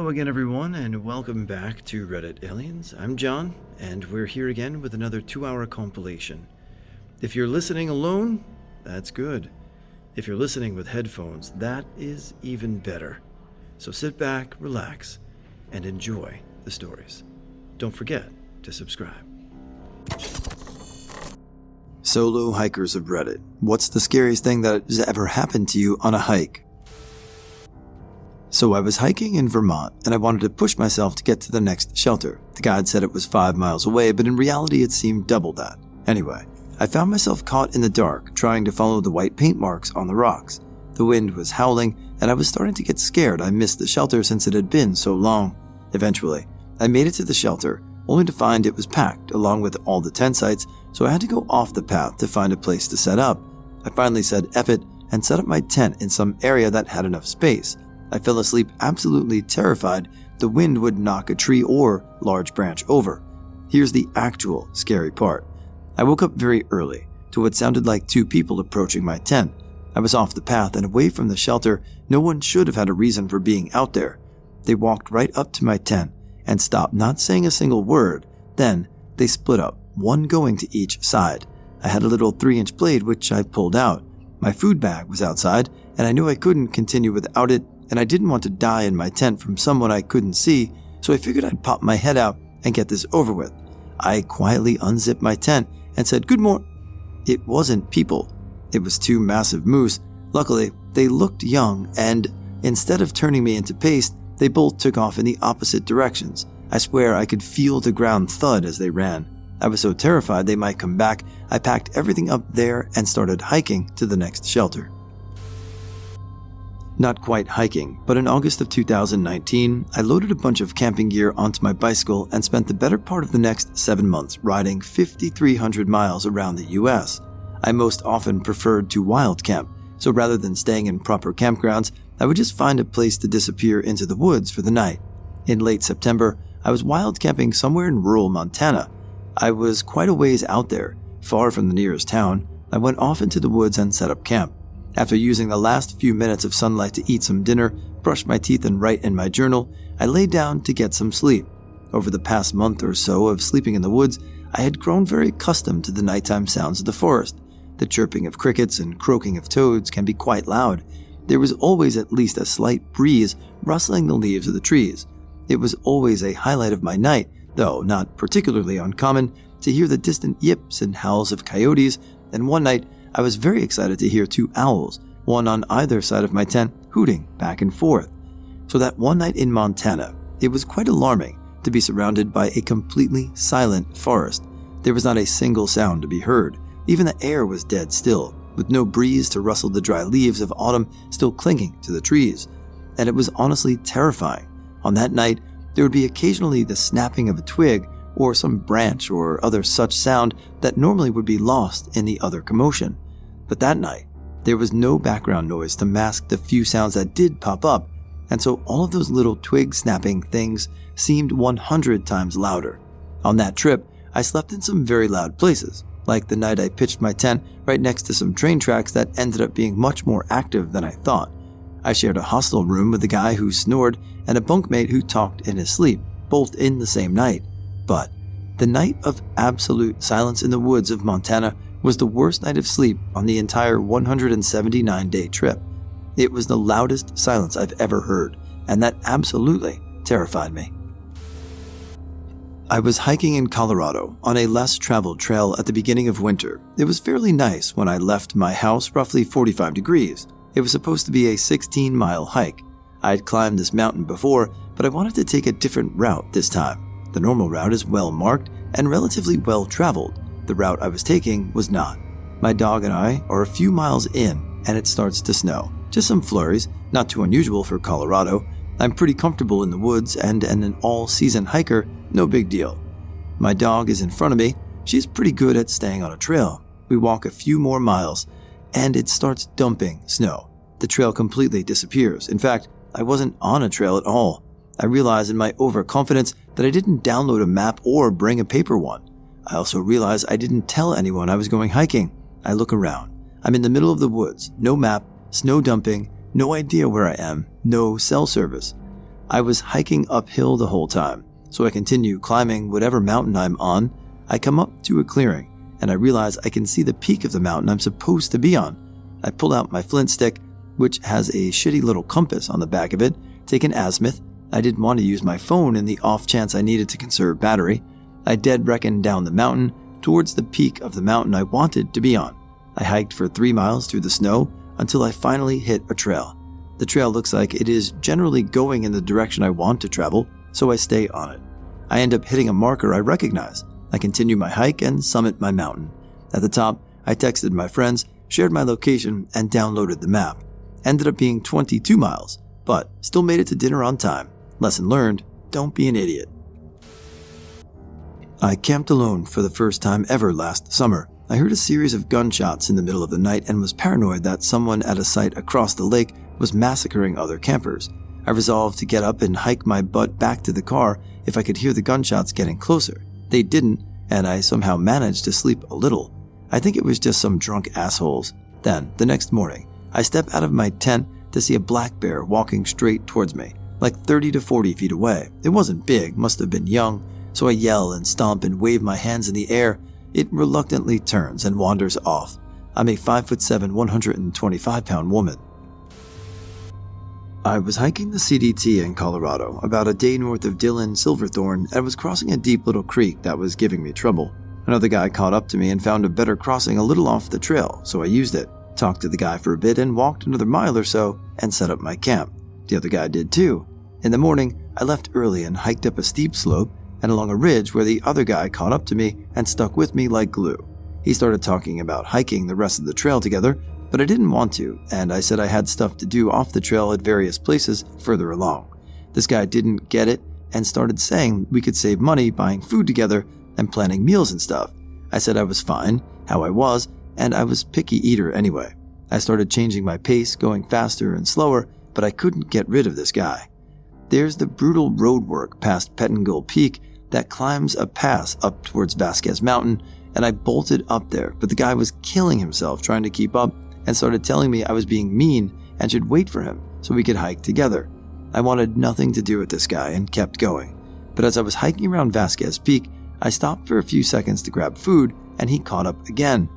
Hello again, everyone, and welcome back to Reddit Aliens. I'm John, and we're here again with another 2-hour compilation. If you're listening alone, that's good. If you're listening with headphones, that is even better. So sit back, relax, and enjoy the stories. Don't forget to subscribe. Solo hikers of Reddit. What's the scariest thing that has ever happened to you on a hike? So I was hiking in Vermont, and I wanted to push myself to get to the next shelter. The guide said it was 5 miles away, but in reality it seemed double that. Anyway, I found myself caught in the dark, trying to follow the white paint marks on the rocks. The wind was howling, and I was starting to get scared I missed the shelter since it had been so long. Eventually, I made it to the shelter, only to find it was packed along with all the tent sites, so I had to go off the path to find a place to set up. I finally said F it and set up my tent in some area that had enough space. I fell asleep absolutely terrified the wind would knock a tree or large branch over. Here's the actual scary part. I woke up very early to what sounded like 2 people approaching my tent. I was off the path and away from the shelter. No one should have had a reason for being out there. They walked right up to my tent and stopped, not saying a single word. Then they split up, one going to each side. I had a little 3-inch blade which I pulled out. My food bag was outside, and I knew I couldn't continue without it, and I didn't want to die in my tent from someone I couldn't see, so I figured I'd pop my head out and get this over with. I quietly unzipped my tent and said, "Good morning." It wasn't people. It was 2 massive moose. Luckily, they looked young, and instead of turning me into paste, they both took off in the opposite directions. I swear I could feel the ground thud as they ran. I was so terrified they might come back, I packed everything up there and started hiking to the next shelter. Not quite hiking, but in August of 2019, I loaded a bunch of camping gear onto my bicycle and spent the better part of the next 7 months riding 5,300 miles around the US. I most often preferred to wild camp, so rather than staying in proper campgrounds, I would just find a place to disappear into the woods for the night. In late September, I was wild camping somewhere in rural Montana. I was quite a ways out there, far from the nearest town. I went off into the woods and set up camp. After using the last few minutes of sunlight to eat some dinner, brush my teeth and write in my journal, I lay down to get some sleep. Over the past month or so of sleeping in the woods, I had grown very accustomed to the nighttime sounds of the forest. The chirping of crickets and croaking of toads can be quite loud. There was always at least a slight breeze rustling the leaves of the trees. It was always a highlight of my night, though not particularly uncommon, to hear the distant yips and howls of coyotes, and one night I was very excited to hear 2 owls, one on either side of my tent, hooting back and forth. So that one night in Montana, it was quite alarming to be surrounded by a completely silent forest. There was not a single sound to be heard. Even the air was dead still, with no breeze to rustle the dry leaves of autumn still clinging to the trees. And it was honestly terrifying. On that night, there would be occasionally the snapping of a twig or some branch or other such sound that normally would be lost in the other commotion. But that night, there was no background noise to mask the few sounds that did pop up, and so all of those little twig snapping things seemed 100 times louder. On that trip, I slept in some very loud places, like the night I pitched my tent right next to some train tracks that ended up being much more active than I thought. I shared a hostel room with a guy who snored and a bunkmate who talked in his sleep, both in the same night. But the night of absolute silence in the woods of Montana was the worst night of sleep on the entire 179-day trip. It was the loudest silence I've ever heard, and that absolutely terrified me. I was hiking in Colorado on a less traveled trail at the beginning of winter. It was fairly nice when I left my house, roughly 45 degrees. It was supposed to be a 16-mile hike. I had climbed this mountain before, but I wanted to take a different route this time. The normal route is well marked and relatively well traveled. The route I was taking was not. My dog and I are a few miles in, and it starts to snow. Just some flurries, not too unusual for Colorado. I'm pretty comfortable in the woods and an all-season hiker, no big deal. My dog is in front of me. She's pretty good at staying on a trail. We walk a few more miles, and it starts dumping snow. The trail completely disappears. In fact, I wasn't on a trail at all. I realized in my overconfidence that I didn't download a map or bring a paper one. I also realized I didn't tell anyone I was going hiking. I look around. I'm in the middle of the woods, no map, snow dumping, no idea where I am, no cell service. I was hiking uphill the whole time, so I continue climbing whatever mountain I'm on. I come up to a clearing, and I realize I can see the peak of the mountain I'm supposed to be on. I pull out my flint stick, which has a shitty little compass on the back of it, take an azimuth. I didn't want to use my phone in the off chance I needed to conserve battery. I dead reckon down the mountain towards the peak of the mountain I wanted to be on. I hiked for 3 miles through the snow until I finally hit a trail. The trail looks like it is generally going in the direction I want to travel, so I stay on it. I end up hitting a marker I recognize. I continue my hike and summit my mountain. At the top, I texted my friends, shared my location, and downloaded the map. Ended up being 22 miles, but still made it to dinner on time. Lesson learned, don't be an idiot. I camped alone for the first time ever last summer. I heard a series of gunshots in the middle of the night and was paranoid that someone at a site across the lake was massacring other campers. I resolved to get up and hike my butt back to the car if I could hear the gunshots getting closer. They didn't, and I somehow managed to sleep a little. I think it was just some drunk assholes. Then, the next morning, I step out of my tent to see a black bear walking straight towards me, like 30 to 40 feet away. It wasn't big, must have been young, so I yell and stomp and wave my hands in the air. It reluctantly turns and wanders off. I'm a 5'7", 125-pound woman. I was hiking the CDT in Colorado, about a day north of Dillon, Silverthorne, and was crossing a deep little creek that was giving me trouble. Another guy caught up to me and found a better crossing a little off the trail, so I used it. Talked to the guy for a bit and walked another mile or so and set up my camp. The other guy did too. In the morning, I left early and hiked up a steep slope and along a ridge where the other guy caught up to me and stuck with me like glue. He started talking about hiking the rest of the trail together, but I didn't want to, and I said I had stuff to do off the trail at various places further along. This guy didn't get it and started saying we could save money buying food together and planning meals and stuff. I said I was fine, how I was, and I was a picky eater anyway. I started changing my pace, going faster and slower, but I couldn't get rid of this guy. There's the brutal roadwork past Pettingill Peak that climbs a pass up towards Vasquez Mountain, and I bolted up there, but the guy was killing himself trying to keep up and started telling me I was being mean and should wait for him so we could hike together. I wanted nothing to do with this guy and kept going. But as I was hiking around Vasquez Peak, I stopped for a few seconds to grab food, and he caught up again.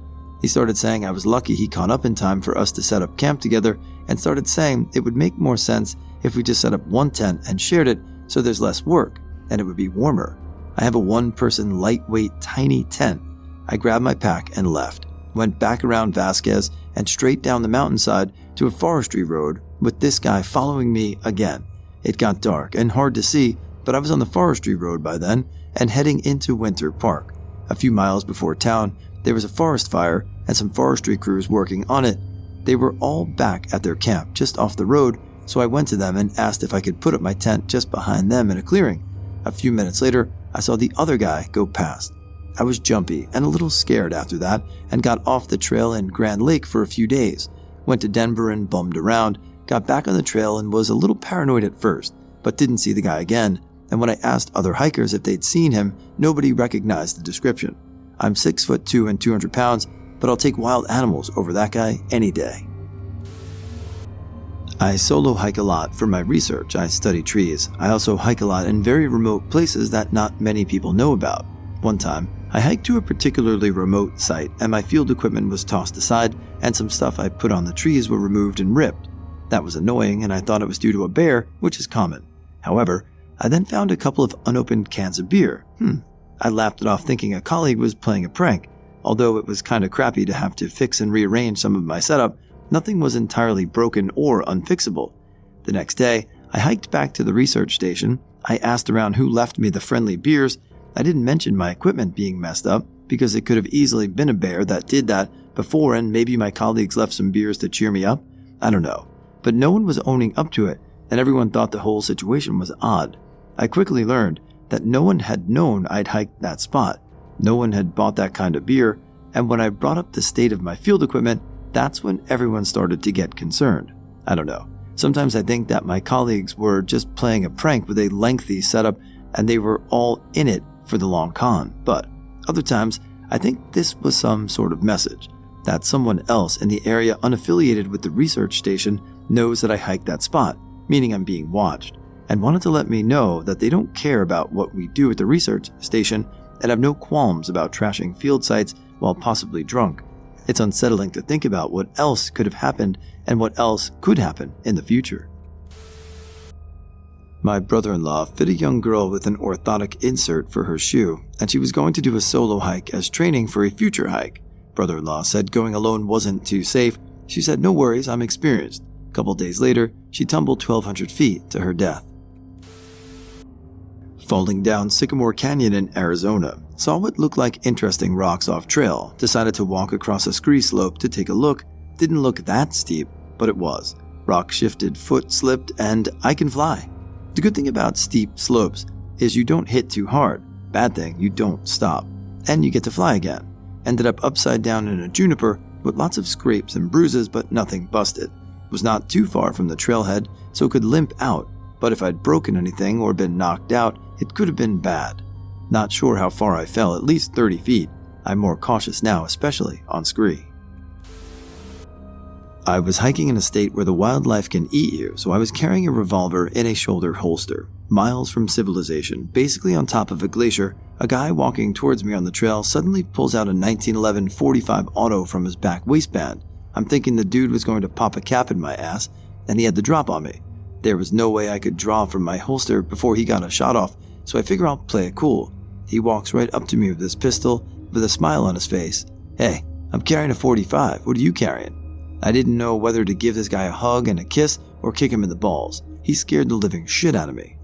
He started saying I was lucky he caught up in time for us to set up camp together, and started saying it would make more sense if we just set up one tent and shared it so there's less work, and it would be warmer. I have a one-person, lightweight, tiny tent. I grabbed my pack and left, went back around Vasquez and straight down the mountainside to a forestry road with this guy following me again. It got dark and hard to see, but I was on the forestry road by then and heading into Winter Park. A few miles before town, there was a forest fire and some forestry crews working on it. They were all back at their camp just off the road, so I went to them and asked if I could put up my tent just behind them in a clearing. A few minutes later, I saw the other guy go past. I was jumpy and a little scared after that and got off the trail in Grand Lake for a few days. Went to Denver and bummed around, got back on the trail and was a little paranoid at first, but didn't see the guy again. And when I asked other hikers if they'd seen him, nobody recognized the description. I'm 6'2" and 200 pounds, but I'll take wild animals over that guy any day. I solo hike a lot for my research. I study trees. I also hike a lot in very remote places that not many people know about. One time, I hiked to a particularly remote site and my field equipment was tossed aside and some stuff I put on the trees were removed and ripped. That was annoying and I thought it was due to a bear, which is common. However, I then found a couple of unopened cans of beer. I laughed it off thinking a colleague was playing a prank. Although it was kind of crappy to have to fix and rearrange some of my setup, nothing was entirely broken or unfixable. The next day, I hiked back to the research station. I asked around who left me the friendly beers. I didn't mention my equipment being messed up because it could have easily been a bear that did that before and maybe my colleagues left some beers to cheer me up. I don't know. But no one was owning up to it and everyone thought the whole situation was odd. I quickly learned that no one had known I'd hiked that spot. No one had bought that kind of beer, and when I brought up the state of my field equipment, that's when everyone started to get concerned. I don't know. Sometimes I think that my colleagues were just playing a prank with a lengthy setup and they were all in it for the long con. But other times, I think this was some sort of message that someone else in the area unaffiliated with the research station knows that I hiked that spot, meaning I'm being watched. and wanted to let me know that they don't care about what we do at the research station and have no qualms about trashing field sites while possibly drunk. It's unsettling to think about what else could have happened and what else could happen in the future. My brother-in-law fit a young girl with an orthotic insert for her shoe, and she was going to do a solo hike as training for a future hike. Brother-in-law said going alone wasn't too safe. She said, "No worries, I'm experienced." A couple days later, she tumbled 1,200 feet to her death. Falling down Sycamore Canyon in Arizona, saw what looked like interesting rocks off trail, decided to walk across a scree slope to take a look. Didn't look that steep, but it was. Rock shifted, foot slipped, and I can fly. The good thing about steep slopes is you don't hit too hard. Bad thing, you don't stop. And you get to fly again. Ended up upside down in a juniper with lots of scrapes and bruises, but nothing busted. Was not too far from the trailhead, so could limp out. But if I'd broken anything or been knocked out, it could have been bad. Not sure how far I fell, at least 30 feet. I'm more cautious now, especially on scree. I was hiking in a state where the wildlife can eat you, so I was carrying a revolver in a shoulder holster. Miles from civilization, basically on top of a glacier, a guy walking towards me on the trail suddenly pulls out a 1911 45 auto from his back waistband. I'm thinking the dude was going to pop a cap in my ass, and he had the drop on me. There was no way I could draw from my holster before he got a shot off, so I figure I'll play it cool. He walks right up to me with his pistol, with a smile on his face. "Hey, I'm carrying a 45. What are you carrying?" I didn't know whether to give this guy a hug and a kiss or kick him in the balls. He scared the living shit out of me.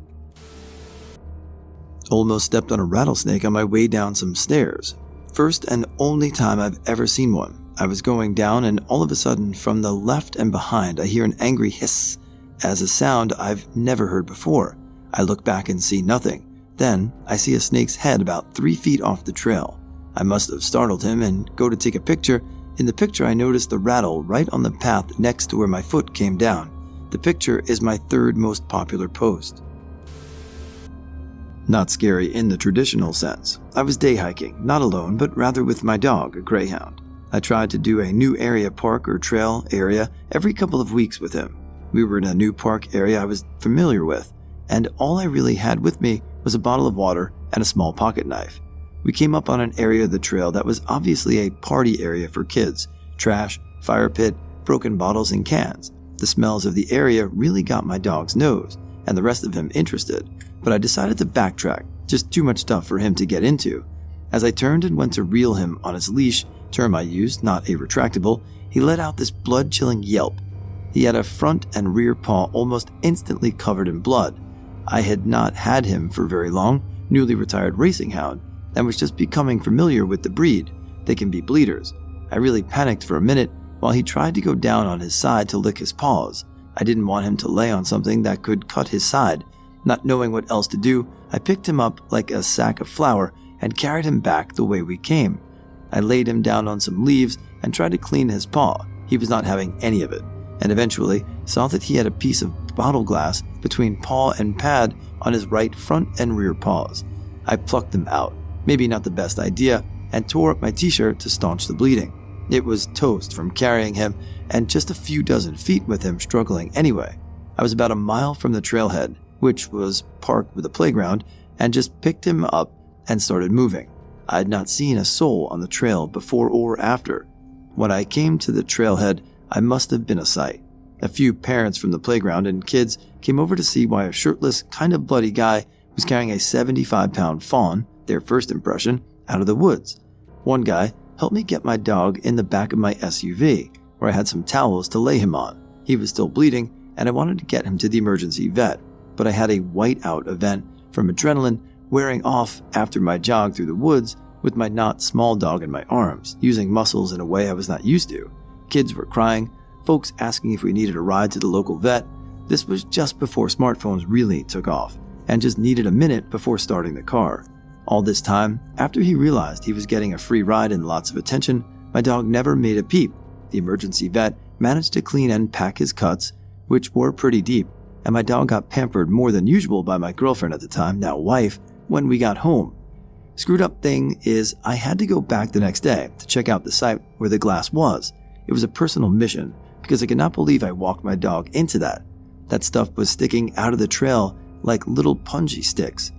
Almost stepped on a rattlesnake on my way down some stairs. First and only time I've ever seen one. I was going down and all of a sudden from the left and behind I hear an angry hiss, as a sound I've never heard before. I look back and see nothing. Then I see a snake's head about 3 feet off the trail. I must have startled him and go to take a picture. In the picture I noticed the rattle right on the path next to where my foot came down. The picture is my third most popular post. Not scary in the traditional sense. I was day hiking, not alone, but rather with my dog, a greyhound. I tried to do a new area park or trail area every couple of weeks with him. We were in a new park area I was familiar with, and all I really had with me was a bottle of water and a small pocket knife. We came up on an area of the trail that was obviously a party area for kids. Trash, fire pit, broken bottles and cans. The smells of the area really got my dog's nose, and the rest of him interested, but I decided to backtrack, just too much stuff for him to get into. As I turned and went to reel him on his leash, term I used, not a retractable, he let out this blood-chilling yelp. He had a front and rear paw almost instantly covered in blood. I had not had him for very long, newly retired racing hound, and was just becoming familiar with the breed. They can be bleeders. I really panicked for a minute while he tried to go down on his side to lick his paws. I didn't want him to lay on something that could cut his side. Not knowing what else to do, I picked him up like a sack of flour and carried him back the way we came. I laid him down on some leaves and tried to clean his paw. He was not having any of it, and eventually saw that he had a piece of bottle glass between paw and pad on his right front and rear paws. I plucked them out. Maybe not the best idea, and tore up my t-shirt to staunch the bleeding. It was toast from carrying him and just a few dozen feet with him struggling anyway. I was about a mile from the trailhead, which was parked with a playground, and just picked him up and started moving. I had not seen a soul on the trail before or after. When I came to the trailhead, I must have been a sight. A few parents from the playground and kids came over to see why a shirtless, kind of bloody guy was carrying a 75-pound fawn, their first impression, out of the woods. One guy helped me get my dog in the back of my SUV, where I had some towels to lay him on. He was still bleeding, and I wanted to get him to the emergency vet, but I had a whiteout event from adrenaline wearing off after my jog through the woods with my not small dog in my arms, using muscles in a way I was not used to. Kids were crying, folks asking if we needed a ride to the local vet. This was just before smartphones really took off, and just needed a minute before starting the car. All this time, after he realized he was getting a free ride and lots of attention, my dog never made a peep. The emergency vet managed to clean and pack his cuts, which were pretty deep, and my dog got pampered more than usual by my girlfriend at the time, now wife, when we got home. Screwed up thing is I had to go back the next day to check out the site where the glass was. It was a personal mission, because I could not believe I walked my dog into that. That stuff was sticking out of the trail like little punji sticks.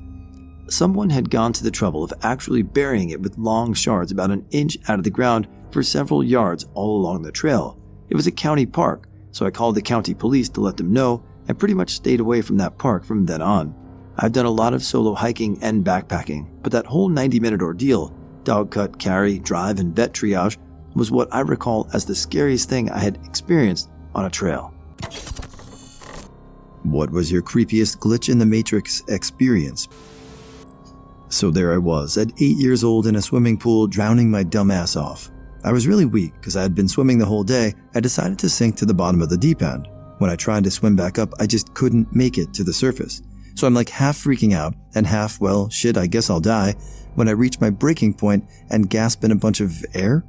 Someone had gone to the trouble of actually burying it with long shards about an inch out of the ground for several yards all along the trail. It was a county park, so I called the county police to let them know and pretty much stayed away from that park from then on. I've done a lot of solo hiking and backpacking, but that whole 90-minute ordeal, dog cut, carry, drive, and vet triage, was what I recall as the scariest thing I had experienced on a trail. What was your creepiest glitch in the Matrix experience? So there I was, at 8 years old in a swimming pool, drowning my dumb ass off. I was really weak because I had been swimming the whole day. I decided to sink to the bottom of the deep end. When I tried to swim back up, I just couldn't make it to the surface. So I'm like half freaking out and half, well, shit, I guess I'll die, when I reach my breaking point and gasp in a bunch of air.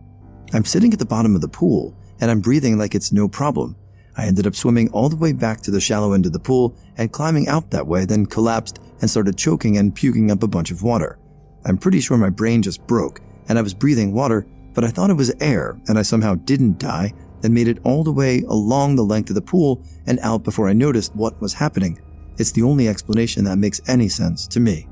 I'm sitting at the bottom of the pool and I'm breathing like it's no problem. I ended up swimming all the way back to the shallow end of the pool and climbing out that way, then collapsed and started choking and puking up a bunch of water. I'm pretty sure my brain just broke and I was breathing water, but I thought it was air and I somehow didn't die and made it all the way along the length of the pool and out before I noticed what was happening. It's the only explanation that makes any sense to me.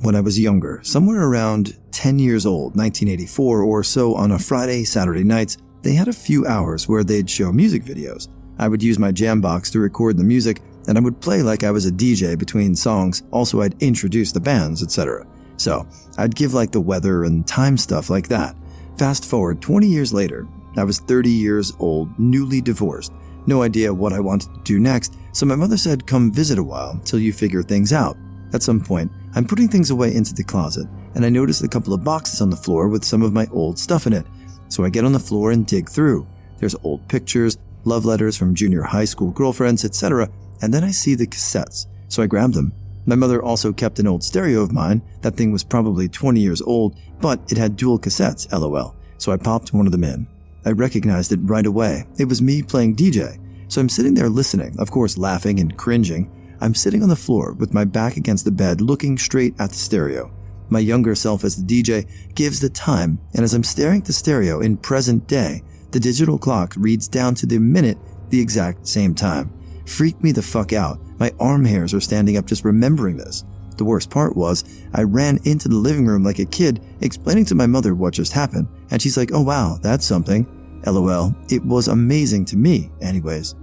When I was younger, somewhere around 10 years old, 1984 or so, on a Friday, Saturday nights, they had a few hours where they'd show music videos. I would use my Jambox to record the music, and I would play like I was a DJ between songs. Also, I'd introduce the bands, etc. So, I'd give like the weather and time stuff like that. Fast forward 20 years later, I was 30 years old, newly divorced. No idea what I wanted to do next, so my mother said, come visit a while till you figure things out. At some point, I'm putting things away into the closet, and I noticed a couple of boxes on the floor with some of my old stuff in it. So I get on the floor and dig through. There's old pictures, love letters from junior high school girlfriends, etc. And then I see the cassettes, so I grabbed them. My mother also kept an old stereo of mine. That thing was probably 20 years old, but it had dual cassettes, lol. So I popped one of them in. I recognized it right away. It was me playing DJ. So I'm sitting there listening, of course laughing and cringing. I'm sitting on the floor with my back against the bed, looking straight at the stereo. My younger self as the DJ gives the time, and as I'm staring at the stereo in present day, the digital clock reads down to the minute the exact same time. Freaked me the fuck out. My arm hairs are standing up just remembering this. The worst part was, I ran into the living room like a kid, explaining to my mother what just happened, and she's like, oh wow, that's something. LOL, it was amazing to me anyways.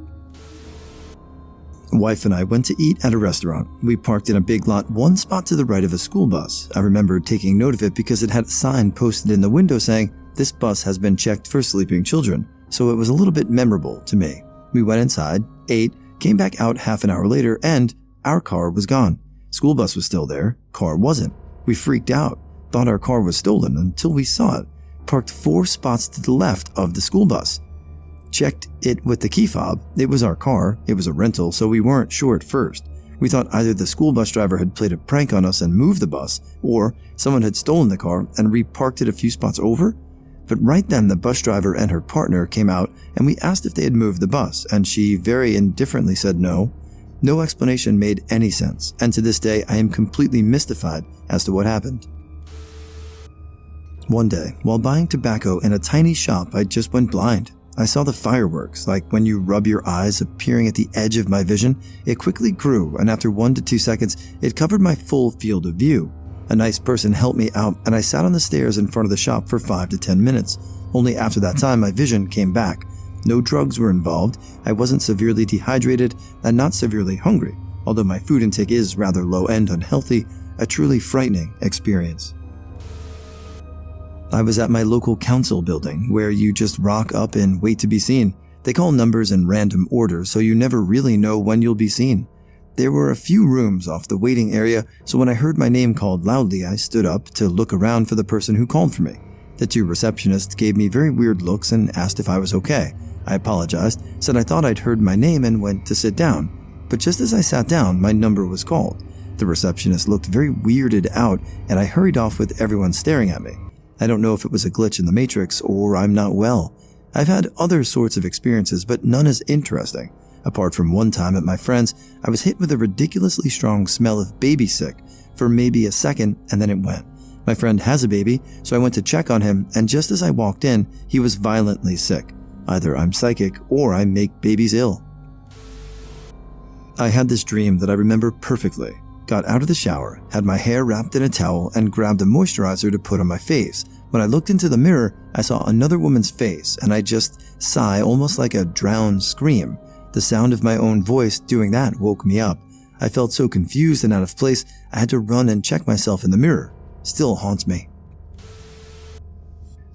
Wife and I went to eat at a restaurant. We parked in a big lot, one spot to the right of a school bus. I remember taking note of it because it had a sign posted in the window saying, this bus has been checked for sleeping children, so it was a little bit memorable to me. We went inside, ate, came back out half an hour later, and our car was gone. School bus was still there, car wasn't. We freaked out, thought our car was stolen until we saw it, parked 4 spots to the left of the school bus. Checked it with the key fob. It was our car. It was a rental, so we weren't sure at first. We thought either the school bus driver had played a prank on us and moved the bus, or someone had stolen the car and reparked it a few spots over. But right then the bus driver and her partner came out and we asked if they had moved the bus, and she very indifferently said no. No explanation made any sense, and to this day I am completely mystified as to what happened. One day, while buying tobacco in a tiny shop, I just went blind. I saw the fireworks, like when you rub your eyes, appearing at the edge of my vision. It quickly grew, and after 1 to 2 seconds, it covered my full field of view. A nice person helped me out, and I sat on the stairs in front of the shop for 5 to 10 minutes. Only after that time, my vision came back. No drugs were involved. I wasn't severely dehydrated and not severely hungry, although my food intake is rather low-end unhealthy, a truly frightening experience. I was at my local council building, where you just rock up and wait to be seen. They call numbers in random order, so you never really know when you'll be seen. There were a few rooms off the waiting area, so when I heard my name called loudly, I stood up to look around for the person who called for me. The 2 receptionists gave me very weird looks and asked if I was okay. I apologized, said I thought I'd heard my name, and went to sit down. But just as I sat down, my number was called. The receptionist looked very weirded out, and I hurried off with everyone staring at me. I don't know if it was a glitch in the Matrix or I'm not well. I've had other sorts of experiences, but none as interesting. Apart from one time at my friend's, I was hit with a ridiculously strong smell of baby sick for maybe a second, and then it went. My friend has a baby, so I went to check on him, and just as I walked in, he was violently sick. Either I'm psychic or I make babies ill. I had this dream that I remember perfectly. Got out of the shower, had my hair wrapped in a towel, and grabbed a moisturizer to put on my face. When I looked into the mirror, I saw another woman's face, and I just sigh almost like a drowned scream. The sound of my own voice doing that woke me up. I felt so confused and out of place, I had to run and check myself in the mirror. Still haunts me.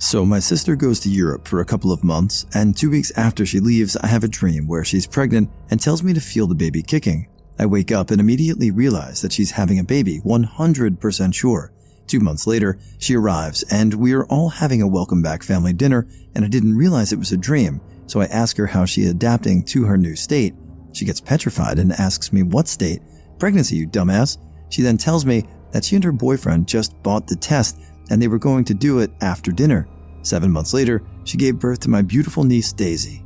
So my sister goes to Europe for a couple of months, and 2 weeks after she leaves, I have a dream where she's pregnant and tells me to feel the baby kicking. I wake up and immediately realize that she's having a baby, 100% sure. 2 months later, she arrives, and we are all having a welcome back family dinner, and I didn't realize it was a dream, so I ask her how she's adapting to her new state. She gets petrified and asks me what state. Pregnancy, you dumbass. She then tells me that she and her boyfriend just bought the test and they were going to do it after dinner. 7 months later, she gave birth to my beautiful niece, Daisy.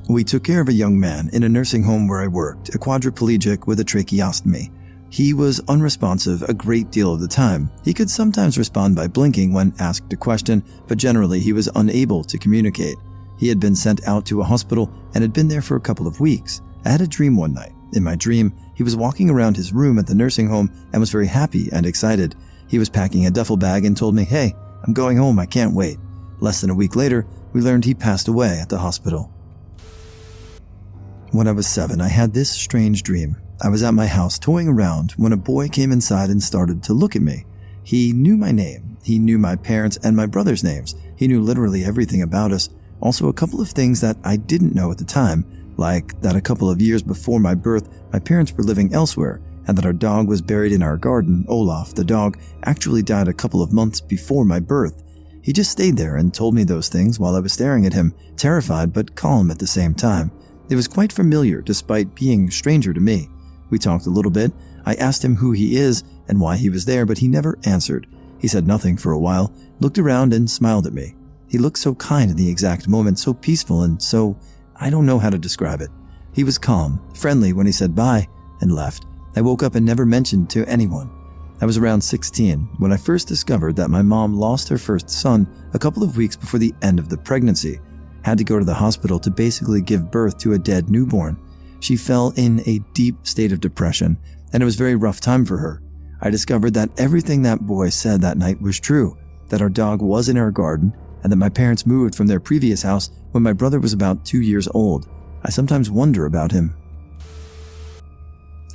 We took care of a young man in a nursing home where I worked, a quadriplegic with a tracheostomy. He was unresponsive a great deal of the time. He could sometimes respond by blinking when asked a question, but generally he was unable to communicate. He had been sent out to a hospital and had been there for a couple of weeks. I had a dream one night. In my dream, he was walking around his room at the nursing home and was very happy and excited. He was packing a duffel bag and told me, "Hey, I'm going home, I can't wait." Less than a week later, we learned he passed away at the hospital. When I was 7, I had this strange dream. I was at my house toying around when a boy came inside and started to look at me. He knew my name. He knew my parents' and my brother's names. He knew literally everything about us. Also, a couple of things that I didn't know at the time, like that a couple of years before my birth, my parents were living elsewhere, and that our dog was buried in our garden. Olaf, the dog, actually died a couple of months before my birth. He just stayed there and told me those things while I was staring at him, terrified but calm at the same time. It was quite familiar despite being a stranger to me. We talked a little bit. I asked him who he is and why he was there, but he never answered. He said nothing for a while, looked around and smiled at me. He looked so kind in the exact moment, so peaceful and so, I don't know how to describe it. He was calm, friendly when he said bye and left. I woke up and never mentioned to anyone. I was around 16 when I first discovered that my mom lost her first son a couple of weeks before the end of the pregnancy. Had to go to the hospital to basically give birth to a dead newborn. She fell in a deep state of depression, and it was a very rough time for her. I discovered that everything that boy said that night was true, that our dog was in our garden, and that my parents moved from their previous house when my brother was about 2 years old. I sometimes wonder about him.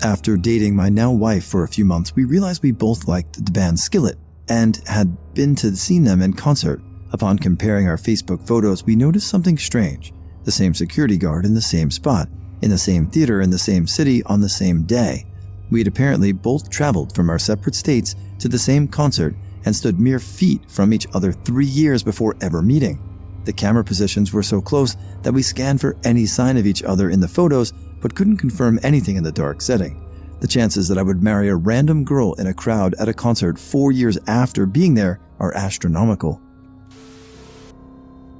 After dating my now wife for a few months, we realized we both liked the band Skillet and had been to see them in concert. Upon comparing our Facebook photos, we noticed something strange. The same security guard in the same spot, in the same theater in the same city on the same day. We had apparently both traveled from our separate states to the same concert and stood mere feet from each other 3 years before ever meeting. The camera positions were so close that we scanned for any sign of each other in the photos but couldn't confirm anything in the dark setting. The chances that I would marry a random girl in a crowd at a concert 4 years after being there are astronomical.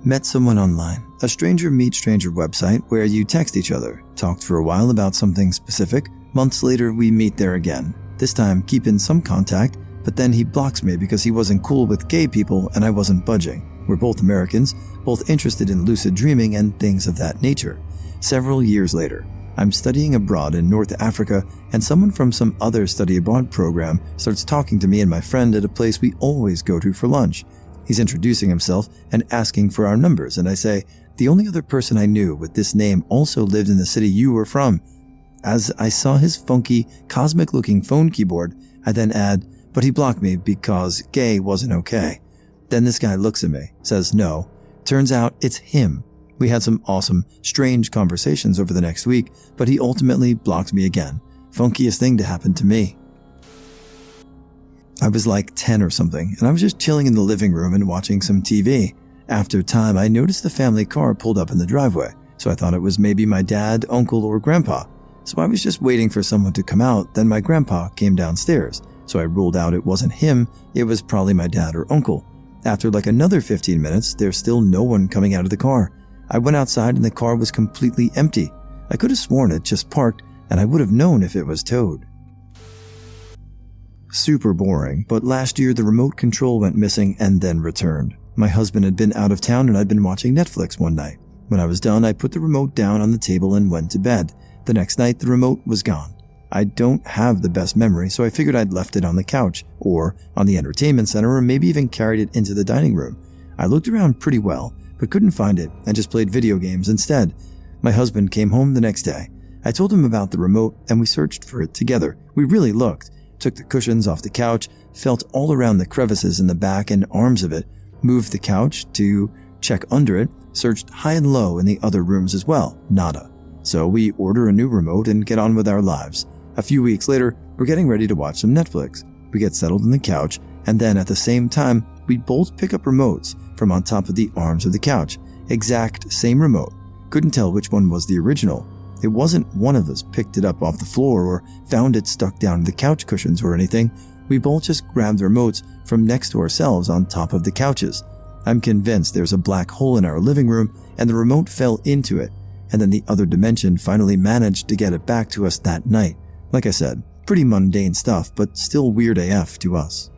Met someone online, a stranger meet stranger website where you text each other, talked for a while about something specific. Months later, we meet there again. This time, keep in some contact, but then he blocks me because he wasn't cool with gay people and I wasn't budging. We're both Americans, both interested in lucid dreaming and things of that nature. Several years later, I'm studying abroad in North Africa, and someone from some other study abroad program starts talking to me and my friend at a place we always go to for lunch. He's introducing himself and asking for our numbers, and I say, the only other person I knew with this name also lived in the city you were from. As I saw his funky, cosmic-looking phone keyboard, I then add, but he blocked me because gay wasn't okay. Then this guy looks at me, says no. Turns out it's him. We had some awesome, strange conversations over the next week, but he ultimately blocked me again. Funkiest thing to happen to me. I was like 10 or something, and I was just chilling in the living room and watching some TV. After a time, I noticed the family car pulled up in the driveway, so I thought it was maybe my dad, uncle, or grandpa. So I was just waiting for someone to come out, then my grandpa came downstairs. So I ruled out it wasn't him, it was probably my dad or uncle. After like another 15 minutes, there's still no one coming out of the car. I went outside and the car was completely empty. I could have sworn it just parked, and I would have known if it was towed. Super boring, but last year the remote control went missing and then returned. My husband had been out of town and I'd been watching Netflix one night. When I was done, I put the remote down on the table and went to bed. The next night, the remote was gone. I don't have the best memory, so I figured I'd left it on the couch, or on the entertainment center, or maybe even carried it into the dining room. I looked around pretty well, but couldn't find it and just played video games instead. My husband came home the next day. I told him about the remote and we searched for it together. We really looked, took the cushions off the couch, felt all around the crevices in the back and arms of it, moved the couch to check under it, searched high and low in the other rooms as well. Nada. So we order a new remote and get on with our lives. A few weeks later, we're getting ready to watch some Netflix. We get settled on the couch, and then at the same time, we both pick up remotes from on top of the arms of the couch. Exact same remote. Couldn't tell which one was the original. It wasn't one of us picked it up off the floor or found it stuck down to the couch cushions or anything. We both just grabbed the remotes from next to ourselves on top of the couches. I'm convinced there's a black hole in our living room and the remote fell into it, and then the other dimension finally managed to get it back to us that night. Like I said, pretty mundane stuff, but still weird AF to us.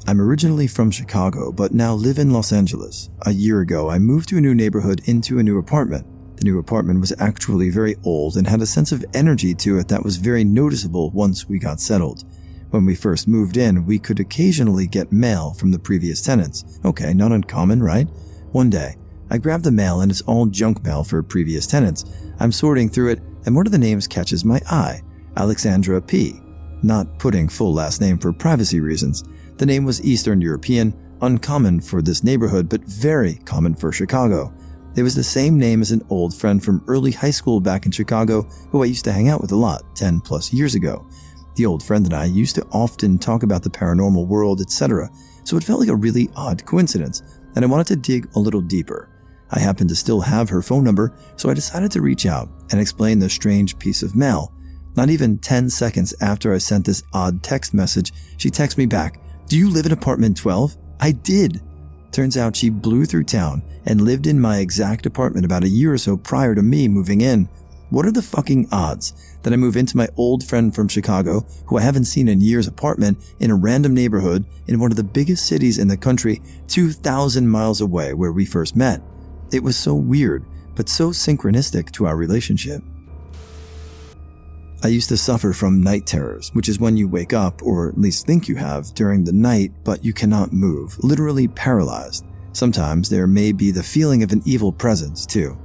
I'm originally from Chicago, but now live in Los Angeles. A year ago, I moved to a new neighborhood into a new apartment. The new apartment was actually very old and had a sense of energy to it that was very noticeable once we got settled. When we first moved in, we could occasionally get mail from the previous tenants. Okay, not uncommon, right? One day, I grabbed the mail and it's all junk mail for previous tenants. I'm sorting through it and one of the names catches my eye, Alexandra P. Not putting full last name for privacy reasons. The name was Eastern European, uncommon for this neighborhood, but very common for Chicago. It was the same name as an old friend from early high school back in Chicago who I used to hang out with a lot 10 plus years ago. The old friend and I used to often talk about the paranormal world, etc., so it felt like a really odd coincidence, and I wanted to dig a little deeper. I happened to still have her phone number, so I decided to reach out and explain the strange piece of mail. Not even 10 seconds after I sent this odd text message, she texted me back, "Do you live in apartment 12? I did." Turns out she blew through town and lived in my exact apartment about a year or so prior to me moving in. What are the fucking odds that I move into my old friend from Chicago, who I haven't seen in years, apartment in a random neighborhood in one of the biggest cities in the country, 2,000 miles away where we first met? It was so weird, but so synchronistic to our relationship. I used to suffer from night terrors, which is when you wake up, or at least think you have, during the night, but you cannot move, literally paralyzed. Sometimes there may be the feeling of an evil presence, too.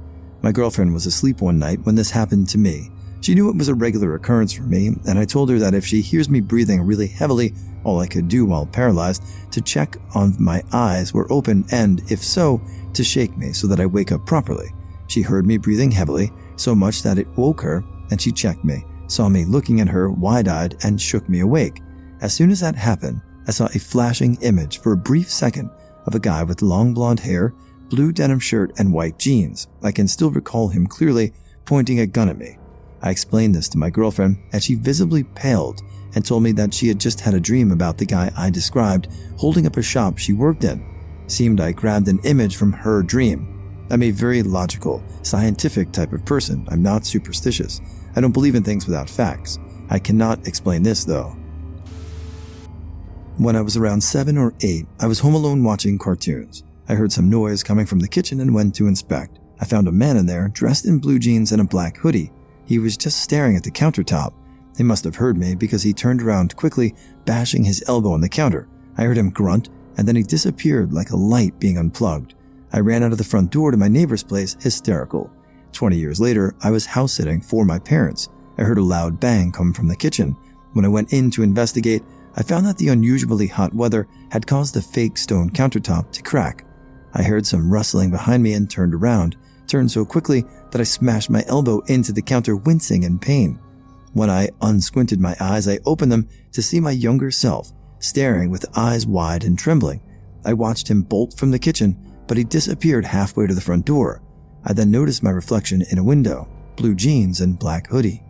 My girlfriend was asleep one night when this happened to me. She knew it was a regular occurrence for me, and I told her that if she hears me breathing really heavily, all I could do while paralyzed, to check on my eyes were open and, if so, to shake me so that I wake up properly. She heard me breathing heavily, so much that it woke her, and she checked me, saw me looking at her wide-eyed, and shook me awake. As soon as that happened, I saw a flashing image for a brief second of a guy with long blonde hair, blue denim shirt, and white jeans. I can still recall him clearly, pointing a gun at me. I explained this to my girlfriend, and she visibly paled and told me that she had just had a dream about the guy I described holding up a shop she worked in. Seemed I grabbed an image from her dream. I'm a very logical, scientific type of person. I'm not superstitious. I don't believe in things without facts. I cannot explain this, though. When I was around 7 or 8, I was home alone watching cartoons. I heard some noise coming from the kitchen and went to inspect. I found a man in there, dressed in blue jeans and a black hoodie. He was just staring at the countertop. He must have heard me because he turned around quickly, bashing his elbow on the counter. I heard him grunt, and then he disappeared like a light being unplugged. I ran out of the front door to my neighbor's place, hysterical. 20 years later, I was house-sitting for my parents. I heard a loud bang come from the kitchen. When I went in to investigate, I found that the unusually hot weather had caused the fake stone countertop to crack. I heard some rustling behind me and turned around, turned so quickly that I smashed my elbow into the counter, wincing in pain. When I unsquinted my eyes, I opened them to see my younger self, staring with eyes wide and trembling. I watched him bolt from the kitchen, but he disappeared halfway to the front door. I then noticed my reflection in a window, blue jeans and black hoodie.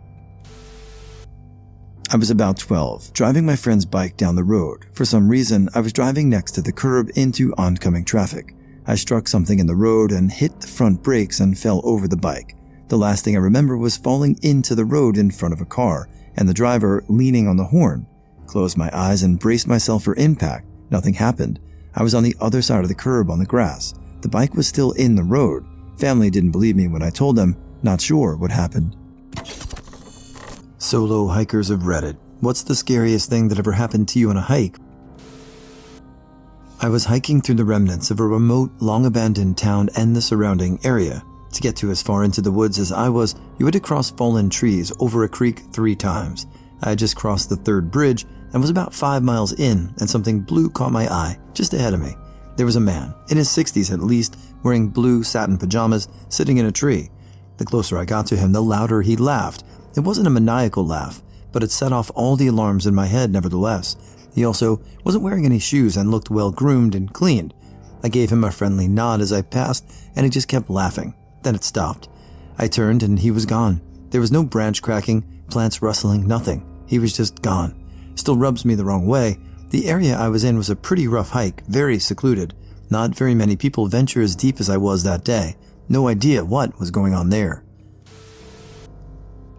I was about 12, driving my friend's bike down the road. For some reason, I was driving next to the curb into oncoming traffic. I struck something in the road and hit the front brakes and fell over the bike. The last thing I remember was falling into the road in front of a car, and the driver leaning on the horn. Closed my eyes and braced myself for impact. Nothing happened. I was on the other side of the curb on the grass. The bike was still in the road. Family didn't believe me when I told them, Not sure what happened. Solo hikers of Reddit. What's the scariest thing that ever happened to you on a hike? I was hiking through the remnants of a remote, long-abandoned town and the surrounding area. To get to as far into the woods as I was, you had to cross fallen trees over a creek 3 times. I had just crossed the 3rd bridge and was about 5 miles in, and something blue caught my eye just ahead of me. There was a man, in his 60s at least, wearing blue satin pajamas, sitting in a tree. The closer I got to him, the louder he laughed. It wasn't a maniacal laugh, but it set off all the alarms in my head nevertheless. He also wasn't wearing any shoes and looked well groomed and cleaned. I gave him a friendly nod as I passed, and he just kept laughing. Then it stopped. I turned and he was gone. There was no branch cracking, plants rustling, nothing. He was just gone. Still rubs me the wrong way. The area I was in was a pretty rough hike, very secluded. Not very many people venture as deep as I was that day. No idea what was going on there.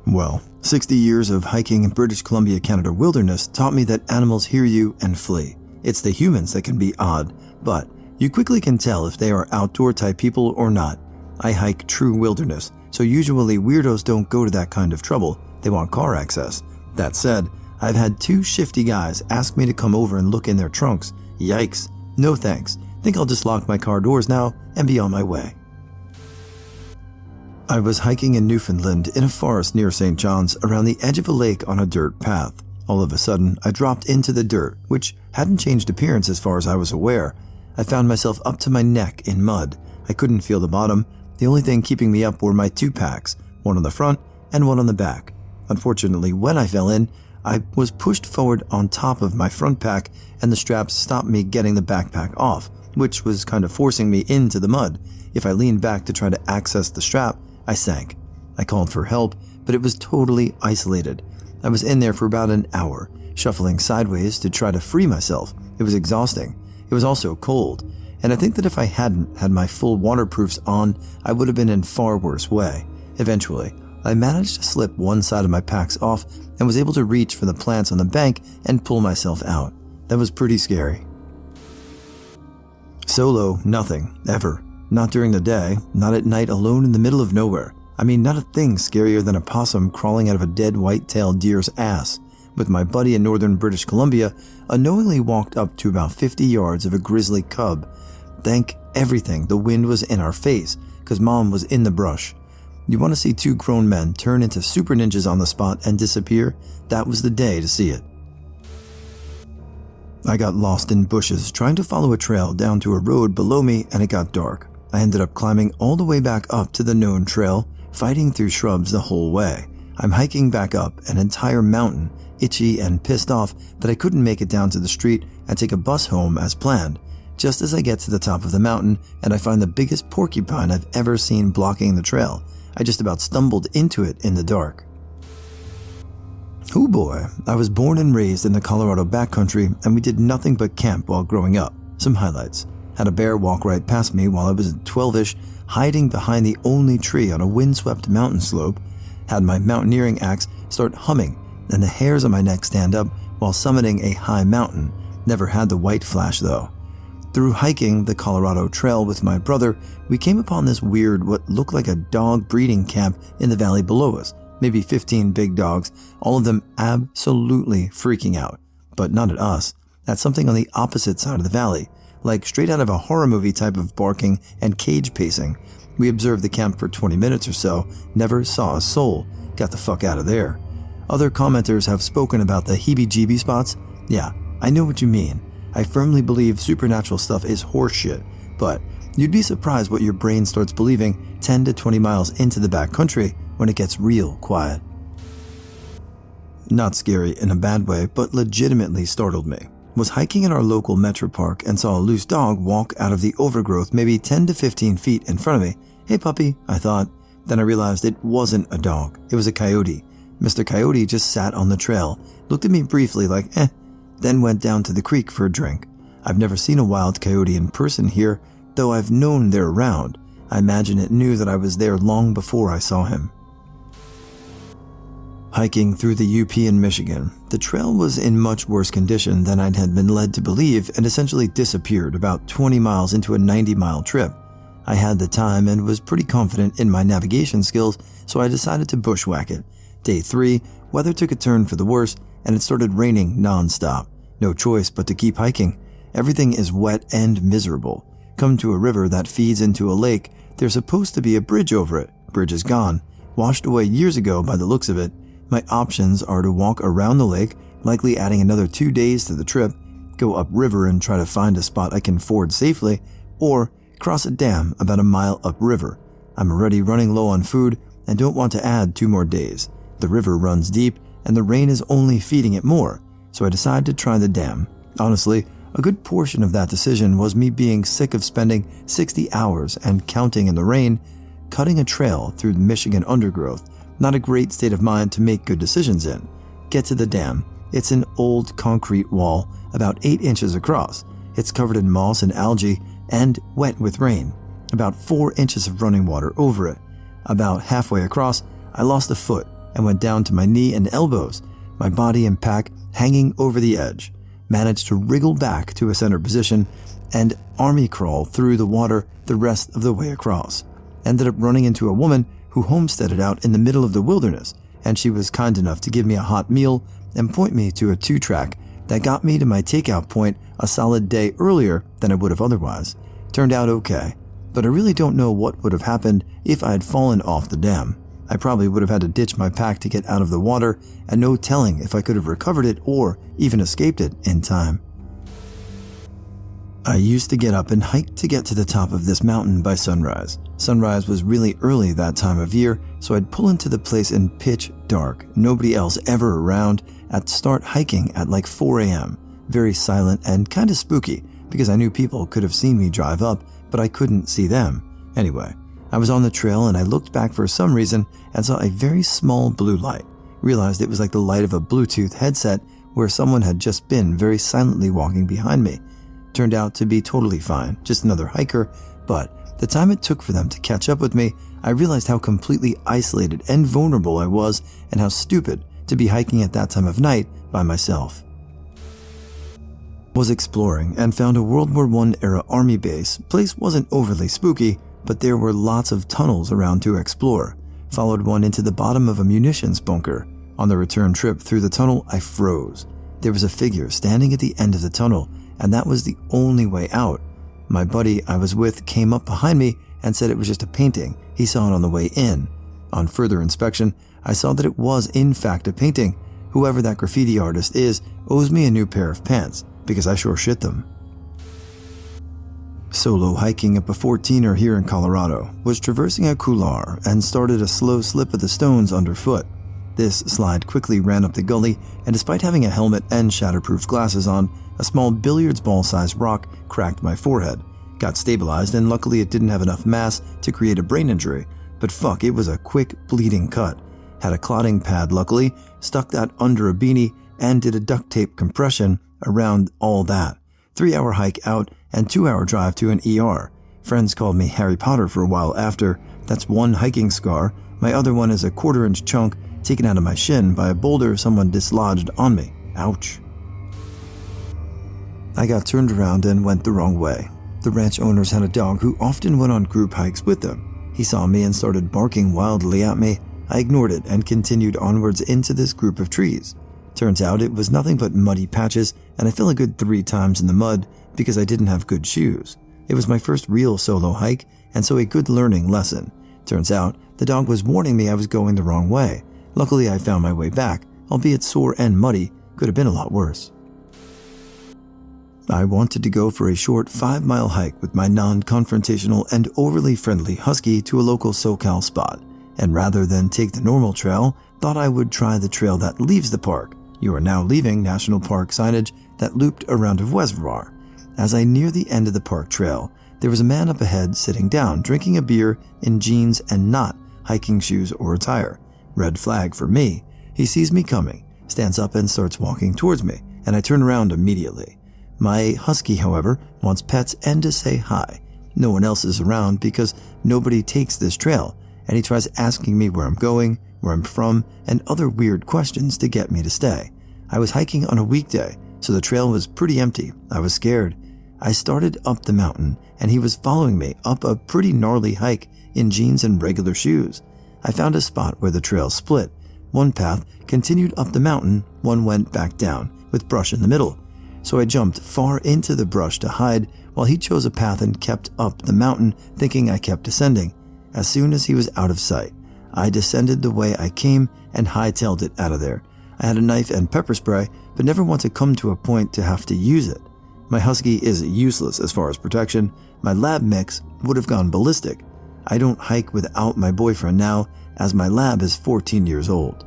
Well, 60 years of hiking in British Columbia, Canada wilderness taught me that animals hear you and flee. It's the humans that can be odd, but you quickly can tell if they are outdoor type people or not. I hike true wilderness, so usually weirdos don't go to that kind of trouble. They want car access. That said, I've had 2 shifty guys ask me to come over and look in their trunks. Yikes. No thanks. Think I'll just lock my car doors now and be on my way. I was hiking in Newfoundland in a forest near St. John's around the edge of a lake on a dirt path. All of a sudden, I dropped into the dirt, which hadn't changed appearance as far as I was aware. I found myself up to my neck in mud. I couldn't feel the bottom. The only thing keeping me up were my 2 packs, one on the front and one on the back. Unfortunately, when I fell in, I was pushed forward on top of my front pack and the straps stopped me getting the backpack off, which was kind of forcing me into the mud. If I leaned back to try to access the strap, I sank. I called for help, but it was totally isolated. I was in there for about an hour, shuffling sideways to try to free myself. It was exhausting. It was also cold, and I think that if I hadn't had my full waterproofs on, I would have been in far worse way. Eventually, I managed to slip one side of my packs off and was able to reach for the plants on the bank and pull myself out. That was pretty scary. Solo, nothing, ever. Not during the day, not at night alone in the middle of nowhere. I mean, not a thing scarier than a possum crawling out of a dead white-tailed deer's ass. With my buddy in northern British Columbia, unknowingly walked up to about 50 yards of a grizzly cub. Thank everything the wind was in our face, because Mom was in the brush. You want to see 2 grown men turn into super ninjas on the spot and disappear? That was the day to see it. I got lost in bushes trying to follow a trail down to a road below me, and it got dark. I ended up climbing all the way back up to the known trail, fighting through shrubs the whole way. I'm hiking back up an entire mountain, itchy and pissed off that I couldn't make it down to the street and take a bus home as planned. Just as I get to the top of the mountain and I find the biggest porcupine I've ever seen blocking the trail, I just about stumbled into it in the dark. Oh boy, I was born and raised in the Colorado backcountry and we did nothing but camp while growing up. Some highlights. Had a bear walk right past me while I was 12-ish, hiding behind the only tree on a windswept mountain slope. Had my mountaineering axe start humming and the hairs on my neck stand up while summiting a high mountain. Never had the white flash though. Through hiking the Colorado Trail with my brother, we came upon this weird, what looked like a dog breeding camp in the valley below us. Maybe 15 big dogs, all of them absolutely freaking out. But not at us. At something on the opposite side of the valley. Like straight out of a horror movie type of barking and cage pacing. We observed the camp for 20 minutes or so, never saw a soul, got the fuck out of there. Other commenters have spoken about the heebie-jeebie spots. Yeah, I know what you mean. I firmly believe supernatural stuff is horseshit, but you'd be surprised what your brain starts believing 10 to 20 miles into the backcountry when it gets real quiet. Not scary in a bad way, but legitimately startled me. Was hiking in our local metro park and saw a loose dog walk out of the overgrowth maybe 10 to 15 feet in front of me. Hey puppy, I thought. Then I realized it wasn't a dog. It was a coyote. Mr. Coyote just sat on the trail, looked at me briefly like, then went down to the creek for a drink. I've never seen a wild coyote in person here, though I've known they're around. I imagine it knew that I was there long before I saw him. Hiking through the UP in Michigan, the trail was in much worse condition than I had been led to believe and essentially disappeared about 20 miles into a 90-mile trip. I had the time and was pretty confident in my navigation skills, so I decided to bushwhack it. Day 3, weather took a turn for the worse, and it started raining non-stop. No choice but to keep hiking. Everything is wet and miserable. Come to a river that feeds into a lake. There's supposed to be a bridge over it. Bridge is gone. Washed away years ago by the looks of it. My options are to walk around the lake, likely adding another 2 days to the trip, go upriver and try to find a spot I can ford safely, or cross a dam about a mile upriver. I'm already running low on food and don't want to add 2 more days. The river runs deep and the rain is only feeding it more, so I decided to try the dam. Honestly, a good portion of that decision was me being sick of spending 60 hours and counting in the rain, cutting a trail through the Michigan undergrowth. Not a great state of mind to make good decisions in. Get to the dam. It's an old concrete wall about 8 inches across. It's covered in moss and algae and wet with rain. About 4 inches of running water over it. About halfway across, I lost a foot and went down to my knee and elbows, my body and pack hanging over the edge. Managed to wriggle back to a center position and army crawl through the water the rest of the way across. Ended up running into a woman who homesteaded out in the middle of the wilderness, and she was kind enough to give me a hot meal and point me to a 2-track that got me to my takeout point a solid day earlier than I would have otherwise. Turned out okay, but I really don't know what would have happened if I had fallen off the dam. I probably would have had to ditch my pack to get out of the water, and no telling if I could have recovered it or even escaped it in time. I used to get up and hike to get to the top of this mountain by sunrise. Sunrise was really early that time of year, so I'd pull into the place in pitch dark, nobody else ever around, and start hiking at like 4 a.m. Very silent and kinda spooky, because I knew people could have seen me drive up, but I couldn't see them. Anyway, I was on the trail and I looked back for some reason and saw a very small blue light. Realized it was like the light of a Bluetooth headset where someone had just been very silently walking behind me. Turned out to be totally fine, just another hiker, but the time it took for them to catch up with me, I realized how completely isolated and vulnerable I was and how stupid to be hiking at that time of night by myself. Was exploring and found a World War I era army base. Place wasn't overly spooky, but there were lots of tunnels around to explore. Followed one into the bottom of a munitions bunker. On the return trip through the tunnel, I froze. There was a figure standing at the end of the tunnel, and that was the only way out. My buddy I was with came up behind me and said it was just a painting. He saw it on the way in. On further inspection, I saw that it was in fact a painting. Whoever that graffiti artist is owes me a new pair of pants, because I sure shit them. Solo hiking up a 14er here in Colorado, was traversing a couloir and started a slow slip of the stones underfoot. This slide quickly ran up the gully, and despite having a helmet and shatterproof glasses on, a small billiards ball-sized rock cracked my forehead. Got stabilized, and luckily it didn't have enough mass to create a brain injury, but fuck, it was a quick bleeding cut. Had a clotting pad luckily, stuck that under a beanie, and did a duct tape compression around all that. 3-hour hike out and 2-hour drive to an ER. Friends called me Harry Potter for a while after. That's one hiking scar. My other one is a 1/4-inch chunk taken out of my shin by a boulder someone dislodged on me. Ouch. I got turned around and went the wrong way. The ranch owners had a dog who often went on group hikes with them. He saw me and started barking wildly at me. I ignored it and continued onwards into this group of trees. Turns out it was nothing but muddy patches, and I fell a good 3 times in the mud because I didn't have good shoes. It was my first real solo hike, and so a good learning lesson. Turns out the dog was warning me I was going the wrong way. Luckily I found my way back, albeit sore and muddy. Could have been a lot worse. I wanted to go for a short 5-mile hike with my non-confrontational and overly friendly husky to a local SoCal spot, and rather than take the normal trail, thought I would try the trail that leaves the park. You are now leaving National Park signage that looped around a reservoir. As I near the end of the park trail, there was a man up ahead sitting down, drinking a beer in jeans and not hiking shoes or attire. Red flag for me. He sees me coming, stands up and starts walking towards me, and I turn around immediately. My husky, however, wants pets and to say hi. No one else is around because nobody takes this trail, and he tries asking me where I'm going, where I'm from, and other weird questions to get me to stay. I was hiking on a weekday, so the trail was pretty empty. I was scared. I started up the mountain, and he was following me up a pretty gnarly hike in jeans and regular shoes. I found a spot where the trail split. One path continued up the mountain, one went back down, with brush in the middle. So I jumped far into the brush to hide while he chose a path and kept up the mountain, thinking I kept descending. As soon as he was out of sight, I descended the way I came and hightailed it out of there. I had a knife and pepper spray, but never want to come to a point to have to use it. My Husky is useless as far as protection. My lab mix would have gone ballistic. I don't hike without my boyfriend now, as my lab is 14 years old.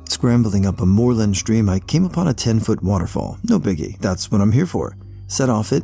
Scrambling up a moorland stream, I came upon a 10-foot waterfall. No biggie, that's what I'm here for. Set off it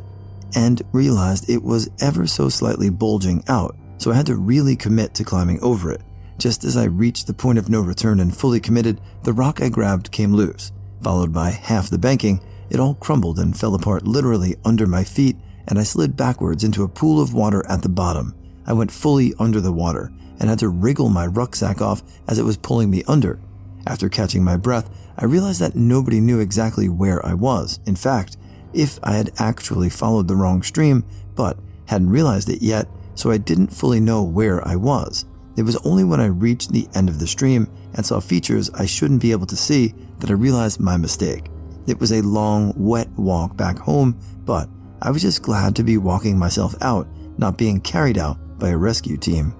and realized it was ever so slightly bulging out, so I had to really commit to climbing over it. Just as I reached the point of no return and fully committed, the rock I grabbed came loose. Followed by half the banking, it all crumbled and fell apart literally under my feet, and I slid backwards into a pool of water at the bottom. I went fully under the water and had to wriggle my rucksack off as it was pulling me under. After catching my breath, I realized that nobody knew exactly where I was. In fact, if I had actually followed the wrong stream, but hadn't realized it yet, so I didn't fully know where I was. It was only when I reached the end of the stream and saw features I shouldn't be able to see that I realized my mistake. It was a long, wet walk back home, but I was just glad to be walking myself out, not being carried out by a rescue team.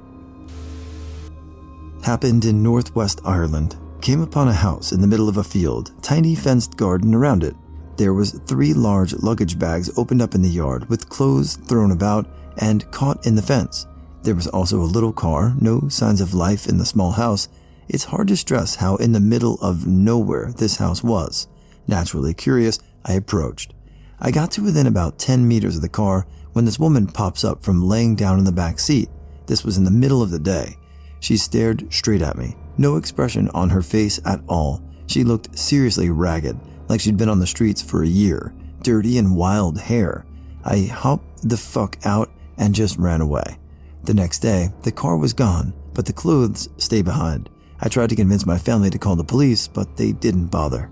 Happened in Northwest Ireland. Came upon a house in the middle of a field, tiny fenced garden around it. There was 3 large luggage bags opened up in the yard with clothes thrown about and caught in the fence. There was also a little car, no signs of life in the small house. It's hard to stress how in the middle of nowhere this house was. Naturally curious, I approached. I got to within about 10 meters of the car when this woman pops up from laying down in the back seat. This was in the middle of the day. She stared straight at me. No expression on her face at all. She looked seriously ragged, like she'd been on the streets for a year. Dirty and wild hair. I hopped the fuck out and just ran away. The next day, the car was gone, but the clothes stayed behind. I tried to convince my family to call the police, but they didn't bother.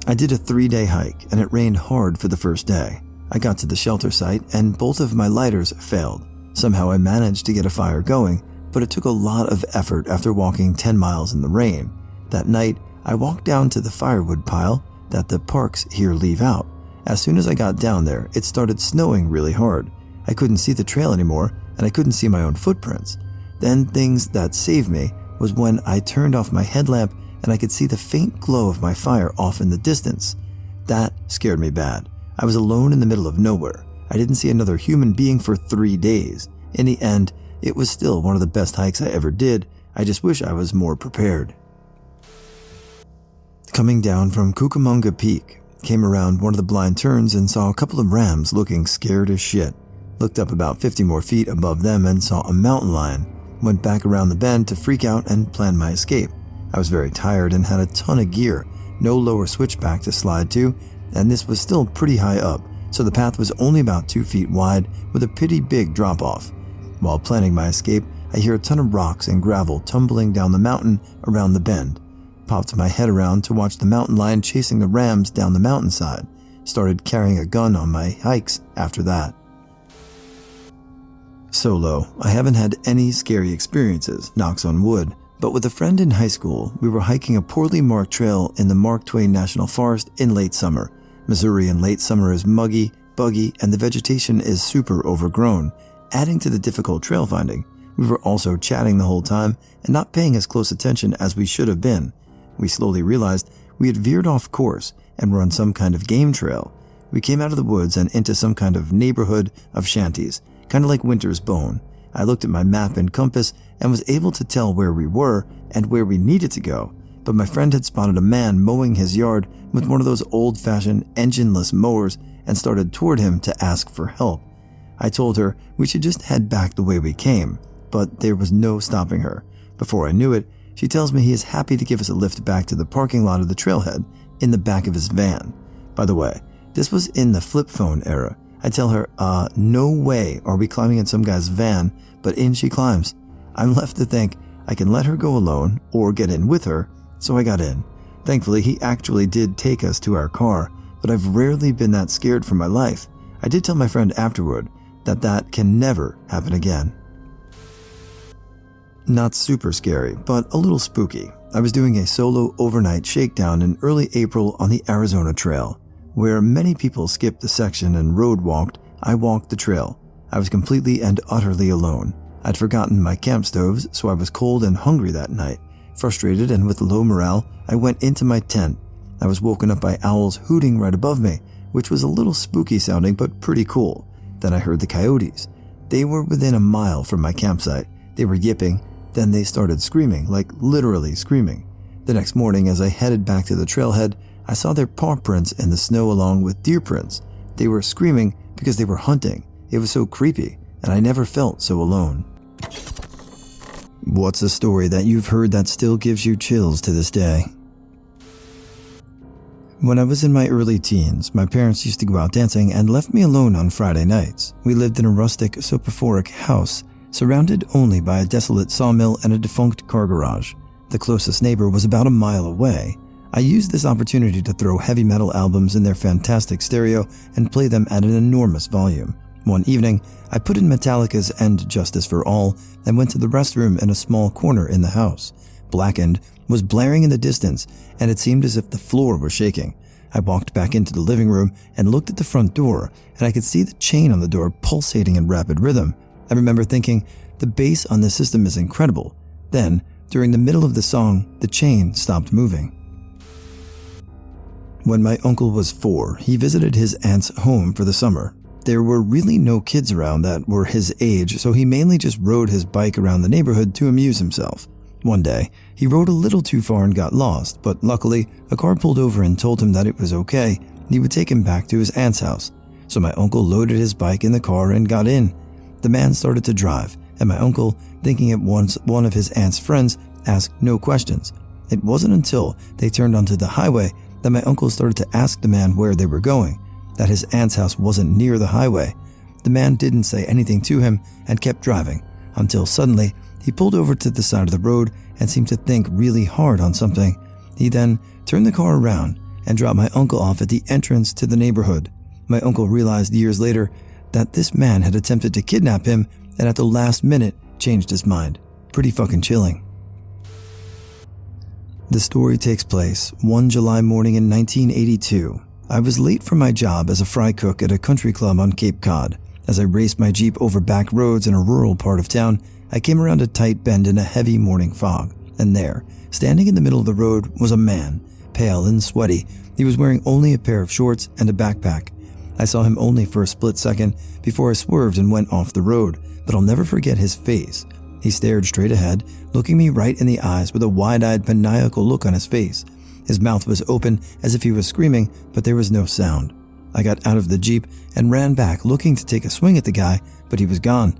I did a 3-day hike, and it rained hard for the first day. I got to the shelter site, and both of my lighters failed. Somehow I managed to get a fire going, but it took a lot of effort after walking 10 miles in the rain. That night, I walked down to the firewood pile that the parks here leave out. As soon as I got down there, it started snowing really hard. I couldn't see the trail anymore, and I couldn't see my own footprints. Then things that saved me was when I turned off my headlamp and I could see the faint glow of my fire off in the distance. That scared me bad. I was alone in the middle of nowhere. I didn't see another human being for 3 days. In the end, it was still one of the best hikes I ever did. I just wish I was more prepared. Coming down from Cucamonga Peak, came around one of the blind turns and saw a couple of rams looking scared as shit. Looked up about 50 more feet above them and saw a mountain lion. Went back around the bend to freak out and plan my escape. I was very tired and had a ton of gear, no lower switchback to slide to, and this was still pretty high up, so the path was only about 2 feet wide with a pretty big drop-off. While planning my escape, I hear a ton of rocks and gravel tumbling down the mountain around the bend. Popped my head around to watch the mountain lion chasing the rams down the mountainside. Started carrying a gun on my hikes after that. Solo, I haven't had any scary experiences, knocks on wood, but with a friend in high school, we were hiking a poorly marked trail in the Mark Twain National Forest in late summer. Missouri in late summer is muggy, buggy, and the vegetation is super overgrown, adding to the difficult trail finding. We were also chatting the whole time and not paying as close attention as we should have been. We slowly realized we had veered off course and were on some kind of game trail. We came out of the woods and into some kind of neighborhood of shanties, kind of like Winter's Bone. I looked at my map and compass and was able to tell where we were and where we needed to go, but my friend had spotted a man mowing his yard with one of those old-fashioned engineless mowers and started toward him to ask for help. I told her we should just head back the way we came, but there was no stopping her. Before I knew it, she tells me he is happy to give us a lift back to the parking lot of the trailhead in the back of his van. By the way, this was in the flip phone era. I tell her, no way are we climbing in some guy's van, but in she climbs. I'm left to think I can let her go alone or get in with her, so I got in. Thankfully, he actually did take us to our car, but I've rarely been that scared for my life. I did tell my friend afterward that can never happen again. Not super scary, but a little spooky. I was doing a solo overnight shakedown in early April on the Arizona Trail. Where many people skipped the section and road walked, I walked the trail. I was completely and utterly alone. I'd forgotten my camp stoves, so I was cold and hungry that night. Frustrated and with low morale, I went into my tent. I was woken up by owls hooting right above me, which was a little spooky sounding but pretty cool. Then I heard the coyotes. They were within a mile from my campsite. They were yipping. Then they started screaming, like literally screaming. The next morning, as I headed back to the trailhead, I saw their paw prints in the snow along with deer prints. They were screaming because they were hunting. It was so creepy, and I never felt so alone. What's a story that you've heard that still gives you chills to this day? When I was in my early teens, my parents used to go out dancing and left me alone on Friday nights. We lived in a rustic, soporific house, surrounded only by a desolate sawmill and a defunct car garage. The closest neighbor was about a mile away. I used this opportunity to throw heavy metal albums in their fantastic stereo and play them at an enormous volume. One evening, I put in Metallica's End Justice for All and went to the restroom in a small corner in the house. Blackened was blaring in the distance, and it seemed as if the floor was shaking. I walked back into the living room and looked at the front door, and I could see the chain on the door pulsating in rapid rhythm. I remember thinking, the bass on this system is incredible. Then, during the middle of the song, the chain stopped moving. When my uncle was 4, he visited his aunt's home for the summer. There were really no kids around that were his age, so he mainly just rode his bike around the neighborhood to amuse himself. One day, he rode a little too far and got lost, but luckily, a car pulled over and told him that it was okay, and he would take him back to his aunt's house. So my uncle loaded his bike in the car and got in. The man started to drive, and my uncle, thinking it was one of his aunt's friends, asked no questions. It wasn't until they turned onto the highway that my uncle started to ask the man where they were going, that his aunt's house wasn't near the highway. The man didn't say anything to him and kept driving, until suddenly he pulled over to the side of the road and seemed to think really hard on something. He then turned the car around and dropped my uncle off at the entrance to the neighborhood. My uncle realized years later that this man had attempted to kidnap him and at the last minute changed his mind. Pretty fucking chilling. The story takes place one July morning in 1982. I was late for my job as a fry cook at a country club on Cape Cod. As I raced my Jeep over back roads in a rural part of town, I came around a tight bend in a heavy morning fog, and there, standing in the middle of the road, was a man, pale and sweaty. He was wearing only a pair of shorts and a backpack. I saw him only for a split second before I swerved and went off the road, but I'll never forget his face. He stared straight ahead, looking me right in the eyes with a wide-eyed, maniacal look on his face. His mouth was open as if he was screaming, but there was no sound. I got out of the Jeep and ran back looking to take a swing at the guy, but he was gone.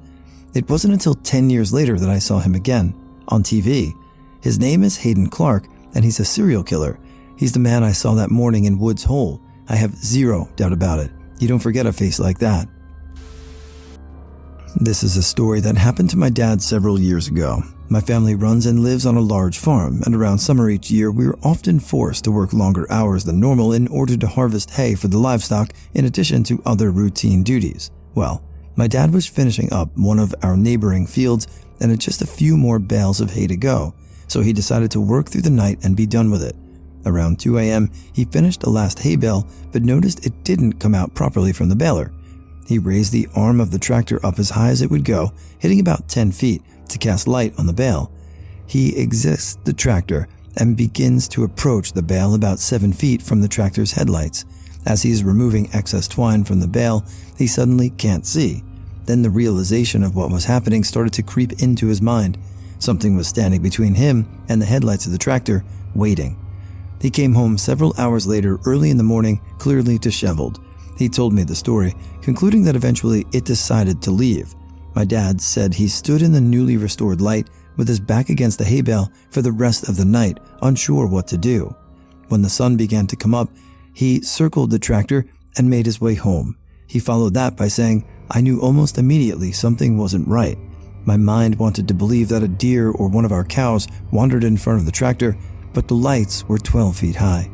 It wasn't until 10 years later that I saw him again, on TV. His name is Hayden Clark, and he's a serial killer. He's the man I saw that morning in Woods Hole. I have zero doubt about it. You don't forget a face like that. This is a story that happened to my dad several years ago. My family runs and lives on a large farm, and around summer each year we are often forced to work longer hours than normal in order to harvest hay for the livestock in addition to other routine duties. Well, my dad was finishing up one of our neighboring fields and had just a few more bales of hay to go, so he decided to work through the night and be done with it. Around 2 a.m., he finished the last hay bale but noticed it didn't come out properly from the baler. He raised the arm of the tractor up as high as it would go, hitting about 10 feet, to cast light on the bale. He exits the tractor and begins to approach the bale about 7 feet from the tractor's headlights. As he is removing excess twine from the bale, he suddenly can't see. Then the realization of what was happening started to creep into his mind. Something was standing between him and the headlights of the tractor, waiting. He came home several hours later, early in the morning, clearly disheveled. He told me the story, concluding that eventually it decided to leave. My dad said he stood in the newly restored light with his back against the hay bale for the rest of the night, unsure what to do. When the sun began to come up, he circled the tractor and made his way home. He followed that by saying, "I knew almost immediately something wasn't right. My mind wanted to believe that a deer or one of our cows wandered in front of the tractor, but the lights were 12 feet high."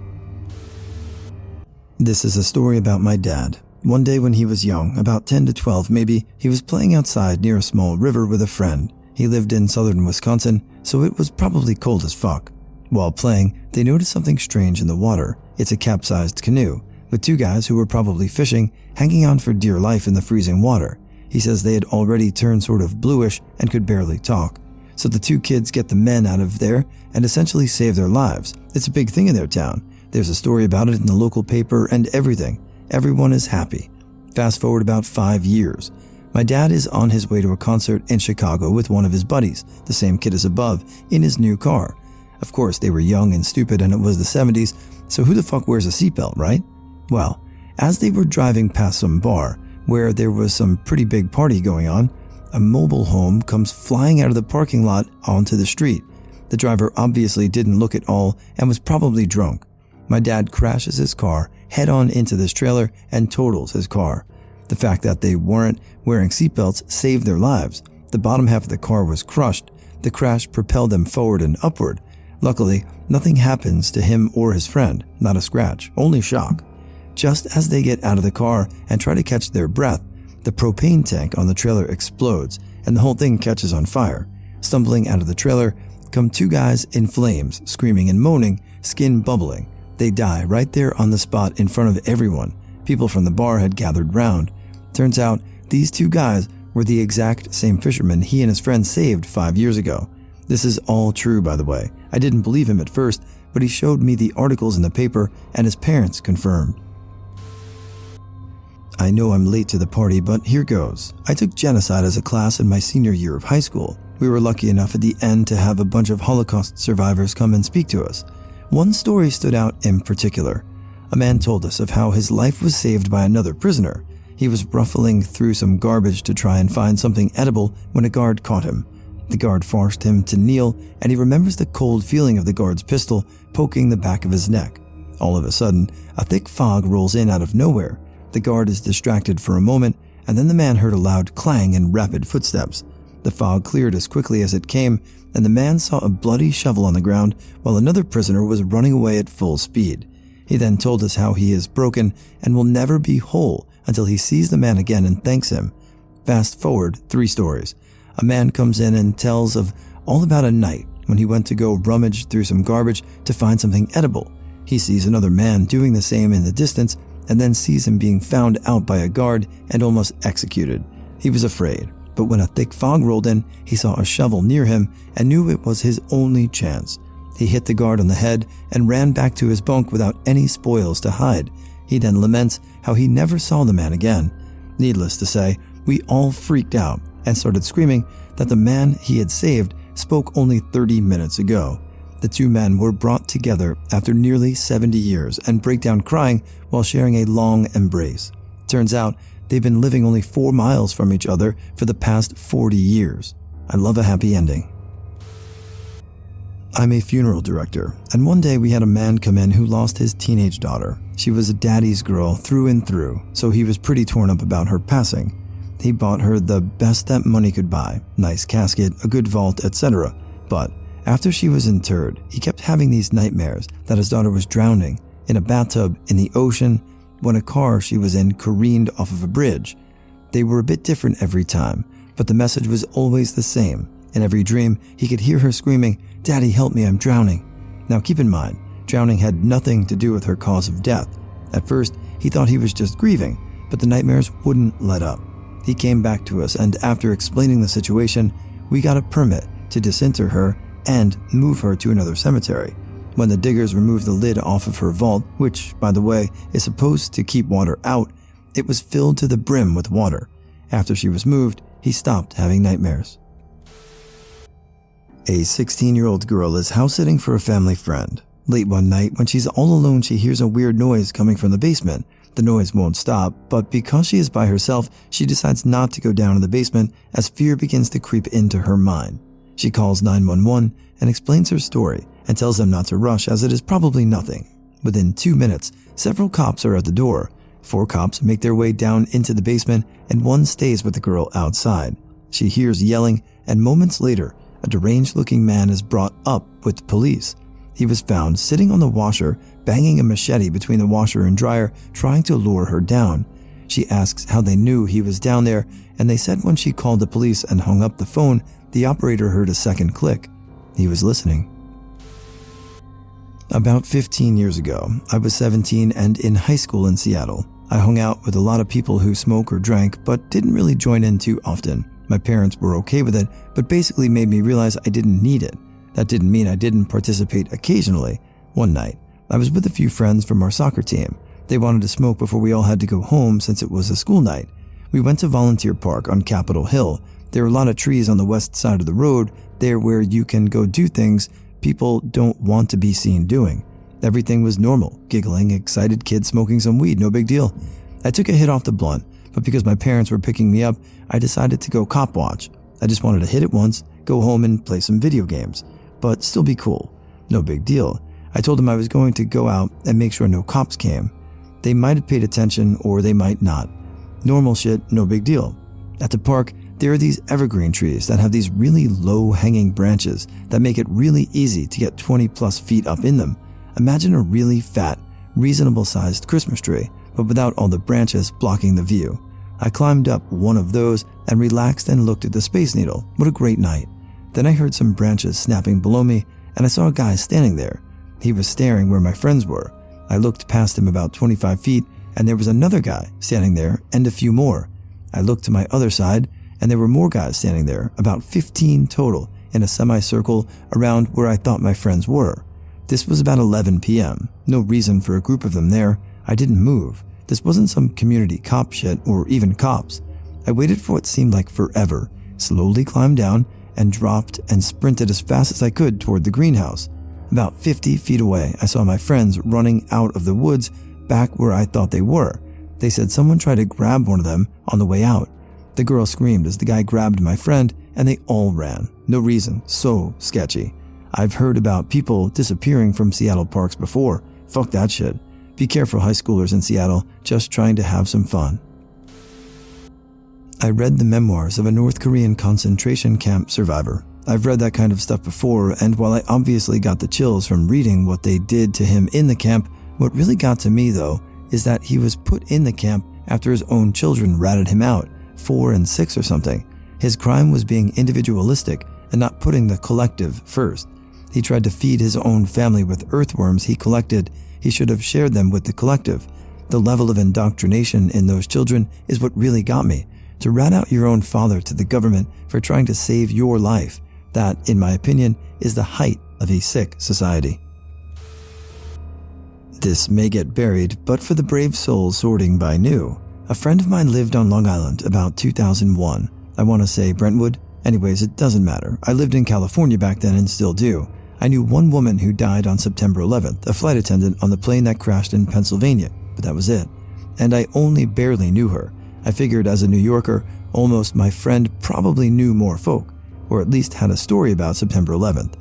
This is a story about my dad. One day when he was young, about 10 to 12 maybe, he was playing outside near a small river with a friend. He lived in southern Wisconsin, so it was probably cold as fuck. While playing, they noticed something strange in the water. It's a capsized canoe, with two guys who were probably fishing, hanging on for dear life in the freezing water. He says they had already turned sort of bluish and could barely talk. So the two kids get the men out of there and essentially save their lives. It's a big thing in their town. There's a story about it in the local paper and everything. Everyone is happy. Fast forward about 5 years. My dad is on his way to a concert in Chicago with one of his buddies, the same kid as above, in his new car. Of course, they were young and stupid and it was the 70s, so who the fuck wears a seatbelt, right? Well, as they were driving past some bar, where there was some pretty big party going on, a mobile home comes flying out of the parking lot onto the street. The driver obviously didn't look at all and was probably drunk. My dad crashes his car head-on into this trailer and totals his car. The fact that they weren't wearing seatbelts saved their lives. The bottom half of the car was crushed. The crash propelled them forward and upward. Luckily, nothing happens to him or his friend, not a scratch, only shock. Just as they get out of the car and try to catch their breath, the propane tank on the trailer explodes and the whole thing catches on fire. Stumbling out of the trailer come two guys in flames, screaming and moaning, skin bubbling. They die right there on the spot in front of everyone. People from the bar had gathered round. Turns out these two guys were the exact same fishermen he and his friend saved 5 years ago. This is all true, by the way. I didn't believe him at first, but he showed me the articles in the paper and his parents confirmed. I know I'm late to the party, but here goes. I took genocide as a class in my senior year of high school. We were lucky enough at the end to have a bunch of Holocaust survivors come and speak to us. One story stood out in particular. A man told us of how his life was saved by another prisoner. He was ruffling through some garbage to try and find something edible when a guard caught him. The guard forced him to kneel, and he remembers the cold feeling of the guard's pistol poking the back of his neck. All of a sudden, a thick fog rolls in out of nowhere. The guard is distracted for a moment, and then the man heard a loud clang and rapid footsteps. The fog cleared as quickly as it came, and the man saw a bloody shovel on the ground while another prisoner was running away at full speed. He then told us how he is broken and will never be whole until he sees the man again and thanks him. Fast forward 3 stories. A man comes in and tells of all about a night when he went to go rummage through some garbage to find something edible. He sees another man doing the same in the distance and then sees him being found out by a guard and almost executed. He was afraid, but when a thick fog rolled in, he saw a shovel near him and knew it was his only chance. He hit the guard on the head and ran back to his bunk without any spoils to hide. He then laments how he never saw the man again. Needless to say, we all freaked out and started screaming that the man he had saved spoke only 30 minutes ago. The two men were brought together after nearly 70 years and break down crying while sharing a long embrace. Turns out they've been living only 4 miles from each other for the past 40 years. I love a happy ending. I'm a funeral director, and one day we had a man come in who lost his teenage daughter. She was a daddy's girl through and through, so he was pretty torn up about her passing. He bought her the best that money could buy, nice casket, a good vault, etc. But after she was interred, he kept having these nightmares that his daughter was drowning, in a bathtub, in the ocean, when a car she was in careened off of a bridge. They were a bit different every time, but the message was always the same. In every dream, he could hear her screaming, "Daddy, help me, I'm drowning." Now keep in mind, drowning had nothing to do with her cause of death. At first, he thought he was just grieving, but the nightmares wouldn't let up. He came back to us, and after explaining the situation, we got a permit to disinter her and move her to another cemetery. When the diggers removed the lid off of her vault, which, by the way, is supposed to keep water out, it was filled to the brim with water. After she was moved, he stopped having nightmares. A 16-year-old girl is house-sitting for a family friend. Late one night, when she's all alone, she hears a weird noise coming from the basement. The noise won't stop, but because she is by herself, she decides not to go down to the basement as fear begins to creep into her mind. She calls 911 and explains her story and tells them not to rush as it is probably nothing. Within 2 minutes, several cops are at the door. 4 cops make their way down into the basement and one stays with the girl outside. She hears yelling, and moments later, a deranged-looking man is brought up with police. He was found sitting on the washer banging a machete between the washer and dryer, trying to lure her down. She asks how they knew he was down there, and they said when she called the police and hung up the phone, the operator heard a second click. He was listening. About 15 years ago, I was 17 and in high school in Seattle. I hung out with a lot of people who smoke or drank, but didn't really join in too often. My parents were okay with it, but basically made me realize I didn't need it. That didn't mean I didn't participate occasionally. One night, I was with a few friends from our soccer team. They wanted to smoke before we all had to go home since it was a school night. We went to Volunteer Park on Capitol Hill. There are a lot of trees on the west side of the road, there where you can go do things people don't want to be seen doing. Everything was normal, giggling, excited kids smoking some weed, no big deal. I took a hit off the blunt, but because my parents were picking me up, I decided to go cop watch. I just wanted to hit it once, go home and play some video games, but still be cool. No big deal. I told them I was going to go out and make sure no cops came. They might have paid attention or they might not. Normal shit, no big deal. At the park, there are these evergreen trees that have these really low-hanging branches that make it really easy to get 20+ feet up in them. Imagine a really fat, reasonable-sized Christmas tree, but without all the branches blocking the view. I climbed up one of those and relaxed and looked at the Space Needle. What a great night. Then I heard some branches snapping below me, and I saw a guy standing there. He was staring where my friends were. I looked past him about 25 feet, and there was another guy standing there and a few more. I looked to my other side, and there were more guys standing there, about 15 total, in a semicircle around where I thought my friends were. This was about 11 p.m. No reason for a group of them there. I didn't move. This wasn't some community cop shit or even cops. I waited for what seemed like forever, slowly climbed down, and dropped and sprinted as fast as I could toward the greenhouse. About 50 feet away, I saw my friends running out of the woods back where I thought they were. They said someone tried to grab one of them on the way out. The girl screamed as the guy grabbed my friend, and they all ran. No reason. So sketchy. I've heard about people disappearing from Seattle parks before. Fuck that shit. Be careful, high schoolers in Seattle, just trying to have some fun. I read the memoirs of a North Korean concentration camp survivor. I've read that kind of stuff before, and while I obviously got the chills from reading what they did to him in the camp, what really got to me, though, is that he was put in the camp after his own children ratted him out, 4 and 6 or something. His crime was being individualistic and not putting the collective first. He tried to feed his own family with earthworms he collected. He should have shared them with the collective. The level of indoctrination in those children is what really got me. To rat out your own father to the government for trying to save your life, that, in my opinion, is the height of a sick society. This may get buried, but for the brave souls sorting by new. A friend of mine lived on Long Island about 2001. I want to say Brentwood. Anyways, it doesn't matter. I lived in California back then and still do. I knew one woman who died on September 11th, a flight attendant on the plane that crashed in Pennsylvania, but that was it. And I only barely knew her. I figured as a New Yorker, almost my friend probably knew more folk, or at least had a story about September 11th.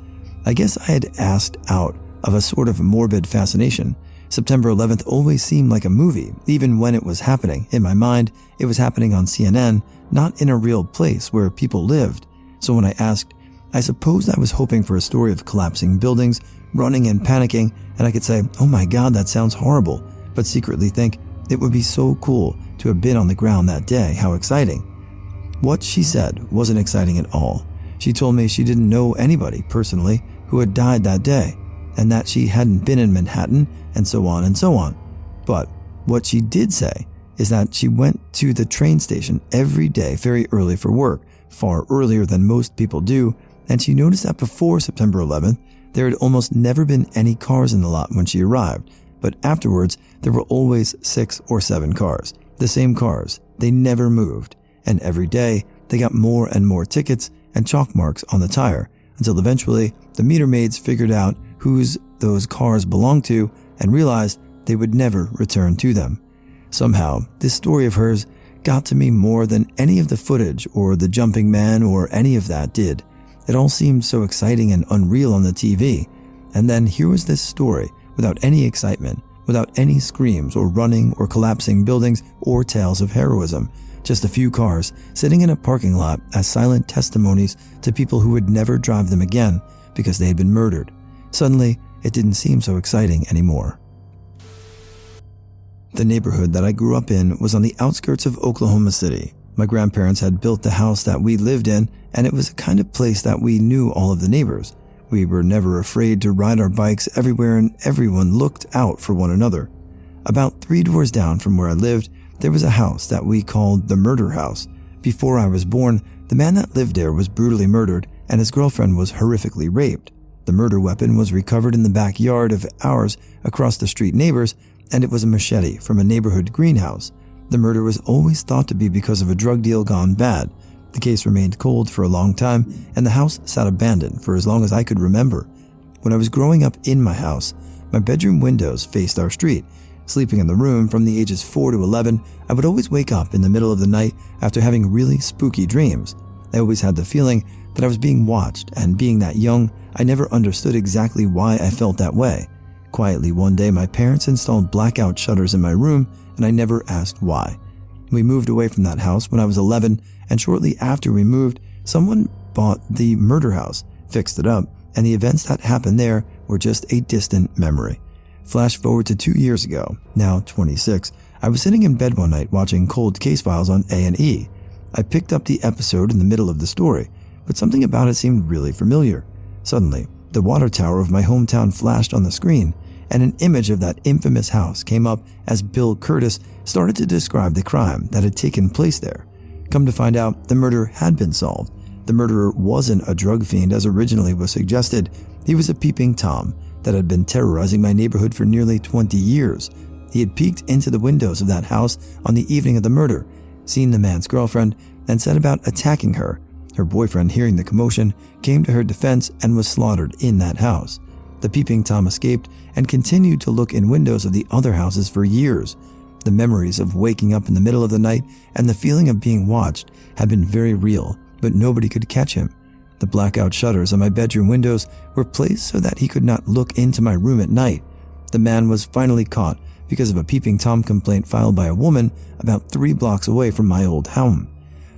I guess I had asked out of a sort of morbid fascination. September 11th always seemed like a movie, even when it was happening. In my mind, it was happening on CNN, not in a real place where people lived. So when I asked, I suppose I was hoping for a story of collapsing buildings, running and panicking, and I could say, oh my God, that sounds horrible, but secretly think it would be so cool to have been on the ground that day. How exciting. What she said wasn't exciting at all. She told me she didn't know anybody personally who had died that day, and that she hadn't been in Manhattan, and so on and so on. But what she did say is that she went to the train station every day very early for work, far earlier than most people do, and she noticed that before September 11th, there had almost never been any cars in the lot when she arrived, but afterwards, there were always 6 or 7 cars. The same cars. They never moved, and every day, they got more and more tickets and chalk marks on the tire, until eventually, the meter maids figured out whose those cars belonged to and realized they would never return to them. Somehow, this story of hers got to me more than any of the footage or the jumping man or any of that did. It all seemed so exciting and unreal on the TV. And then here was this story without any excitement, without any screams or running or collapsing buildings or tales of heroism. Just a few cars sitting in a parking lot as silent testimonies to people who would never drive them again because they had been murdered. Suddenly, it didn't seem so exciting anymore. The neighborhood that I grew up in was on the outskirts of Oklahoma City. My grandparents had built the house that we lived in, and it was a kind of place that we knew all of the neighbors. We were never afraid to ride our bikes everywhere, and everyone looked out for one another. About 3 doors down from where I lived, there was a house that we called the Murder House. Before I was born, the man that lived there was brutally murdered, and his girlfriend was horrifically raped. The murder weapon was recovered in the backyard of ours across the street neighbors, and it was a machete from a neighborhood greenhouse. The murder was always thought to be because of a drug deal gone bad. The case remained cold for a long time, and the house sat abandoned for as long as I could remember. When I was growing up in my house, my bedroom windows faced our street. Sleeping in the room from the ages 4 to 11, I would always wake up in the middle of the night after having really spooky dreams. I always had the feeling that I was being watched, and being that young, I never understood exactly why I felt that way. Quietly one day, my parents installed blackout shutters in my room, and I never asked why. We moved away from that house when I was 11, and shortly after we moved, someone bought the murder house, fixed it up, and the events that happened there were just a distant memory. Flash forward to 2 years ago, now 26, I was sitting in bed one night watching Cold Case Files on A&E. I picked up the episode in the middle of the story, but something about it seemed really familiar. Suddenly, the water tower of my hometown flashed on the screen, and an image of that infamous house came up as Bill Curtis started to describe the crime that had taken place there. Come to find out, the murder had been solved. The murderer wasn't a drug fiend as originally was suggested. He was a peeping Tom that had been terrorizing my neighborhood for nearly 20 years. He had peeked into the windows of that house on the evening of the murder, seen the man's girlfriend, and set about attacking her. Her boyfriend, hearing the commotion, came to her defense and was slaughtered in that house. The peeping Tom escaped and continued to look in windows of the other houses for years. The memories of waking up in the middle of the night and the feeling of being watched had been very real, but nobody could catch him. The blackout shutters on my bedroom windows were placed so that he could not look into my room at night. The man was finally caught because of a peeping Tom complaint filed by a woman about 3 blocks away from my old home.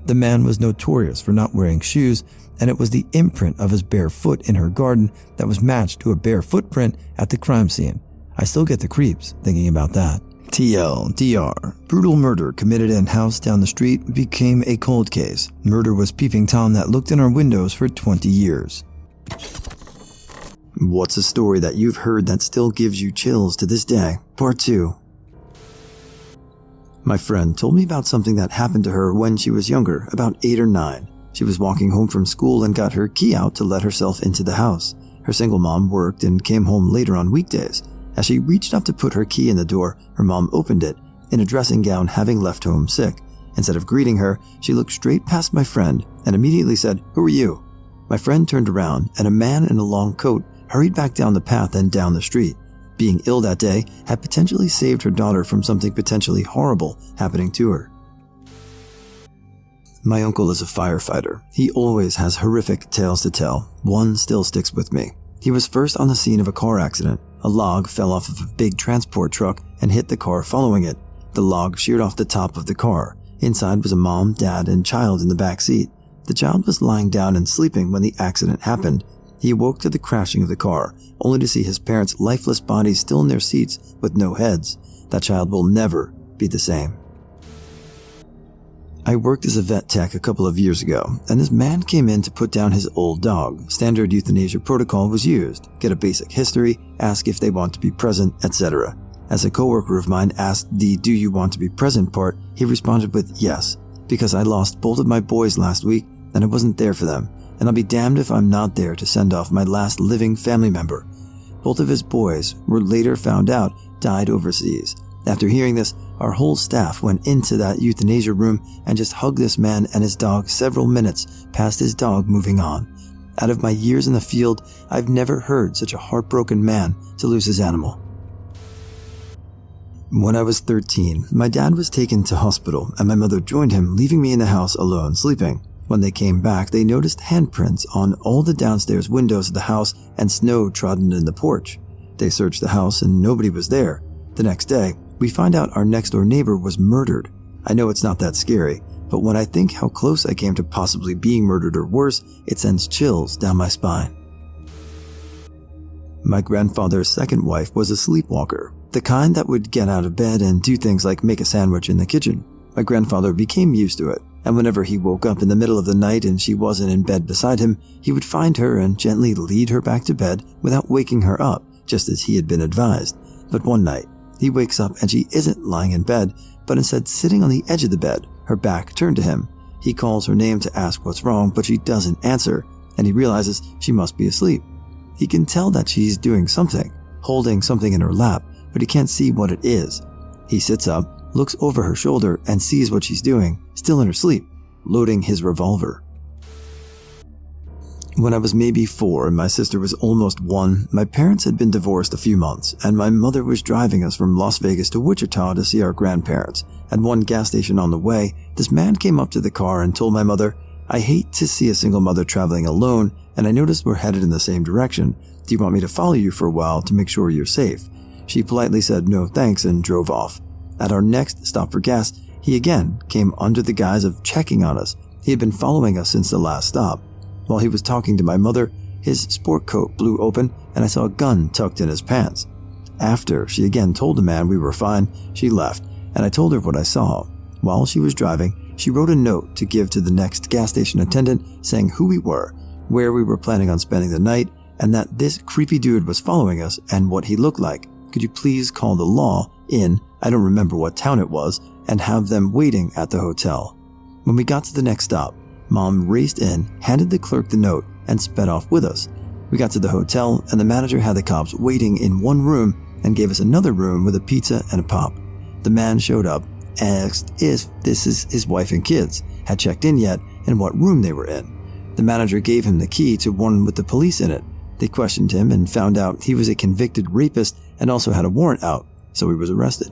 The man was notorious for not wearing shoes, and it was the imprint of his bare foot in her garden that was matched to a bare footprint at the crime scene. I still get the creeps thinking about that. TLDR. Brutal murder committed in house down the street became a cold case. Murder was peeping Tom that looked in our windows for 20 years. What's a story that you've heard that still gives you chills to this day? Part 2. My friend told me about something that happened to her when she was younger, about 8 or 9. She was walking home from school and got her key out to let herself into the house. Her single mom worked and came home later on weekdays. As she reached up to put her key in the door, her mom opened it, in a dressing gown, having left home sick. Instead of greeting her, she looked straight past my friend and immediately said, "Who are you?" My friend turned around, and a man in a long coat hurried back down the path and down the street. Being ill that day had potentially saved her daughter from something potentially horrible happening to her. My uncle is a firefighter. He always has horrific tales to tell. One still sticks with me. He was first on the scene of a car accident. A log fell off of a big transport truck and hit the car following it. The log sheared off the top of the car. Inside was a mom, dad, and child in the back seat. The child was lying down and sleeping when the accident happened. He awoke to the crashing of the car, only to see his parents' lifeless bodies still in their seats with no heads. That child will never be the same. I worked as a vet tech a couple of years ago, and this man came in to put down his old dog. Standard euthanasia protocol was used. Get a basic history, ask if they want to be present, etc. As a coworker of mine asked the "do you want to be present" part, he responded with yes, because I lost both of my boys last week and I wasn't there for them, and I'll be damned if I'm not there to send off my last living family member. Both of his boys were later found out died overseas. After hearing this, our whole staff went into that euthanasia room and just hugged this man and his dog several minutes past his dog moving on. Out of my years in the field, I've never heard such a heartbroken man to lose his animal. When I was 13, my dad was taken to hospital and my mother joined him, leaving me in the house alone sleeping. When they came back, they noticed handprints on all the downstairs windows of the house and snow trodden in the porch. They searched the house and nobody was there. The next day, we find out our next-door neighbor was murdered. I know it's not that scary, but when I think how close I came to possibly being murdered or worse, it sends chills down my spine. My grandfather's second wife was a sleepwalker. the kind that would get out of bed and do things like make a sandwich in the kitchen. My grandfather became used to it, and whenever he woke up in the middle of the night and she wasn't in bed beside him, he would find her and gently lead her back to bed without waking her up, just as he had been advised. But one night, he wakes up and she isn't lying in bed, but instead sitting on the edge of the bed, her back turned to him. He calls her name to ask what's wrong, but she doesn't answer, and he realizes she must be asleep. He can tell that she's doing something, holding something in her lap, but he can't see what it is. He sits up, looks over her shoulder, and sees what she's doing, still in her sleep, loading his revolver. When I was maybe 4 and my sister was almost 1, my parents had been divorced a few months, and my mother was driving us from Las Vegas to Wichita to see our grandparents. At one gas station on the way, this man came up to the car and told my mother, "I hate to see a single mother traveling alone, and I noticed we're headed in the same direction. Do you want me to follow you for a while to make sure you're safe?" She politely said no thanks and drove off. At our next stop for gas, he again came under the guise of checking on us. He had been following us since the last stop. While he was talking to my mother, his sport coat blew open and I saw a gun tucked in his pants. After she again told the man we were fine, she left, and I told her what I saw. While she was driving, she wrote a note to give to the next gas station attendant saying who we were, where we were planning on spending the night, and that this creepy dude was following us and what he looked like. Could you please call the law in, I don't remember what town it was, and have them waiting at the hotel. When we got to the next stop, Mom raced in, handed the clerk the note, and sped off with us. We got to the hotel, and the manager had the cops waiting in one room and gave us another room with a pizza and a pop. The man showed up, asked if this is his wife and kids, had checked in yet, and what room they were in. The manager gave him the key to one with the police in it. They questioned him and found out he was a convicted rapist and also had a warrant out, so he was arrested.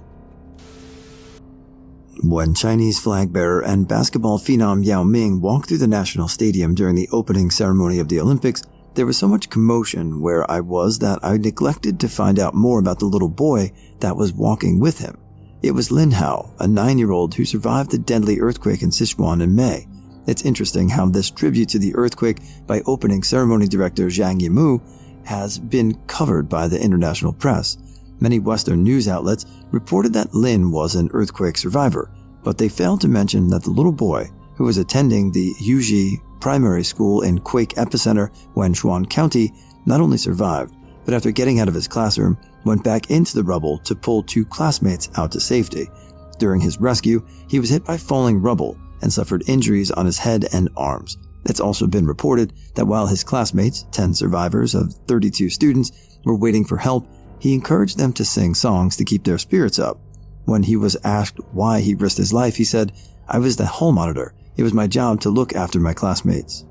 When Chinese flag bearer and basketball phenom Yao Ming walked through the national stadium during the opening ceremony of the Olympics, there was so much commotion where I was that I neglected to find out more about the little boy that was walking with him. It was Lin Hao, a 9-year-old who survived the deadly earthquake in Sichuan in May. It's interesting how this tribute to the earthquake by opening ceremony director Zhang Yimou has been covered by the international press. Many Western news outlets reported that Lin was an earthquake survivor, but they failed to mention that the little boy, who was attending the Yuji primary school in quake epicenter Wenchuan County, not only survived, but after getting out of his classroom, went back into the rubble to pull 2 classmates out to safety. During his rescue, he was hit by falling rubble and suffered injuries on his head and arms. It's also been reported that while his classmates, 10 survivors of 32 students, were waiting for help, he encouraged them to sing songs to keep their spirits up. When he was asked why he risked his life, he said, "I was the hall monitor. It was my job to look after my classmates."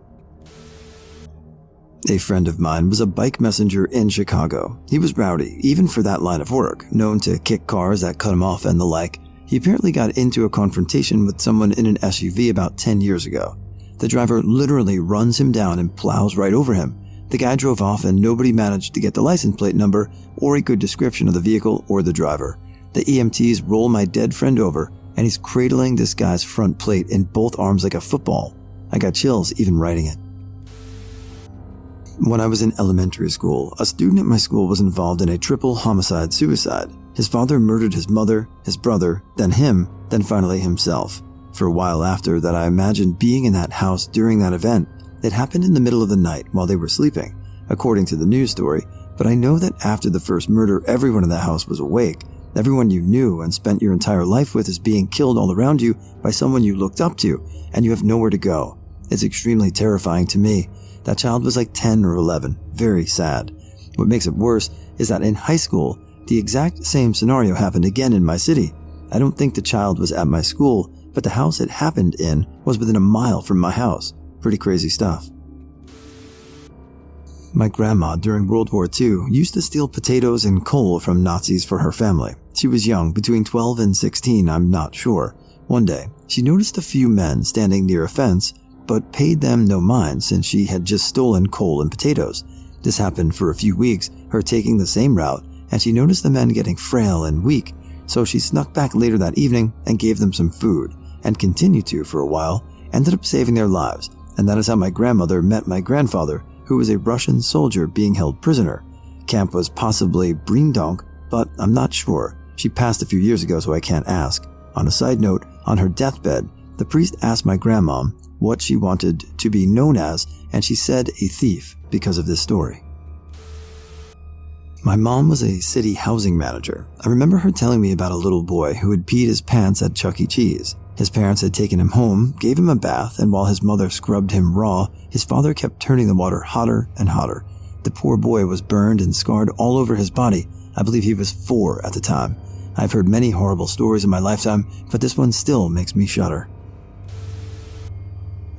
A friend of mine was a bike messenger in Chicago. He was rowdy, even for that line of work, known to kick cars that cut him off and the like. He apparently got into a confrontation with someone in an SUV about 10 years ago. The driver literally runs him down and plows right over him. The guy drove off and nobody managed to get the license plate number or a good description of the vehicle or the driver. The EMTs roll my dead friend over and he's cradling this guy's front plate in both arms like a football. I got chills even writing it. When I was in elementary school, a student at my school was involved in a triple homicide-suicide. His father murdered his mother, his brother, then him, then finally himself. For a while after that, I imagined being in that house during that event. It happened in the middle of the night while they were sleeping, according to the news story, but I know that after the first murder, everyone in that house was awake. Everyone you knew and spent your entire life with is being killed all around you by someone you looked up to, and you have nowhere to go. It's extremely terrifying to me. That child was like 10 or 11, very sad. What makes it worse is that in high school, the exact same scenario happened again in my city. I don't think the child was at my school, but the house it happened in was within a mile from my house. Pretty crazy stuff. My grandma during World War II used to steal potatoes and coal from Nazis for her family. She was young, between 12 and 16, I'm not sure. One day, she noticed a few men standing near a fence, but paid them no mind since she had just stolen coal and potatoes. This happened for a few weeks, her taking the same route, and she noticed the men getting frail and weak, so she snuck back later that evening and gave them some food, and continued to for a while, ended up saving their lives, and that is how my grandmother met my grandfather, who was a Russian soldier being held prisoner. Camp was possibly Brindonk, but I'm not sure. She passed a few years ago, so I can't ask. On a side note, on her deathbed, the priest asked my grandma what she wanted to be known as, and she said a thief because of this story. My mom was a city housing manager. I remember her telling me about a little boy who had peed his pants at Chuck E. Cheese. His parents had taken him home, gave him a bath, and while his mother scrubbed him raw, his father kept turning the water hotter and hotter. The poor boy was burned and scarred all over his body. I believe he was 4 at the time. I've heard many horrible stories in my lifetime, but this one still makes me shudder.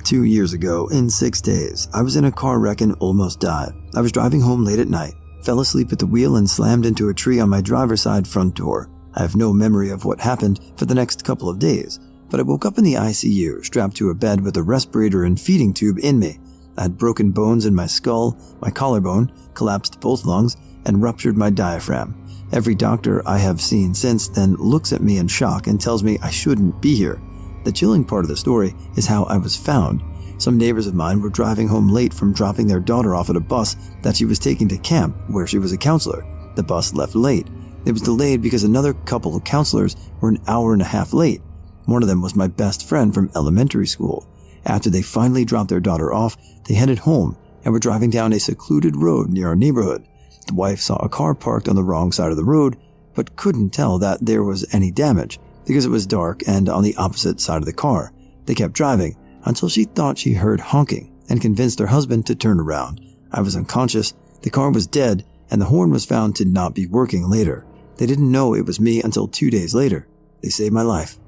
2 years ago, in 6 days, I was in a car wreck and almost died. I was driving home late at night, fell asleep at the wheel and slammed into a tree on my driver's side front door. I have no memory of what happened for the next couple of days, but I woke up in the ICU, strapped to a bed with a respirator and feeding tube in me. I had broken bones in my skull, my collarbone, collapsed both lungs, and ruptured my diaphragm. Every doctor I have seen since then looks at me in shock and tells me I shouldn't be here. The chilling part of the story is how I was found. Some neighbors of mine were driving home late from dropping their daughter off at a bus that she was taking to camp where she was a counselor. The bus left late. It was delayed because another couple of counselors were an hour and a half late. One of them was my best friend from elementary school. After they finally dropped their daughter off, they headed home and were driving down a secluded road near our neighborhood. The wife saw a car parked on the wrong side of the road, but couldn't tell that there was any damage because it was dark and on the opposite side of the car. They kept driving until she thought she heard honking and convinced her husband to turn around. I was unconscious, the car was dead, and the horn was found to not be working later. They didn't know it was me until 2 days later. They saved my life.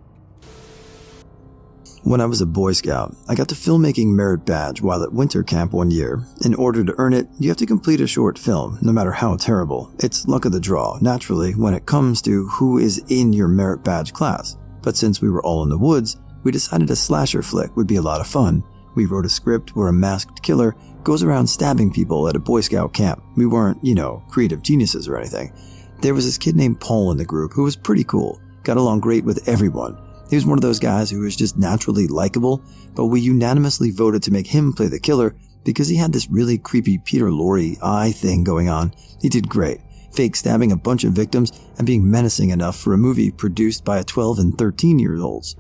When I was a Boy Scout, I got the filmmaking merit badge while at winter camp one year. In order to earn it, you have to complete a short film, no matter how terrible. It's luck of the draw, naturally, when it comes to who is in your merit badge class. But since we were all in the woods, we decided a slasher flick would be a lot of fun. We wrote a script where a masked killer goes around stabbing people at a Boy Scout camp. We weren't, creative geniuses or anything. There was this kid named Paul in the group who was pretty cool, got along great with everyone. He was one of those guys who was just naturally likable, but we unanimously voted to make him play the killer because he had this really creepy Peter Lorre eye thing going on. He did great, fake stabbing a bunch of victims and being menacing enough for a movie produced by a 12 and 13-year-olds.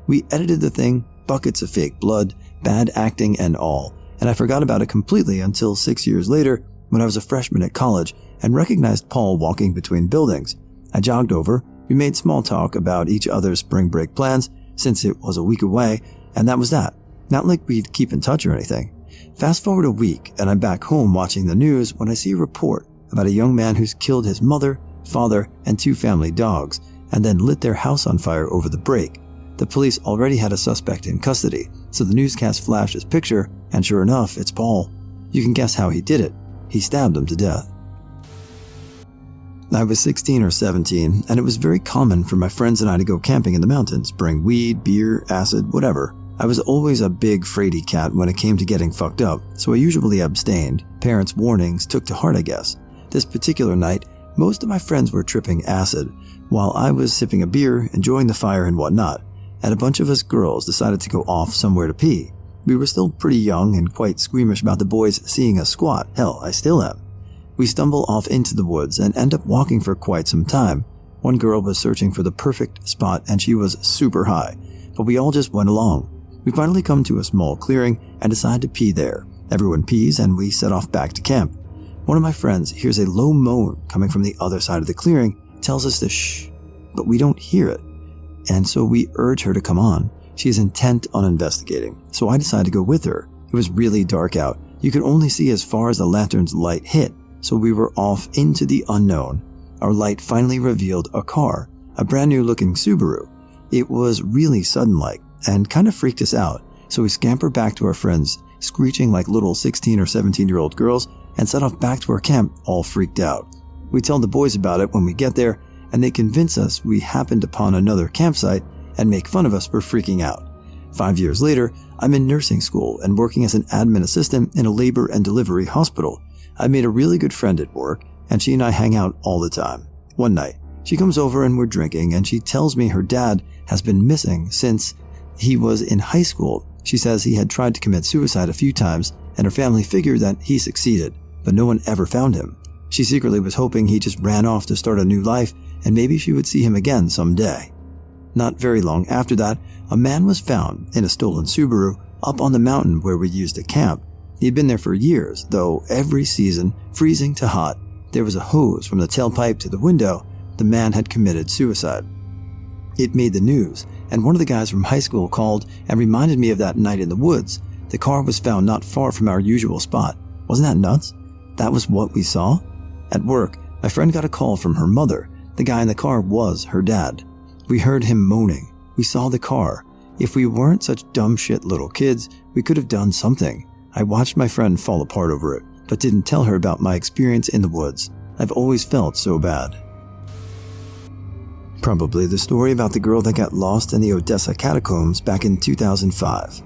We edited the thing, buckets of fake blood, bad acting and all, and I forgot about it completely until 6 years later when I was a freshman at college and recognized Paul walking between buildings. I jogged over. We made small talk about each other's spring break plans since it was a week away, and that was that. Not like we'd keep in touch or anything. Fast forward a week, and I'm back home watching the news when I see a report about a young man who's killed his mother, father, and 2 family dogs, and then lit their house on fire over the break. The police already had a suspect in custody, so the newscast flashed his picture, and sure enough, it's Paul. You can guess how he did it. He stabbed him to death. I was 16 or 17, and it was very common for my friends and I to go camping in the mountains, bring weed, beer, acid, whatever. I was always a big fraidy cat when it came to getting fucked up, so I usually abstained. Parents' warnings took to heart, I guess. This particular night, most of my friends were tripping acid, while I was sipping a beer, enjoying the fire and whatnot, and a bunch of us girls decided to go off somewhere to pee. We were still pretty young and quite squeamish about the boys seeing us squat. Hell, I still am. We stumble off into the woods and end up walking for quite some time. One girl was searching for the perfect spot and she was super high, but we all just went along. We finally come to a small clearing and decide to pee there. Everyone pees and we set off back to camp. One of my friends hears a low moan coming from the other side of the clearing, tells us to shh, but we don't hear it. And so we urge her to come on. She is intent on investigating, so I decide to go with her. It was really dark out. You could only see as far as the lantern's light hit. So we were off into the unknown. Our light finally revealed a car, a brand new looking Subaru. It was really sudden-like and kind of freaked us out, so we scampered back to our friends, screeching like little 16 or 17-year-old girls, and set off back to our camp all freaked out. We tell the boys about it when we get there, and they convince us we happened upon another campsite and make fun of us for freaking out. 5 years later, I'm in nursing school and working as an admin assistant in a labor and delivery hospital. I made a really good friend at work, and she and I hang out all the time. One night, she comes over and we're drinking, and she tells me her dad has been missing since he was in high school. She says he had tried to commit suicide a few times, and her family figured that he succeeded, but no one ever found him. She secretly was hoping he just ran off to start a new life and maybe she would see him again someday. Not very long after that, a man was found in a stolen Subaru up on the mountain where we used to camp. He had been there for years, though every season, freezing to hot, there was a hose from the tailpipe to the window. The man had committed suicide. It made the news, and one of the guys from high school called and reminded me of that night in the woods. The car was found not far from our usual spot. Wasn't that nuts? That was what we saw? At work, my friend got a call from her mother. The guy in the car was her dad. We heard him moaning. We saw the car. If we weren't such dumb shit little kids, we could have done something. I watched my friend fall apart over it, but didn't tell her about my experience in the woods. I've always felt so bad. Probably the story about the girl that got lost in the Odessa catacombs back in 2005.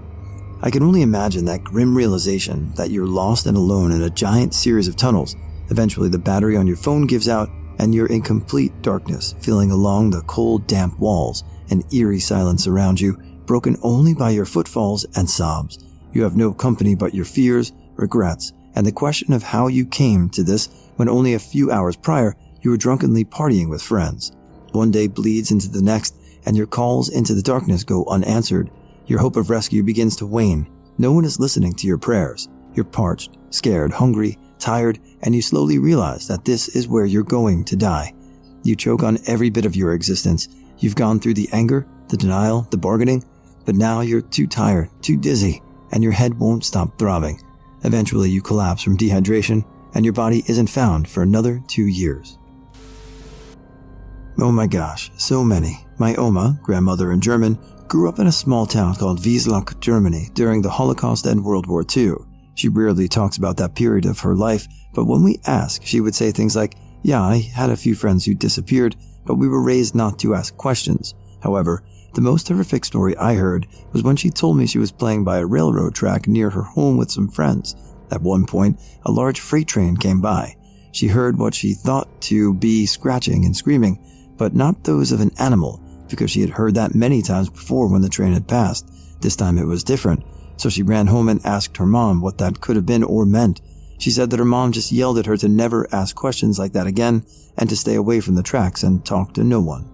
I can only imagine that grim realization that you're lost and alone in a giant series of tunnels. Eventually the battery on your phone gives out and you're in complete darkness, feeling along the cold, damp walls, an eerie silence around you, broken only by your footfalls and sobs. You have no company but your fears, regrets, and the question of how you came to this when only a few hours prior you were drunkenly partying with friends. One day bleeds into the next, and your calls into the darkness go unanswered. Your hope of rescue begins to wane. No one is listening to your prayers. You're parched, scared, hungry, tired, and you slowly realize that this is where you're going to die. You choke on every bit of your existence. You've gone through the anger, the denial, the bargaining, but now you're too tired, too dizzy, and your head won't stop throbbing. Eventually you collapse from dehydration, and your body isn't found for another 2 years. Oh my gosh, so many. My Oma, grandmother in German, grew up in a small town called Wieslach, Germany during the Holocaust and World War II. She rarely talks about that period of her life, but when we ask, she would say things like, "Yeah, I had a few friends who disappeared, but we were raised not to ask questions." However, the most horrific story I heard was when she told me she was playing by a railroad track near her home with some friends. At one point, a large freight train came by. She heard what she thought to be scratching and screaming, but not those of an animal, because she had heard that many times before when the train had passed. This time it was different, so she ran home and asked her mom what that could have been or meant. She said that her mom just yelled at her to never ask questions like that again and to stay away from the tracks and talk to no one.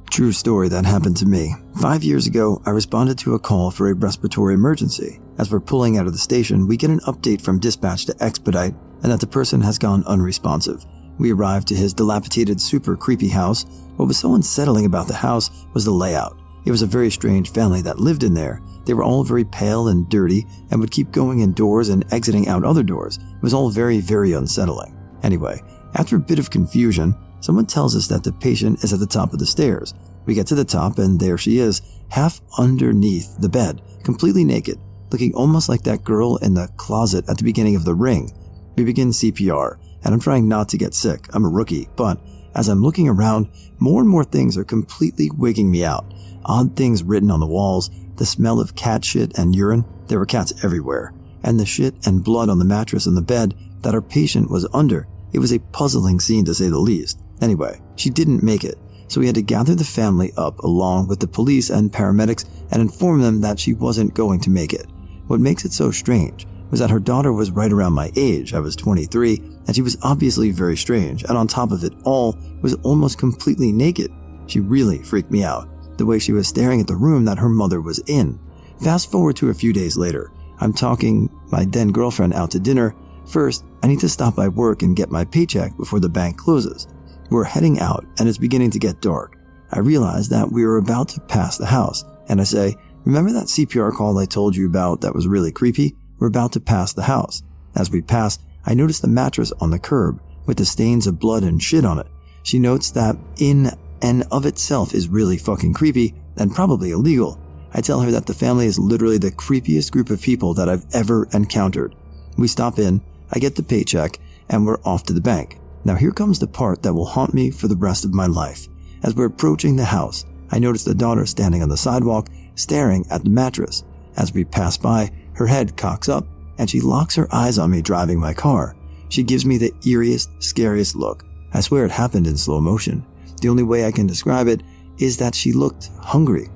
True story that happened to me. 5 years ago, I responded to a call for a respiratory emergency. As we're pulling out of the station, we get an update from dispatch to expedite and that the person has gone unresponsive. We arrived to his dilapidated, super creepy house. What was so unsettling about the house was the layout. It was a very strange family that lived in there. They were all very pale and dirty and would keep going indoors and exiting out other doors. It was all very, very unsettling. Anyway, after a bit of confusion, someone tells us that the patient is at the top of the stairs. We get to the top and there she is, half underneath the bed, completely naked, looking almost like that girl in the closet at the beginning of The Ring. We begin CPR, and I'm trying not to get sick. I'm a rookie, but as I'm looking around, more and more things are completely wigging me out. Odd things written on the walls, the smell of cat shit and urine, there were cats everywhere, and the shit and blood on the mattress in the bed that our patient was under. It was a puzzling scene to say the least. Anyway, she didn't make it, so we had to gather the family up along with the police and paramedics and inform them that she wasn't going to make it. What makes it so strange was that her daughter was right around my age. I was 23, and she was obviously very strange, and on top of it all, was almost completely naked. She really freaked me out, the way she was staring at the room that her mother was in. Fast forward to a few days later. I'm talking my then girlfriend out to dinner. First, I need to stop by work and get my paycheck before the bank closes. We're heading out, and it's beginning to get dark. I realize that we are about to pass the house, and I say, "Remember that CPR call I told you about that was really creepy? We're about to pass the house." As we pass, I notice the mattress on the curb with the stains of blood and shit on it. She notes that in and of itself is really fucking creepy and probably illegal. I tell her that the family is literally the creepiest group of people that I've ever encountered. We stop in, I get the paycheck, and we're off to the bank. Now here comes the part that will haunt me for the rest of my life. As we're approaching the house, I notice the daughter standing on the sidewalk, staring at the mattress. As we pass by, her head cocks up, and she locks her eyes on me driving my car. She gives me the eeriest, scariest look. I swear it happened in slow motion. The only way I can describe it is that she looked hungry.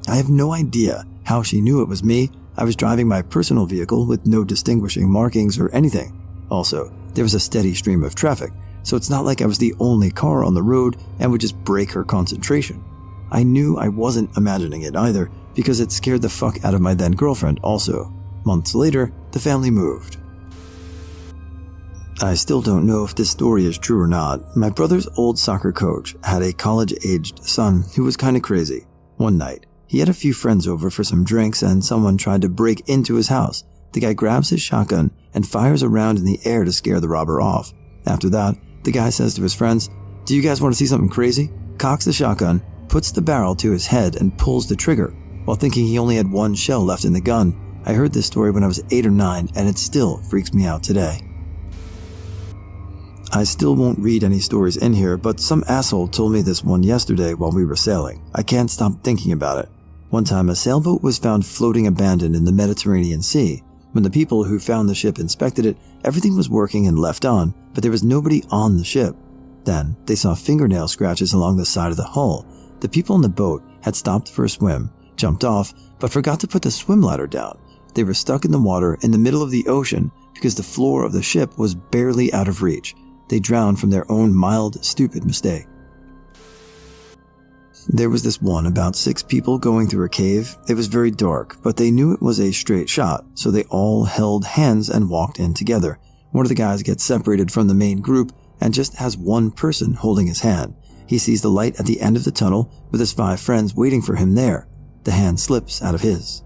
I have no idea how she knew it was me. I was driving my personal vehicle with no distinguishing markings or anything. Also, there was a steady stream of traffic, so it's not like I was the only car on the road and would just break her concentration. I knew I wasn't imagining it either, because it scared the fuck out of my then girlfriend also. Months later, the family moved. I still don't know if this story is true or not. My brother's old soccer coach had a college-aged son who was kind of crazy. One night, he had a few friends over for some drinks and someone tried to break into his house. The guy grabs his shotgun and fires a round in the air to scare the robber off. After that, the guy says to his friends, "Do you guys want to see something crazy?" Cocks the shotgun, puts the barrel to his head and pulls the trigger, while thinking he only had one shell left in the gun. I heard this story when I was 8 or 9 and it still freaks me out today. I still won't read any stories in here, but some asshole told me this one yesterday while we were sailing. I can't stop thinking about it. One time a sailboat was found floating abandoned in the Mediterranean Sea. When the people who found the ship inspected it, everything was working and left on, but there was nobody on the ship. Then they saw fingernail scratches along the side of the hull. The people on the boat had stopped for a swim, jumped off, but forgot to put the swim ladder down. They were stuck in the water in the middle of the ocean because the floor of the ship was barely out of reach. They drowned from their own mild, stupid mistake. There was this one, about 6 people going through a cave. It was very dark, but they knew it was a straight shot, so they all held hands and walked in together. One of the guys gets separated from the main group and just has one person holding his hand. He sees the light at the end of the tunnel with his 5 friends waiting for him there. The hand slips out of his.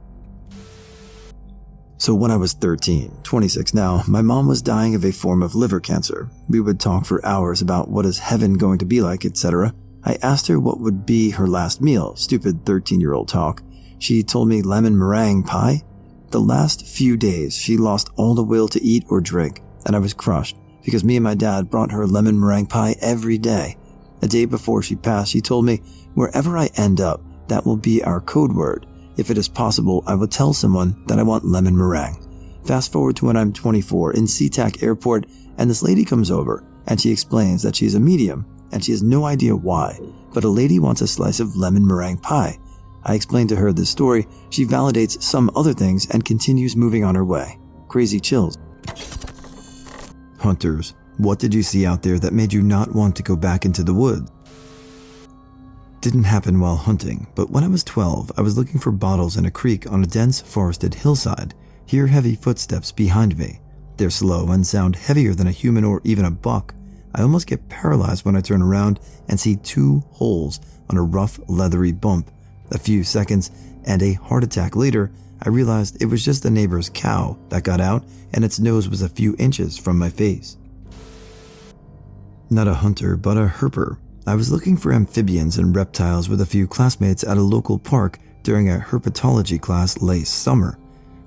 So when I was 13, 26 now, my mom was dying of a form of liver cancer. We would talk for hours about what is heaven going to be like, etc. I asked her what would be her last meal, stupid 13-year-old talk. She told me lemon meringue pie. The last few days, she lost all the will to eat or drink, and I was crushed because me and my dad brought her lemon meringue pie every day. A day before she passed, she told me, "Wherever I end up, that will be our code word. If it is possible, I will tell someone that I want lemon meringue." Fast forward to when I'm 24 in SeaTac Airport, and this lady comes over, and she explains that she is a medium, and she has no idea why, but a lady wants a slice of lemon meringue pie. I explain to her this story, she validates some other things, and continues moving on her way. Crazy chills. Hunters, what did you see out there that made you not want to go back into the woods? Didn't happen while hunting, but when I was 12, I was looking for bottles in a creek on a dense forested hillside. Hear heavy footsteps behind me. They're slow and sound heavier than a human or even a buck. I almost get paralyzed when I turn around and see 2 holes on a rough, leathery bump. A few seconds and a heart attack later, I realized it was just the neighbor's cow that got out and its nose was a few inches from my face. Not a hunter, but a herper. I was looking for amphibians and reptiles with a few classmates at a local park during a herpetology class last summer,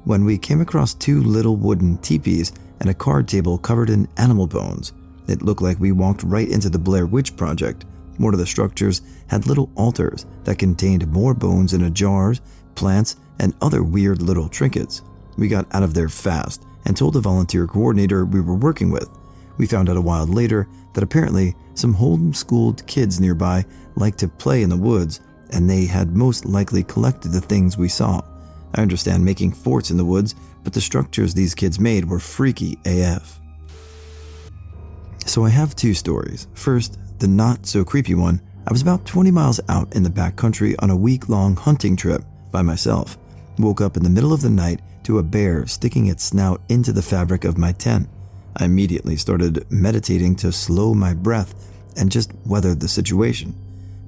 when we came across 2 little wooden teepees and a card table covered in animal bones. It looked like we walked right into the Blair Witch Project. One of the structures had little altars that contained more bones in a jars, plants, and other weird little trinkets. We got out of there fast and told the volunteer coordinator we were working with. We found out a while later that apparently some homeschooled kids nearby liked to play in the woods, and they had most likely collected the things we saw. I understand making forts in the woods, but the structures these kids made were freaky AF. So I have 2 stories. First, the not so creepy one. I was about 20 miles out in the backcountry on a week-long hunting trip by myself. Woke up in the middle of the night to a bear sticking its snout into the fabric of my tent. I immediately started meditating to slow my breath and just weather the situation,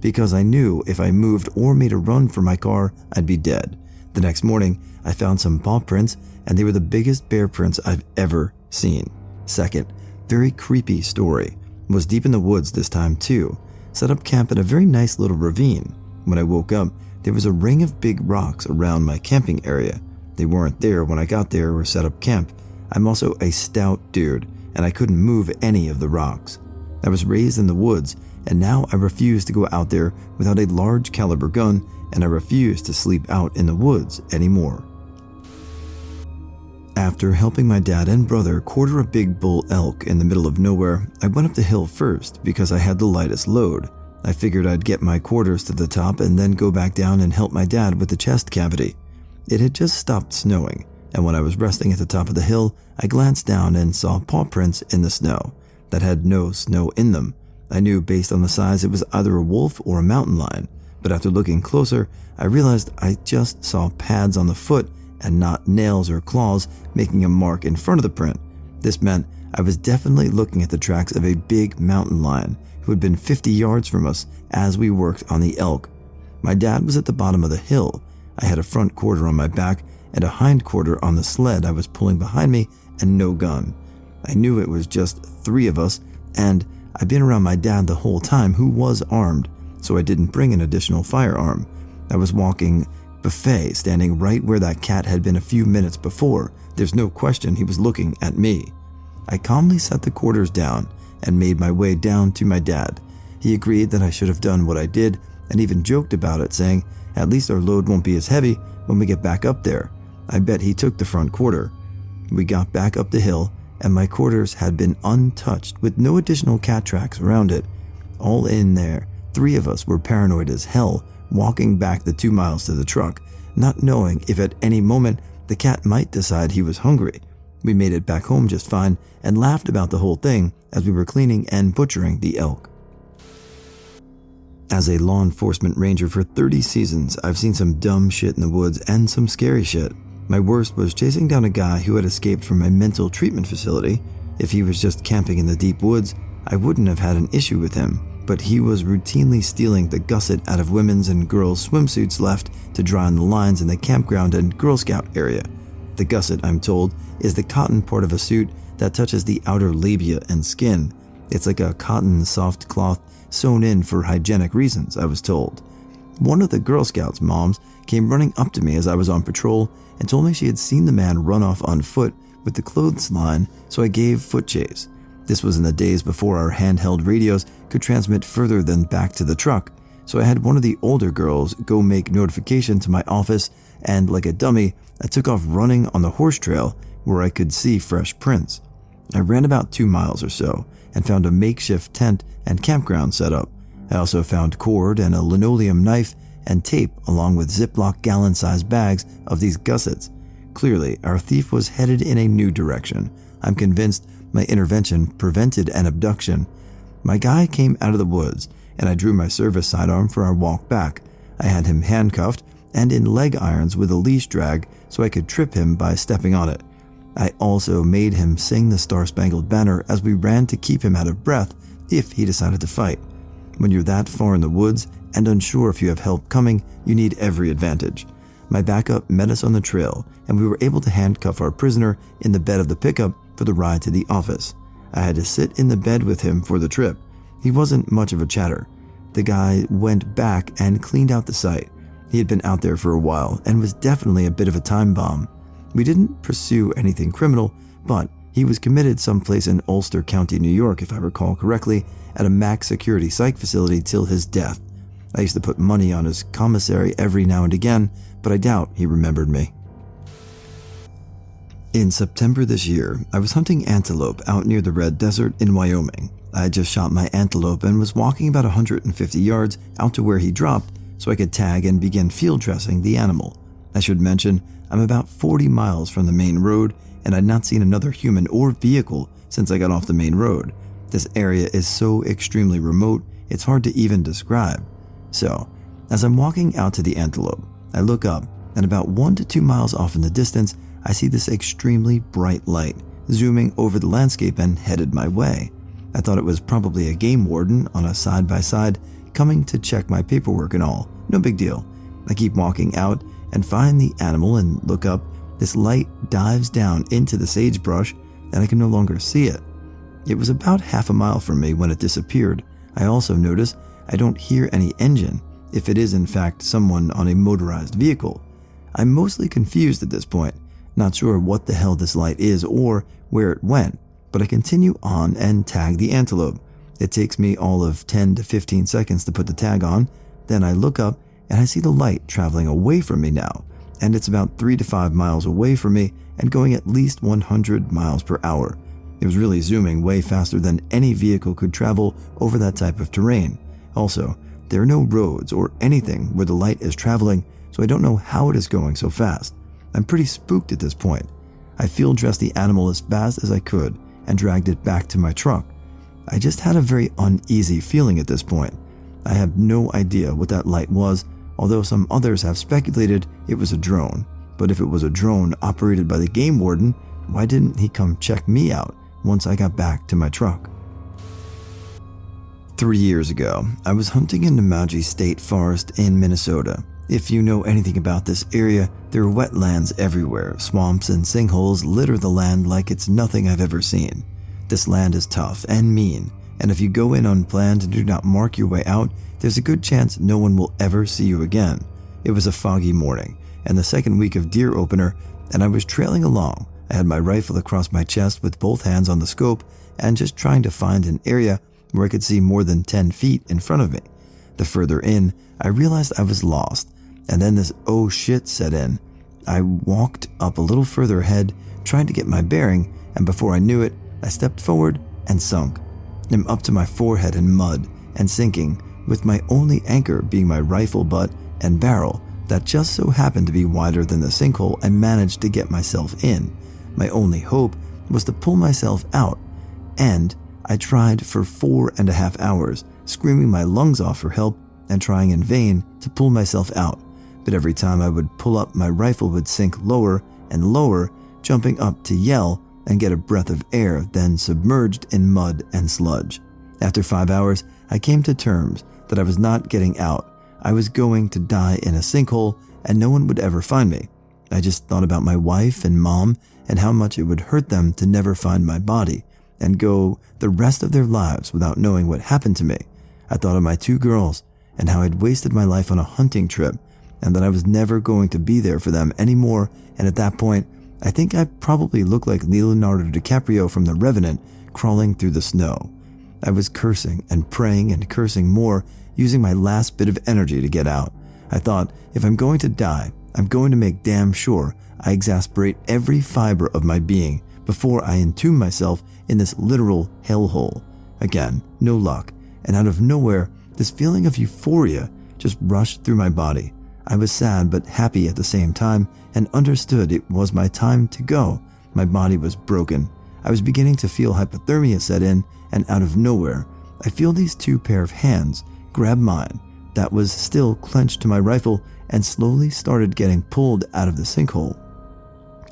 because I knew if I moved or made a run for my car, I'd be dead. The next morning, I found some paw prints, and they were the biggest bear prints I've ever seen. Second, very creepy story. Was deep in the woods this time too. Set up camp in a very nice little ravine. When I woke up, there was a ring of big rocks around my camping area. They weren't there when I got there or set up camp. I'm also a stout dude, and I couldn't move any of the rocks. I was raised in the woods, and now I refuse to go out there without a large caliber gun, and I refuse to sleep out in the woods anymore. After helping my dad and brother quarter a big bull elk in the middle of nowhere, I went up the hill first because I had the lightest load. I figured I'd get my quarters to the top and then go back down and help my dad with the chest cavity. It had just stopped snowing. and when I was resting at the top of the hill, I glanced down and saw paw prints in the snow that had no snow in them. I knew based on the size it was either a wolf or a mountain lion, but after looking closer, I realized I just saw pads on the foot and not nails or claws making a mark in front of the print. This meant I was definitely looking at the tracks of a big mountain lion who had been 50 yards from us as we worked on the elk. My dad was at the bottom of the hill. I had a front quarter on my back and a hind quarter on the sled I was pulling behind me and no gun. I knew it was just 3 of us, and I'd been around my dad the whole time who was armed, so I didn't bring an additional firearm. I was walking Buffet, standing right where that cat had been a few minutes before. There's no question he was looking at me. I calmly set the quarters down and made my way down to my dad. He agreed that I should have done what I did and even joked about it, saying, "At least our load won't be as heavy when we get back up there." I bet he took the front quarter. We got back up the hill, and my quarters had been untouched with no additional cat tracks around it. All in there, 3 of us were paranoid as hell, walking back the 2 miles to the truck, not knowing if at any moment the cat might decide he was hungry. We made it back home just fine and laughed about the whole thing as we were cleaning and butchering the elk. As a law enforcement ranger for 30 seasons, I've seen some dumb shit in the woods and some scary shit. My worst was chasing down a guy who had escaped from a mental treatment facility. If he was just camping in the deep woods, I wouldn't have had an issue with him, but he was routinely stealing the gusset out of women's and girls' swimsuits left to dry on the lines in the campground and Girl Scout area. The gusset, I'm told, is the cotton part of a suit that touches the outer labia and skin. It's like a cotton soft cloth sewn in for hygienic reasons, I was told. One of the Girl Scouts' moms came running up to me as I was on patrol and told me she had seen the man run off on foot with the clothesline, so I gave foot chase. This was in the days before our handheld radios could transmit further than back to the truck, so I had one of the older girls go make notification to my office, and like a dummy, I took off running on the horse trail where I could see fresh prints. I ran about 2 miles or so and found a makeshift tent and campground set up. I also found cord and a linoleum knife and tape along with Ziploc gallon-sized bags of these gussets. Clearly, our thief was headed in a new direction. I'm convinced my intervention prevented an abduction. My guy came out of the woods, and I drew my service sidearm for our walk back. I had him handcuffed and in leg irons with a leash drag so I could trip him by stepping on it. I also made him sing the Star-Spangled Banner as we ran to keep him out of breath if he decided to fight. When you're that far in the woods and unsure if you have help coming, you need every advantage. My backup met us on the trail, and we were able to handcuff our prisoner in the bed of the pickup for the ride to the office. I had to sit in the bed with him for the trip. He wasn't much of a chatter. The guy went back and cleaned out the site. He had been out there for a while and was definitely a bit of a time bomb. We didn't pursue anything criminal, but he was committed someplace in Ulster County, New York, if I recall correctly, at a max security psych facility till his death. I used to put money on his commissary every now and again, but I doubt he remembered me. In September this year, I was hunting antelope out near the Red Desert in Wyoming. I had just shot my antelope and was walking about 150 yards out to where he dropped so I could tag and begin field dressing the animal. I should mention, I'm about 40 miles from the main road, and I'd not seen another human or vehicle since I got off the main road. This area is so extremely remote, it's hard to even describe. So, as I'm walking out to the antelope, I look up, and about 1 to 2 miles off in the distance, I see this extremely bright light zooming over the landscape and headed my way. I thought it was probably a game warden on a side-by-side coming to check my paperwork and all. No big deal. I keep walking out and find the animal and look up. This light dives down into the sagebrush and I can no longer see it. It was about half a mile from me when it disappeared. I also notice I don't hear any engine, if it is in fact someone on a motorized vehicle. I'm mostly confused at this point, not sure what the hell this light is or where it went, but I continue on and tag the antelope. It takes me all of 10 to 15 seconds to put the tag on. Then I look up and I see the light traveling away from me now, and it's about 3 to 5 miles away from me and going at least 100 miles per hour. It was really zooming way faster than any vehicle could travel over that type of terrain. Also, there are no roads or anything where the light is traveling, so I don't know how it is going so fast. I'm pretty spooked at this point. I field dressed the animal as fast as I could and dragged it back to my truck. I just had a very uneasy feeling at this point. I have no idea what that light was, although some others have speculated it was a drone. But if it was a drone operated by the game warden, why didn't he come check me out once I got back to my truck? 3 years ago, I was hunting in Namaji State Forest in Minnesota. If you know anything about this area, there are wetlands everywhere. Swamps and sinkholes litter the land like it's nothing I've ever seen. This land is tough and mean, and if you go in unplanned and do not mark your way out, there's a good chance no one will ever see you again. It was a foggy morning, and the second week of deer opener, and I was trailing along. I had my rifle across my chest with both hands on the scope and just trying to find an area where I could see more than 10 feet in front of me. The further in, I realized I was lost, and then this oh shit set in. I walked up a little further ahead, trying to get my bearing, and before I knew it, I stepped forward and sunk. I'm up to my forehead in mud and sinking, with my only anchor being my rifle butt and barrel that just so happened to be wider than the sinkhole I managed to get myself in. My only hope was to pull myself out, and I tried for 4.5 hours, screaming my lungs off for help and trying in vain to pull myself out. But every time I would pull up, my rifle would sink lower and lower, jumping up to yell and get a breath of air, then submerged in mud and sludge. After 5 hours, I came to terms that I was not getting out. I was going to die in a sinkhole and no one would ever find me. I just thought about my wife and mom and how much it would hurt them to never find my body and go the rest of their lives without knowing what happened to me. I thought of my 2 girls and how I'd wasted my life on a hunting trip and that I was never going to be there for them anymore, and at that point, I think I probably looked like Leonardo DiCaprio from The Revenant crawling through the snow. I was cursing and praying and cursing more, using my last bit of energy to get out. I thought, if I'm going to die, I'm going to make damn sure I exasperate every fiber of my being before I entomb myself in this literal hellhole. Again, no luck, and out of nowhere, this feeling of euphoria just rushed through my body. I was sad but happy at the same time and understood it was my time to go. My body was broken. I was beginning to feel hypothermia set in, and out of nowhere, I feel these 2 pair of hands grab mine that was still clenched to my rifle and slowly started getting pulled out of the sinkhole.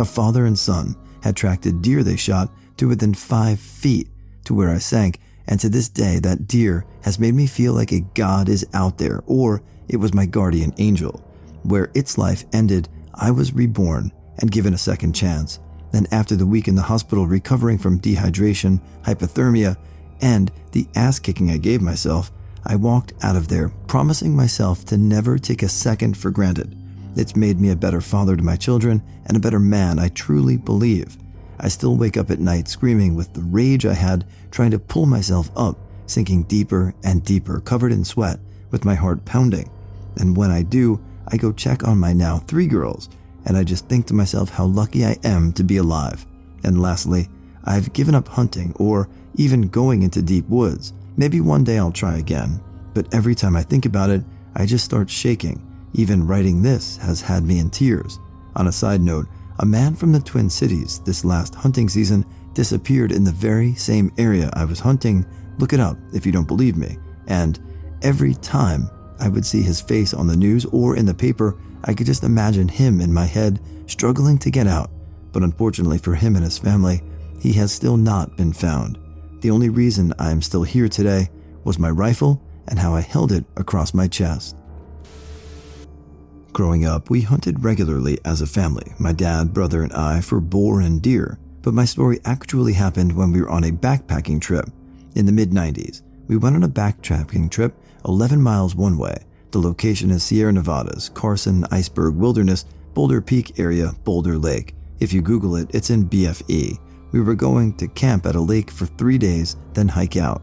A father and son had tracked a deer they shot to within 5 feet to where I sank, and to this day that deer has made me feel like a god is out there, or it was my guardian angel. Where its life ended, I was reborn and given a second chance. Then after the week in the hospital recovering from dehydration, hypothermia, and the ass kicking I gave myself, I walked out of there promising myself to never take a second for granted. It's made me a better father to my children and a better man, I truly believe. I still wake up at night screaming with the rage I had trying to pull myself up, sinking deeper and deeper, covered in sweat, with my heart pounding. And when I do, I go check on my now 3 girls, and I just think to myself how lucky I am to be alive. And lastly, I've given up hunting or even going into deep woods. Maybe one day I'll try again, but every time I think about it, I just start shaking. Even writing this has had me in tears. On a side note, a man from the Twin Cities this last hunting season disappeared in the very same area I was hunting. Look it up if you don't believe me. And every time I would see his face on the news or in the paper, I could just imagine him in my head struggling to get out. But unfortunately for him and his family, he has still not been found. The only reason I am still here today was my rifle and how I held it across my chest. Growing up, we hunted regularly as a family, my dad, brother, and I, for boar and deer. But my story actually happened when we were on a backpacking trip. In the mid-90s, we went on a backpacking trip 11 miles one way. The location is Sierra Nevadas, Carson Iceberg Wilderness, Boulder Peak area, Boulder Lake. If you Google it, it's in BFE. We were going to camp at a lake for 3 days, then hike out.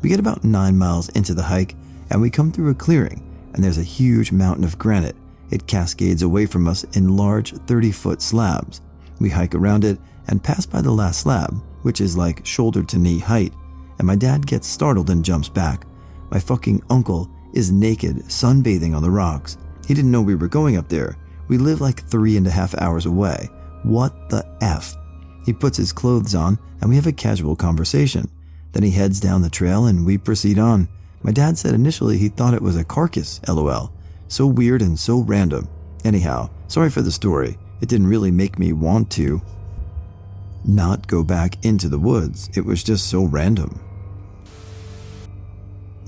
We get about 9 miles into the hike, and we come through a clearing, and there's a huge mountain of granite. It cascades away from us in large 30-foot slabs. We hike around it and pass by the last slab, which is like shoulder to knee height, and my dad gets startled and jumps back. My fucking uncle is naked, sunbathing on the rocks. He didn't know we were going up there. We live like 3.5 hours away. What the F? He puts his clothes on and we have a casual conversation. Then he heads down the trail and we proceed on. My dad said initially he thought it was a carcass, lol. So weird and so random. Anyhow, sorry for the story. It didn't really make me want to not go back into the woods. It was just so random.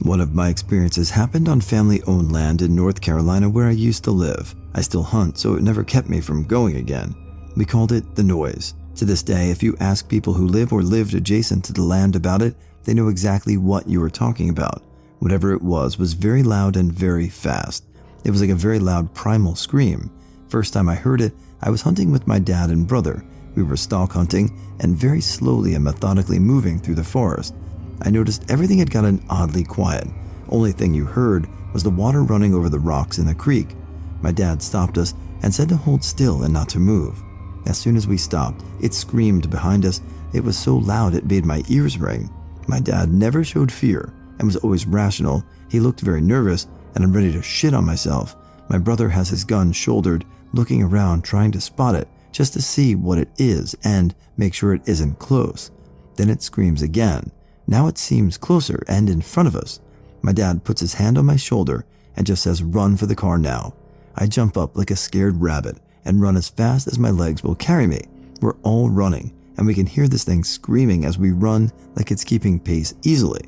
One of my experiences happened on family-owned land in North Carolina where I used to live. I still hunt, so it never kept me from going again. We called it the noise. To this day, if you ask people who live or lived adjacent to the land about it, they know exactly what you were talking about. Whatever it was very loud and very fast. It was like a very loud primal scream. First time I heard it, I was hunting with my dad and brother. We were stalk hunting and very slowly and methodically moving through the forest. I noticed everything had gotten oddly quiet. Only thing you heard was the water running over the rocks in the creek. My dad stopped us and said to hold still and not to move. As soon as we stopped, it screamed behind us. It was so loud it made my ears ring. My dad never showed fear and was always rational. He looked very nervous and I'm ready to shit on myself. My brother has his gun shouldered, looking around trying to spot it just to see what it is and make sure it isn't close. Then it screams again. Now it seems closer and in front of us. My dad puts his hand on my shoulder and just says, "Run for the car now." I jump up like a scared rabbit and run as fast as my legs will carry me. We're all running and we can hear this thing screaming as we run like it's keeping pace easily.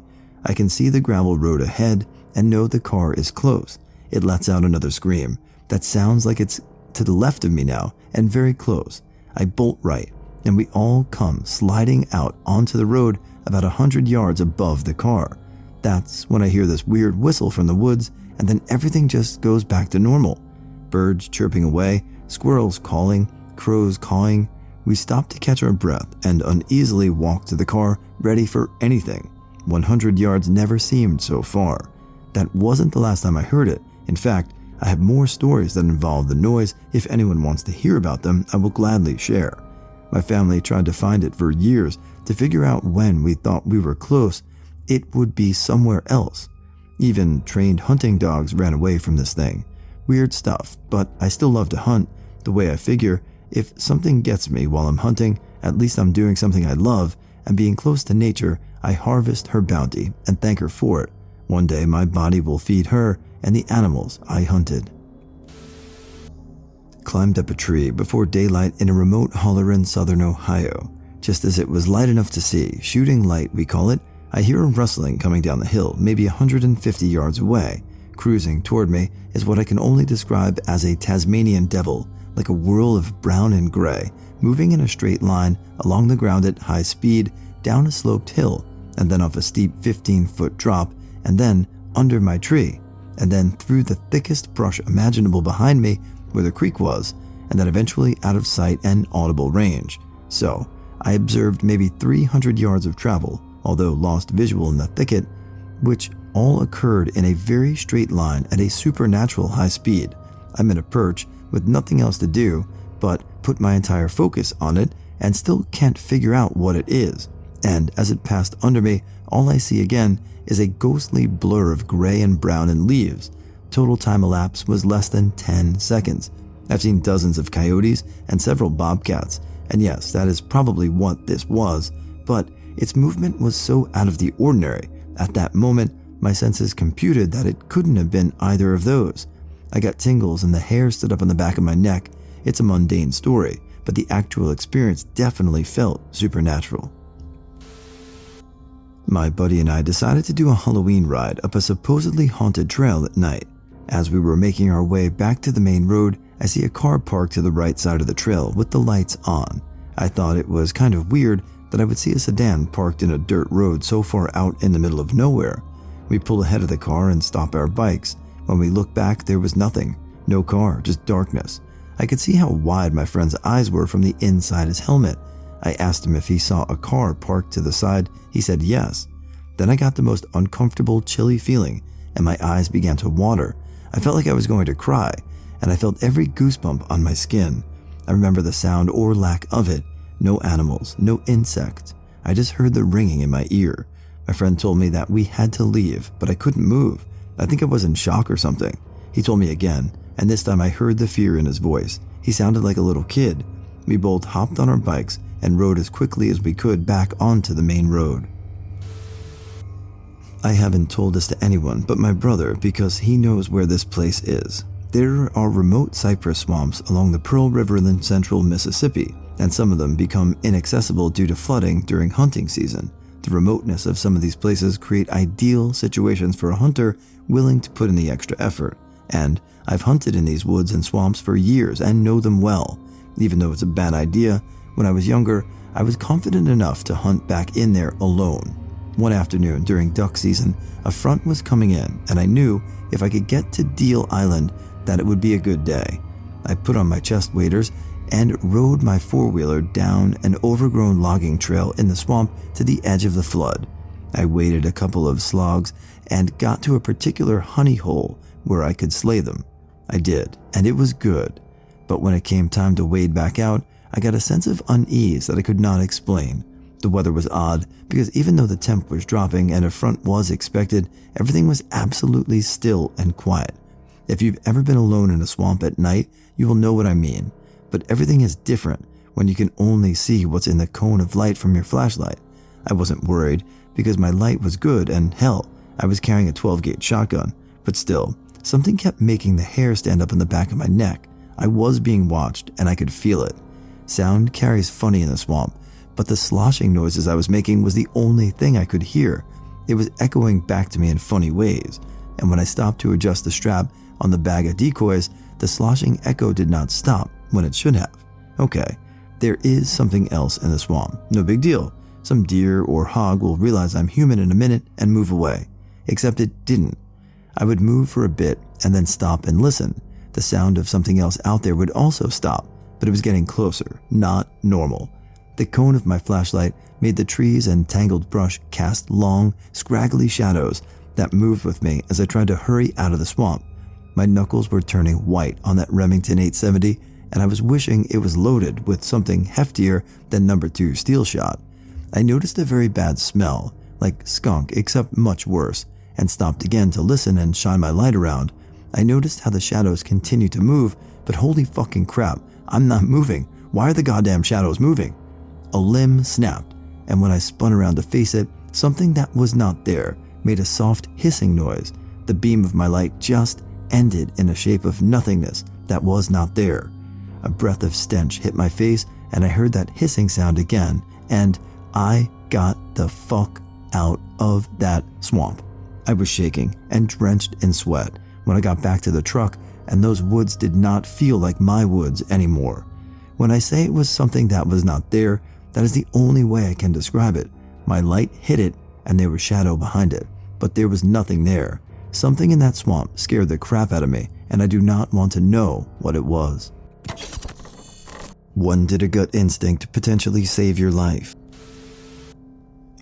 I can see the gravel road ahead and know the car is close. It lets out another scream that sounds like it's to the left of me now and very close. I bolt right and we all come sliding out onto the road about 100 yards above the car. That's when I hear this weird whistle from the woods and then everything just goes back to normal. Birds chirping away, squirrels calling, crows cawing. We stop to catch our breath and uneasily walk to the car, ready for anything. 100 yards never seemed so far. That wasn't the last time I heard it. In fact, I have more stories that involve the noise. If anyone wants to hear about them, I will gladly share. My family tried to find it for years to figure out when we thought we were close, it would be somewhere else. Even trained hunting dogs ran away from this thing. Weird stuff, but I still love to hunt. The way I figure, if something gets me while I'm hunting, at least I'm doing something I love, and being close to nature, I harvest her bounty and thank her for it. One day my body will feed her and the animals I hunted. Climbed up a tree before daylight in a remote holler in southern Ohio. Just as it was light enough to see, shooting light we call it, I hear a rustling coming down the hill, maybe 150 yards away. Cruising toward me is what I can only describe as a Tasmanian devil, like a whirl of brown and gray, moving in a straight line along the ground at high speed, down a sloped hill, and then off a steep 15-foot drop, and then under my tree, and then through the thickest brush imaginable behind me where the creek was, and then eventually out of sight and audible range. So, I observed maybe 300 yards of travel, although lost visual in the thicket, which all occurred in a very straight line at a supernatural high speed. I'm in a perch with nothing else to do but put my entire focus on it and still can't figure out what it is. And as it passed under me, all I see again is a ghostly blur of gray and brown and leaves. Total time elapsed was less than 10 seconds. I've seen dozens of coyotes and several bobcats, and yes, that is probably what this was, but its movement was so out of the ordinary. At that moment, my senses computed that it couldn't have been either of those. I got tingles and the hair stood up on the back of my neck. It's a mundane story, but the actual experience definitely felt supernatural. My buddy and I decided to do a Halloween ride up a supposedly haunted trail at night. As we were making our way back to the main road, I see a car parked to the right side of the trail with the lights on. I thought it was kind of weird that I would see a sedan parked in a dirt road so far out in the middle of nowhere. We pull ahead of the car and stop our bikes. When we look back, there was nothing. No car, just darkness. I could see how wide my friend's eyes were from the inside his helmet. I asked him if he saw a car parked to the side. He said yes. Then I got the most uncomfortable, chilly feeling, and my eyes began to water. I felt like I was going to cry, and I felt every goosebump on my skin. I remember the sound or lack of it. No animals, no insects. I just heard the ringing in my ear. My friend told me that we had to leave, but I couldn't move. I think I was in shock or something. He told me again, and this time I heard the fear in his voice. He sounded like a little kid. We both hopped on our bikes and rode as quickly as we could back onto the main road. I haven't told this to anyone but my brother because he knows where this place is. There are remote cypress swamps along the Pearl River in central Mississippi, and some of them become inaccessible due to flooding during hunting season. The remoteness of some of these places create ideal situations for a hunter willing to put in the extra effort, and I've hunted in these woods and swamps for years and know them well. Even though it's a bad idea, when I was younger, I was confident enough to hunt back in there alone. One afternoon during duck season, a front was coming in, and I knew if I could get to Deal Island that it would be a good day. I put on my chest waders and rode my four-wheeler down an overgrown logging trail in the swamp to the edge of the flood. I waded a couple of slogs and got to a particular honey hole where I could slay them. I did, and it was good. But when it came time to wade back out, I got a sense of unease that I could not explain. The weather was odd because even though the temp was dropping and a front was expected, everything was absolutely still and quiet. If you've ever been alone in a swamp at night, you will know what I mean. But everything is different when you can only see what's in the cone of light from your flashlight. I wasn't worried because my light was good and hell, I was carrying a 12-gauge shotgun. But still, something kept making the hair stand up on the back of my neck. I was being watched and I could feel it. Sound carries funny in the swamp, but the sloshing noises I was making was the only thing I could hear. It was echoing back to me in funny ways, and when I stopped to adjust the strap on the bag of decoys, the sloshing echo did not stop when it should have. Okay, there is something else in the swamp. No big deal. Some deer or hog will realize I'm human in a minute and move away. Except it didn't. I would move for a bit and then stop and listen. The sound of something else out there would also stop, but it was getting closer, not normal. The cone of my flashlight made the trees and tangled brush cast long, scraggly shadows that moved with me as I tried to hurry out of the swamp. My knuckles were turning white on that Remington 870, and I was wishing it was loaded with something heftier than No. 2 steel shot. I noticed a very bad smell, like skunk except much worse, and stopped again to listen and shine my light around. I noticed how the shadows continued to move, but holy fucking crap, I'm not moving. Why are the goddamn shadows moving? A limb snapped, and when I spun around to face it, something that was not there made a soft hissing noise. The beam of my light just ended in a shape of nothingness that was not there. A breath of stench hit my face, and I heard that hissing sound again, and I got the fuck out of that swamp. I was shaking and drenched in sweat when I got back to the truck, and those woods did not feel like my woods anymore. When I say it was something that was not there, that is the only way I can describe it. My light hit it, and there was shadow behind it, but there was nothing there. Something in that swamp scared the crap out of me, and I do not want to know what it was. When did a gut instinct potentially save your life?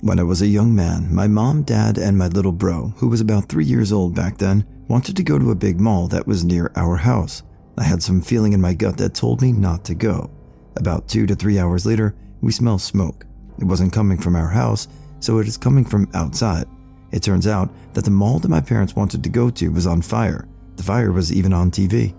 When I was a young man, my mom, dad, and my little bro, who was about 3 years old back then, wanted to go to a big mall that was near our house. I had some feeling in my gut that told me not to go. About 2 to 3 hours later, we smelled smoke. It wasn't coming from our house, so it is coming from outside. It turns out that the mall that my parents wanted to go to was on fire. The fire was even on TV.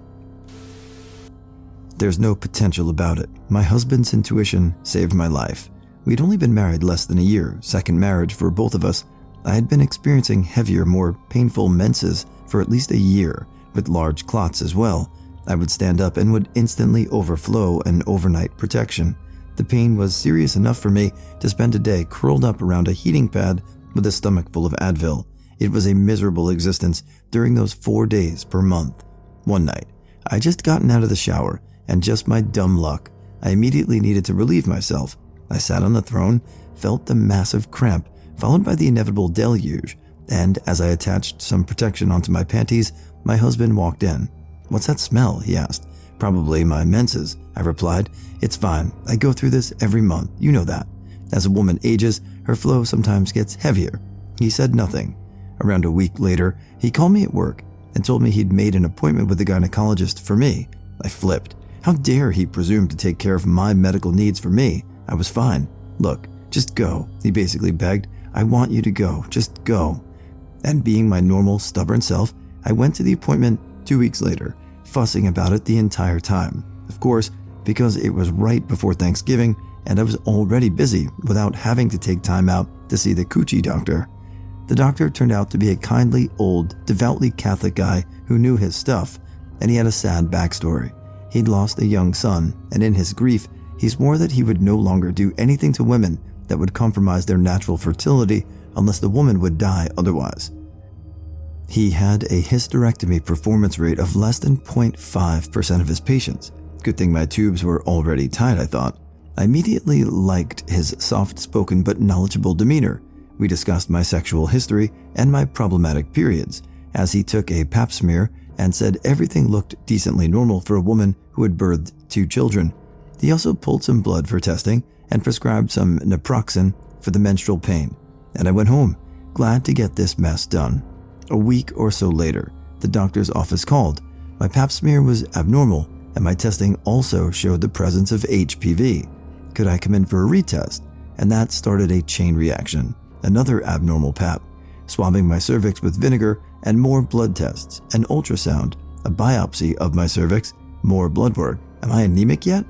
There's no potential about it. My husband's intuition saved my life. We'd only been married less than a year, second marriage for both of us. I had been experiencing heavier, more painful menses for at least a year, with large clots as well. I would stand up and would instantly overflow an overnight protection. The pain was serious enough for me to spend a day curled up around a heating pad with a stomach full of Advil. It was a miserable existence during those 4 days per month. One night, I had just gotten out of the shower, and just my dumb luck, I immediately needed to relieve myself. I sat on the throne, felt the massive cramp, followed by the inevitable deluge, and as I attached some protection onto my panties, my husband walked in. "What's that smell?" he asked. "Probably my menses," I replied. "It's fine. I go through this every month. You know that. As a woman ages, her flow sometimes gets heavier." He said nothing. Around a week later, he called me at work and told me he'd made an appointment with a gynecologist for me. I flipped. How dare he presume to take care of my medical needs for me? I was fine. "Look, just go," he basically begged. "I want you to go. Just go." And being my normal, stubborn self, I went to the appointment 2 weeks later, fussing about it the entire time. Of course, because it was right before Thanksgiving and I was already busy without having to take time out to see the coochie doctor. The doctor turned out to be a kindly, old, devoutly Catholic guy who knew his stuff, and he had a sad backstory. He'd lost a young son, and in his grief, he swore that he would no longer do anything to women that would compromise their natural fertility unless the woman would die otherwise. He had a hysterectomy performance rate of less than 0.5% of his patients. Good thing my tubes were already tied, I thought. I immediately liked his soft-spoken but knowledgeable demeanor. We discussed my sexual history and my problematic periods, as he took a pap smear and said everything looked decently normal for a woman who had birthed 2 children. He also pulled some blood for testing and prescribed some naproxen for the menstrual pain. And I went home, glad to get this mess done. A week or so later, the doctor's office called. My pap smear was abnormal, and my testing also showed the presence of HPV. Could I come in for a retest? And that started a chain reaction. Another abnormal pap, swabbing my cervix with vinegar, and more blood tests, an ultrasound, a biopsy of my cervix, more blood work. Am I anemic yet?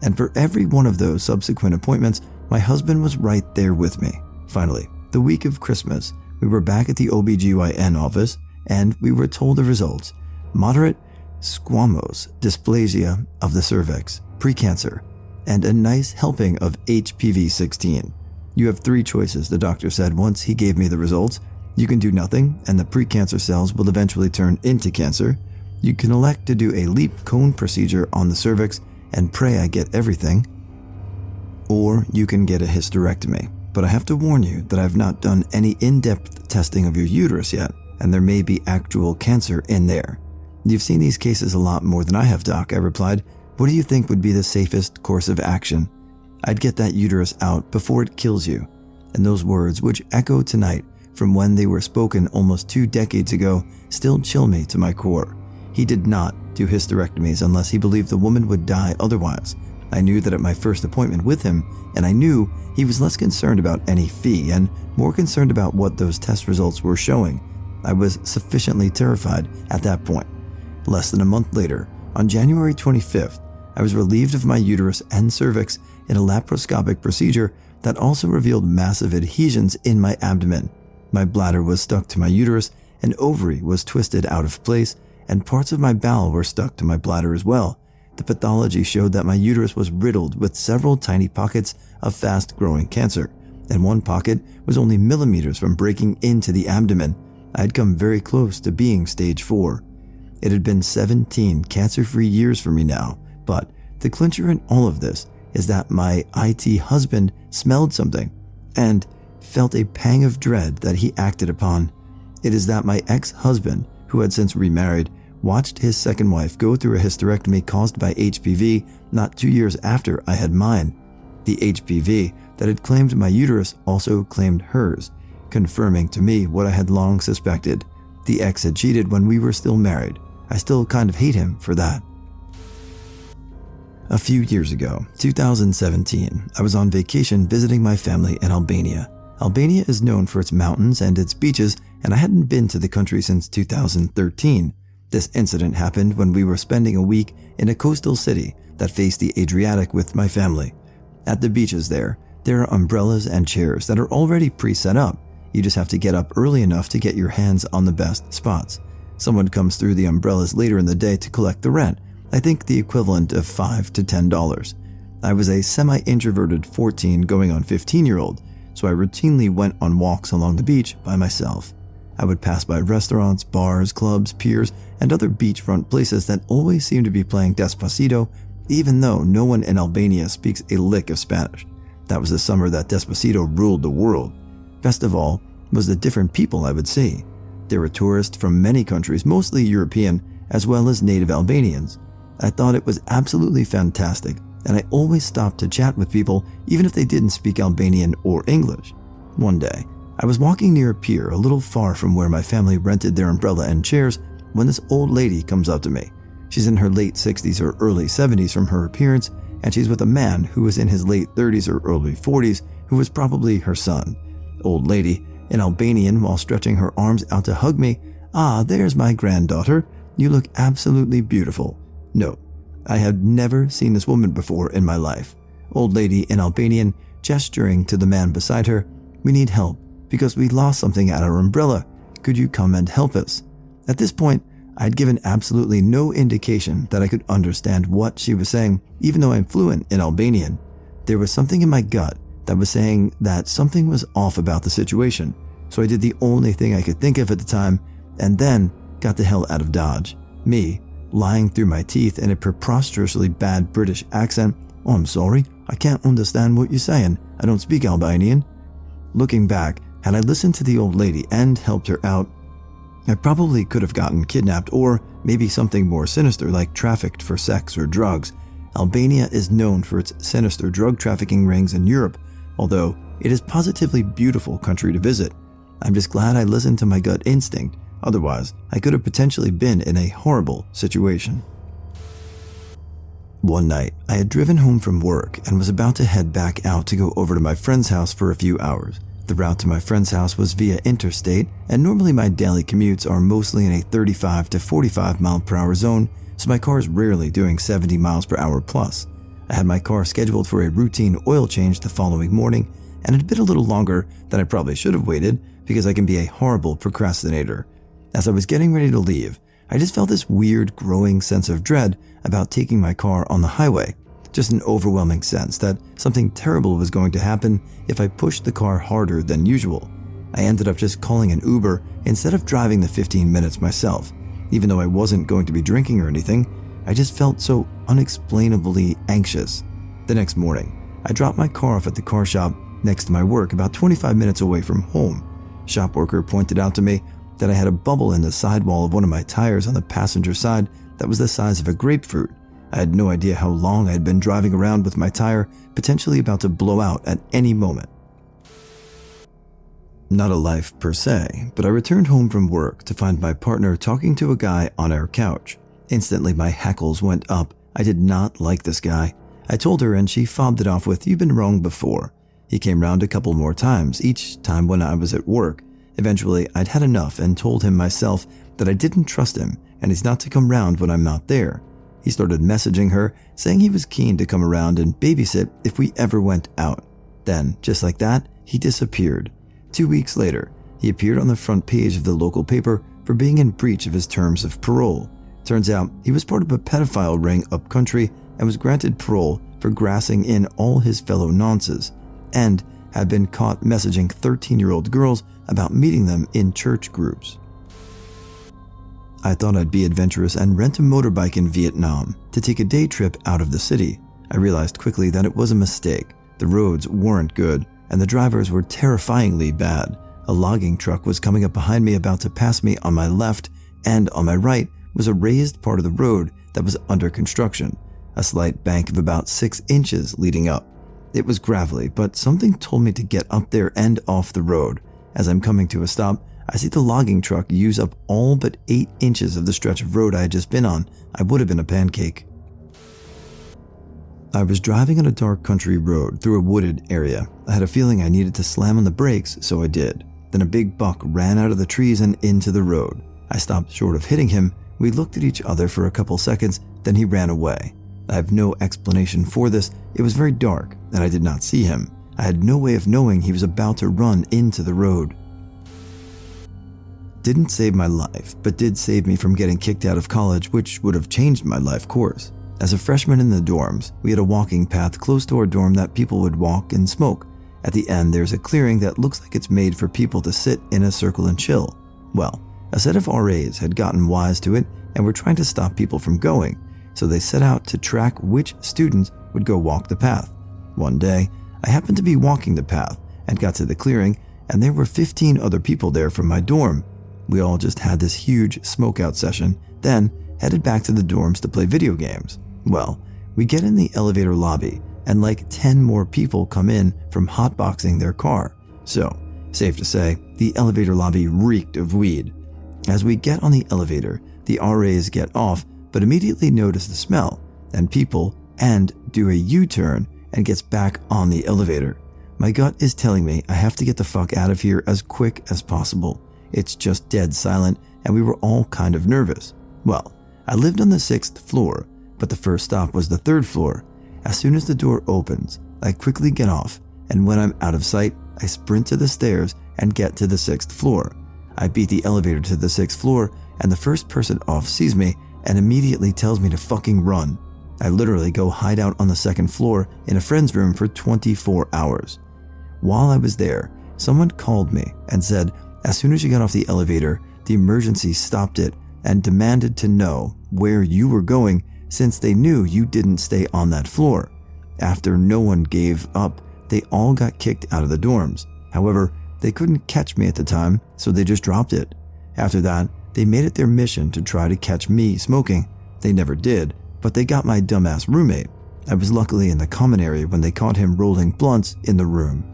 And for every one of those subsequent appointments, my husband was right there with me. Finally, the week of Christmas, we were back at the OBGYN office, and we were told the results. Moderate squamous dysplasia of the cervix, precancer, and a nice helping of HPV-16. You have 3 choices, the doctor said once he gave me the results. You can do nothing, and the precancer cells will eventually turn into cancer. You can elect to do a leap cone procedure on the cervix and pray I get everything. Or you can get a hysterectomy. But I have to warn you that I've not done any in-depth testing of your uterus yet, and there may be actual cancer in there. You've seen these cases a lot more than I have, Doc, I replied. What do you think would be the safest course of action? I'd get that uterus out before it kills you. And those words, which echo tonight from when they were spoken almost 2 decades ago, still chill me to my core. He did not do hysterectomies unless he believed the woman would die otherwise. I knew that at my first appointment with him, and I knew he was less concerned about any fee and more concerned about what those test results were showing. I was sufficiently terrified at that point. Less than a month later, on January 25th, I was relieved of my uterus and cervix in a laparoscopic procedure that also revealed massive adhesions in my abdomen. My bladder was stuck to my uterus, an ovary was twisted out of place, and parts of my bowel were stuck to my bladder as well. The pathology showed that my uterus was riddled with several tiny pockets of fast-growing cancer, and one pocket was only millimeters from breaking into the abdomen. I had come very close to being stage 4. It had been 17 cancer-free years for me now, but the clincher in all of this is that my IT husband smelled something and felt a pang of dread that he acted upon. It is that my ex-husband, who had since remarried, watched his second wife go through a hysterectomy caused by HPV not 2 years after I had mine. The HPV that had claimed my uterus also claimed hers, confirming to me what I had long suspected. The ex had cheated when we were still married. I still kind of hate him for that. A few years ago, 2017, I was on vacation visiting my family in Albania. Albania is known for its mountains and its beaches, and I hadn't been to the country since 2013. This incident happened when we were spending a week in a coastal city that faced the Adriatic with my family. At the beaches there are umbrellas and chairs that are already pre-set up. You just have to get up early enough to get your hands on the best spots. Someone comes through the umbrellas later in the day to collect the rent, I think the equivalent of $5 to $10. I was a semi-introverted 14 going on 15-year-old, so I routinely went on walks along the beach by myself. I would pass by restaurants, bars, clubs, piers, and other beachfront places that always seemed to be playing Despacito, even though no one in Albania speaks a lick of Spanish. That was the summer that Despacito ruled the world. Best of all was the different people I would see. There were tourists from many countries, mostly European, as well as native Albanians. I thought it was absolutely fantastic, and I always stopped to chat with people even if they didn't speak Albanian or English. One day, I was walking near a pier a little far from where my family rented their umbrella and chairs when this old lady comes up to me. She's in her late 60s or early 70s from her appearance, and she's with a man who was in his late 30s or early 40s who was probably her son. Old lady, in Albanian, while stretching her arms out to hug me, "Ah, there's my granddaughter. you look absolutely beautiful. Note, I had never seen this woman before in my life. Old lady in Albanian, gesturing to the man beside her. We need help because we lost something at our umbrella. Could you come and help us? At this point, I had given absolutely no indication that I could understand what she was saying, even though I'm fluent in Albanian. There was something in my gut that was saying that something was off about the situation, so I did the only thing I could think of at the time, and then got the hell out of Dodge. Me, lying through my teeth in a preposterously bad British accent. Oh, I'm sorry, I can't understand what you're saying. I don't speak Albanian. Looking back, had I listened to the old lady and helped her out, I probably could have gotten kidnapped or maybe something more sinister like trafficked for sex or drugs. Albania is known for its sinister drug trafficking rings in Europe, although it is a positively beautiful country to visit. I'm just glad I listened to my gut instinct, otherwise I could have potentially been in a horrible situation. One night, I had driven home from work and was about to head back out to go over to my friend's house for a few hours. The route to my friend's house was via interstate, and normally my daily commutes are mostly in a 35 to 45 mile per hour zone, so my car is rarely doing 70 miles per hour plus. I had my car scheduled for a routine oil change the following morning, and it had been a little longer than I probably should have waited because I can be a horrible procrastinator. As I was getting ready to leave, I just felt this weird growing sense of dread about taking my car on the highway. Just an overwhelming sense that something terrible was going to happen if I pushed the car harder than usual. I ended up just calling an Uber instead of driving the 15 minutes myself. Even though I wasn't going to be drinking or anything, I just felt so unexplainably anxious. The next morning, I dropped my car off at the car shop next to my work about 25 minutes away from home. Shop worker pointed out to me that I had a bubble in the sidewall of one of my tires on the passenger side that was the size of a grapefruit. I had no idea how long I had been driving around with my tire potentially about to blow out at any moment. Not a life per se, but I returned home from work to find my partner talking to a guy on our couch. Instantly my hackles went up. I did not like this guy. I told her and she fobbed it off with, "You've been wrong before." He came round a couple more times, each time when I was at work. Eventually, I'd had enough and told him myself that I didn't trust him and he's not to come round when I'm not there. He started messaging her, saying he was keen to come around and babysit if we ever went out. Then, just like that, he disappeared. 2 weeks later, he appeared on the front page of the local paper for being in breach of his terms of parole. Turns out, he was part of a pedophile ring up country and was granted parole for grassing in all his fellow nonces, and had been caught messaging 13-year-old girls about meeting them in church groups. I thought I'd be adventurous and rent a motorbike in Vietnam to take a day trip out of the city. I realized quickly that it was a mistake. The roads weren't good, and the drivers were terrifyingly bad. A logging truck was coming up behind me about to pass me on my left, and on my right was a raised part of the road that was under construction, a slight bank of about 6 inches leading up. It was gravelly, but something told me to get up there and off the road. As I'm coming to a stop, I see the logging truck use up all but 8 inches of the stretch of road I had just been on. I would have been a pancake. I was driving on a dark country road through a wooded area. I had a feeling I needed to slam on the brakes, so I did. Then a big buck ran out of the trees and into the road. I stopped short of hitting him. We looked at each other for a couple seconds, then he ran away. I have no explanation for this. It was very dark, and I did not see him. I had no way of knowing he was about to run into the road. Didn't save my life, but did save me from getting kicked out of college, which would have changed my life course. As a freshman in the dorms, we had a walking path close to our dorm that people would walk and smoke. At the end, there's a clearing that looks like it's made for people to sit in a circle and chill. Well, a set of RAs had gotten wise to it and were trying to stop people from going, so they set out to track which students would go walk the path. One day, I happened to be walking the path and got to the clearing, and there were 15 other people there from my dorm. We all just had this huge smokeout session, then headed back to the dorms to play video games. Well, we get in the elevator lobby, and like 10 more people come in from hotboxing their car. So, safe to say, the elevator lobby reeked of weed. As we get on the elevator, the RAs get off, but immediately notice the smell, and people, and do a U-turn and gets back on the elevator. My gut is telling me I have to get the fuck out of here as quick as possible. It's just dead silent, and we were all kind of nervous. Well, I lived on the 6th floor, but the first stop was the 3rd floor. As soon as the door opens, I quickly get off, and when I'm out of sight, I sprint to the stairs and get to the 6th floor. I beat the elevator to the 6th floor, and the first person off sees me and immediately tells me to fucking run. I literally go hide out on the 2nd floor in a friend's room for 24 hours. While I was there, someone called me and said as soon as you got off the elevator, the emergency stopped it and demanded to know where you were going since they knew you didn't stay on that floor. After no one gave up, they all got kicked out of the dorms. However, they couldn't catch me at the time, so they just dropped it. After that, they made it their mission to try to catch me smoking. They never did, but they got my dumbass roommate. I was luckily in the common area when they caught him rolling blunts in the room.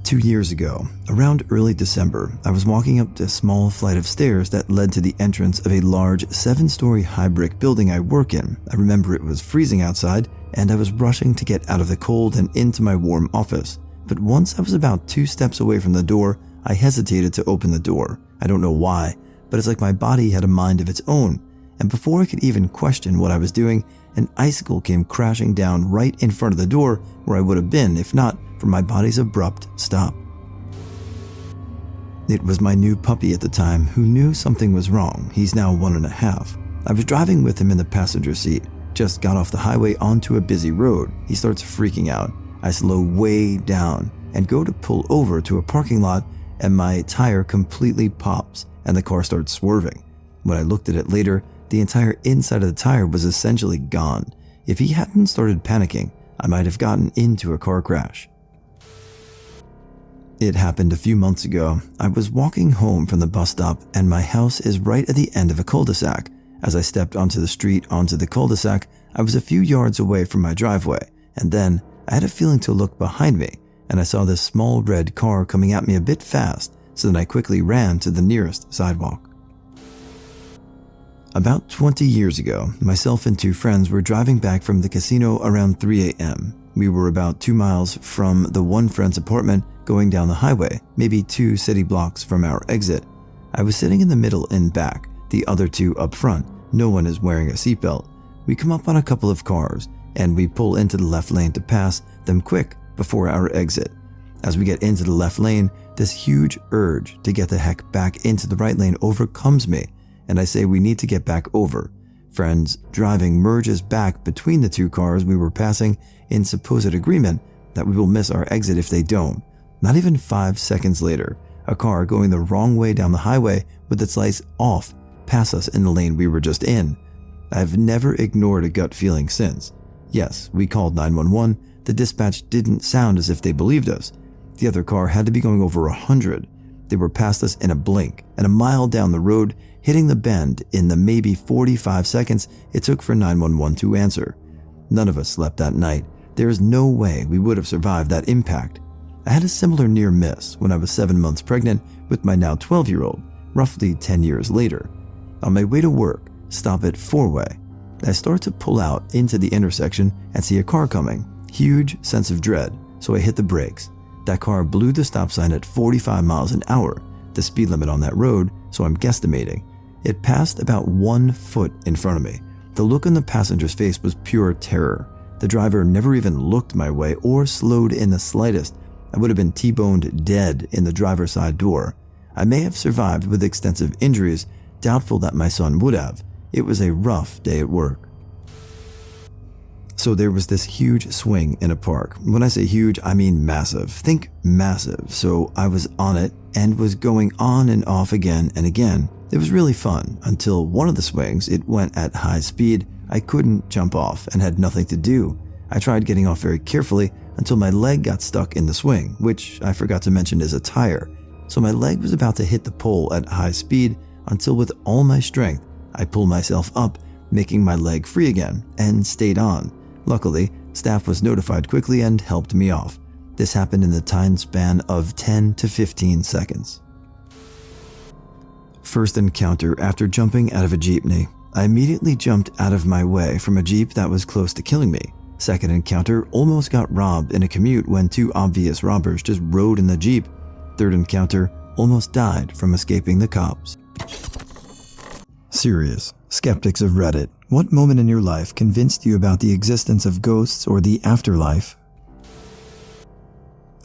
2 years ago, around early December, I was walking up a small flight of stairs that led to the entrance of a large 7-story high brick building I work in. I remember it was freezing outside, and I was rushing to get out of the cold and into my warm office. But once I was about 2 steps away from the door, I hesitated to open the door. I don't know why, but it's like my body had a mind of its own. And before I could even question what I was doing, an icicle came crashing down right in front of the door where I would have been if not for my body's abrupt stop. It was my new puppy at the time who knew something was wrong. He's now 1.5. I was driving with him in the passenger seat, just got off the highway onto a busy road. He starts freaking out. I slow way down and go to pull over to a parking lot, and my tire completely pops and the car starts swerving. When I looked at it later, the entire inside of the tire was essentially gone. If he hadn't started panicking, I might have gotten into a car crash. It happened a few months ago. I was walking home from the bus stop, and my house is right at the end of a cul-de-sac. As I stepped onto the street onto the cul-de-sac, I was a few yards away from my driveway, and then I had a feeling to look behind me, and I saw this small red car coming at me a bit fast, so then I quickly ran to the nearest sidewalk. About 20 years ago, myself and 2 friends were driving back from the casino around 3 a.m. We were about 2 miles from the one friend's apartment going down the highway, maybe 2 city blocks from our exit. I was sitting in the middle and back, the other 2 up front. No one is wearing a seatbelt. We come up on a couple of cars, and we pull into the left lane to pass them quick before our exit. As we get into the left lane, this huge urge to get the heck back into the right lane overcomes me, and I say we need to get back over. Friends driving merges back between the 2 cars we were passing in supposed agreement that we will miss our exit if they don't. Not even 5 seconds later, a car going the wrong way down the highway with its lights off passed us in the lane we were just in. I've never ignored a gut feeling since. Yes, we called 911. The dispatch didn't sound as if they believed us. The other car had to be going over 100. They were past us in a blink, and a mile down the road, hitting the bend in the maybe 45 seconds it took for 911 to answer. None of us slept that night. There is no way we would have survived that impact. I had a similar near miss when I was 7 months pregnant with my now 12-year-old, roughly 10 years later. On my way to work, stop at 4-way. I start to pull out into the intersection and see a car coming. Huge sense of dread, so I hit the brakes. That car blew the stop sign at 45 miles an hour, the speed limit on that road, so I'm guesstimating. It passed about 1 foot in front of me. The look on the passenger's face was pure terror. The driver never even looked my way or slowed in the slightest. I would have been T-boned dead in the driver's side door. I may have survived with extensive injuries, doubtful that my son would have. It was a rough day at work. So there was this huge swing in a park. When I say huge, I mean massive. Think massive. So I was on it and was going on and off again and again. It was really fun until one of the swings, it went at high speed. I couldn't jump off and had nothing to do. I tried getting off very carefully until my leg got stuck in the swing, which I forgot to mention is a tire. So my leg was about to hit the pole at high speed until with all my strength, I pulled myself up, making my leg free again, and stayed on. Luckily, staff was notified quickly and helped me off. This happened in the time span of 10 to 15 seconds. First encounter after jumping out of a jeepney. I immediately jumped out of my way from a jeep that was close to killing me. Second encounter, almost got robbed in a commute when 2 obvious robbers just rode in the jeep. Third encounter, almost died from escaping the cops. Serious skeptics of Reddit, what moment in your life convinced you about the existence of ghosts or the afterlife?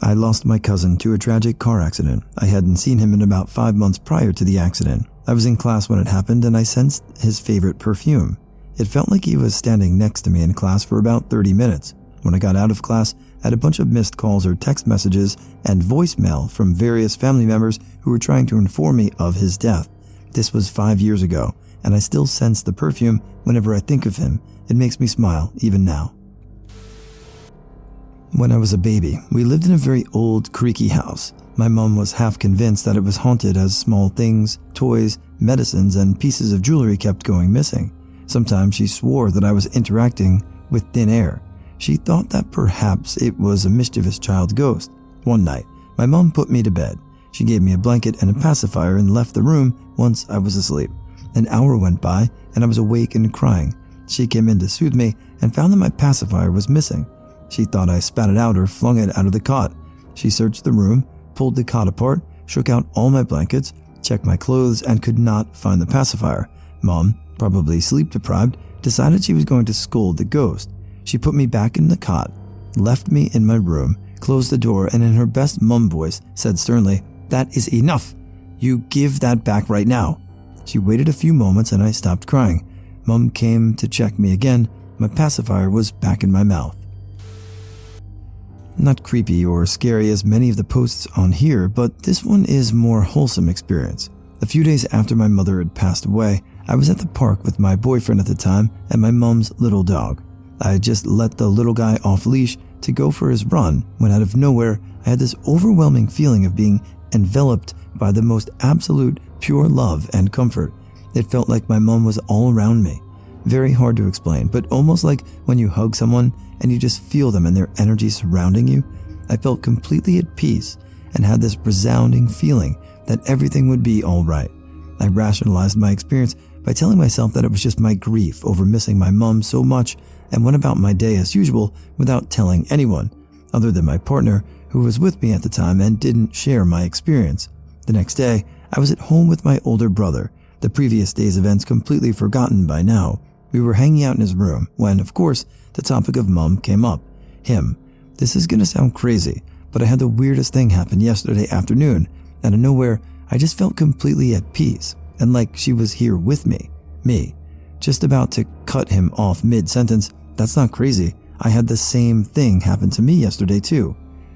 I lost my cousin to a tragic car accident. I hadn't seen him in about 5 months prior to the accident. I was in class when it happened and I sensed his favorite perfume. It felt like he was standing next to me in class for about 30 minutes. When I got out of class, I had a bunch of missed calls or text messages and voicemail from various family members who were trying to inform me of his death. This was 5 years ago, and I still sense the perfume whenever I think of him. It makes me smile, even now. When I was a baby, we lived in a very old, creaky house. My mom was half convinced that it was haunted as small things, toys, medicines, and pieces of jewelry kept going missing. Sometimes she swore that I was interacting with thin air. She thought that perhaps it was a mischievous child ghost. One night, my mom put me to bed. She gave me a blanket and a pacifier and left the room once I was asleep. An hour went by and I was awake and crying. She came in to soothe me and found that my pacifier was missing. She thought I spat it out or flung it out of the cot. She searched the room, pulled the cot apart, shook out all my blankets, checked my clothes, and could not find the pacifier. Mom, probably sleep deprived, decided she was going to scold the ghost. She put me back in the cot, left me in my room, closed the door, and in her best mom voice said sternly, "That is enough. You give that back right now." She waited a few moments and I stopped crying. Mom came to check me again. My pacifier was back in my mouth. Not creepy or scary as many of the posts on here, but this one is more wholesome experience. A few days after my mother had passed away, I was at the park with my boyfriend at the time and my mom's little dog. I had just let the little guy off leash to go for his run when out of nowhere I had this overwhelming feeling of being enveloped by the most absolute pure love and comfort. It felt like my mom was all around me. Very hard to explain, but almost like when you hug someone and you just feel them and their energy surrounding you. I felt completely at peace and had this resounding feeling that everything would be all right. I rationalized my experience by telling myself that it was just my grief over missing my mom so much and went about my day as usual without telling anyone, other than my partner who was with me at the time and didn't share my experience. The next day, I was at home with my older brother, the previous day's events completely forgotten by now. We were hanging out in his room when, of course, the topic of Mom came up. Him. This is gonna sound crazy, but I had the weirdest thing happen yesterday afternoon. Out of nowhere, I just felt completely at peace and like she was here with me. Me. Just about to cut him off mid-sentence. That's not crazy. I had the same thing happen to me yesterday too.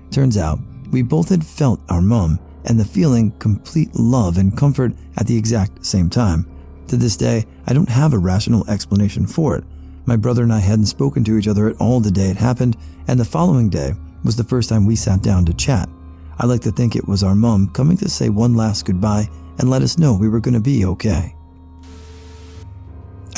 Turns out, we both had felt our mom and the feeling complete love and comfort at the exact same time. To this day, I don't have a rational explanation for it. My brother and I hadn't spoken to each other at all the day it happened, and the following day was the first time we sat down to chat. I like to think it was our mom coming to say one last goodbye and let us know we were going to be okay.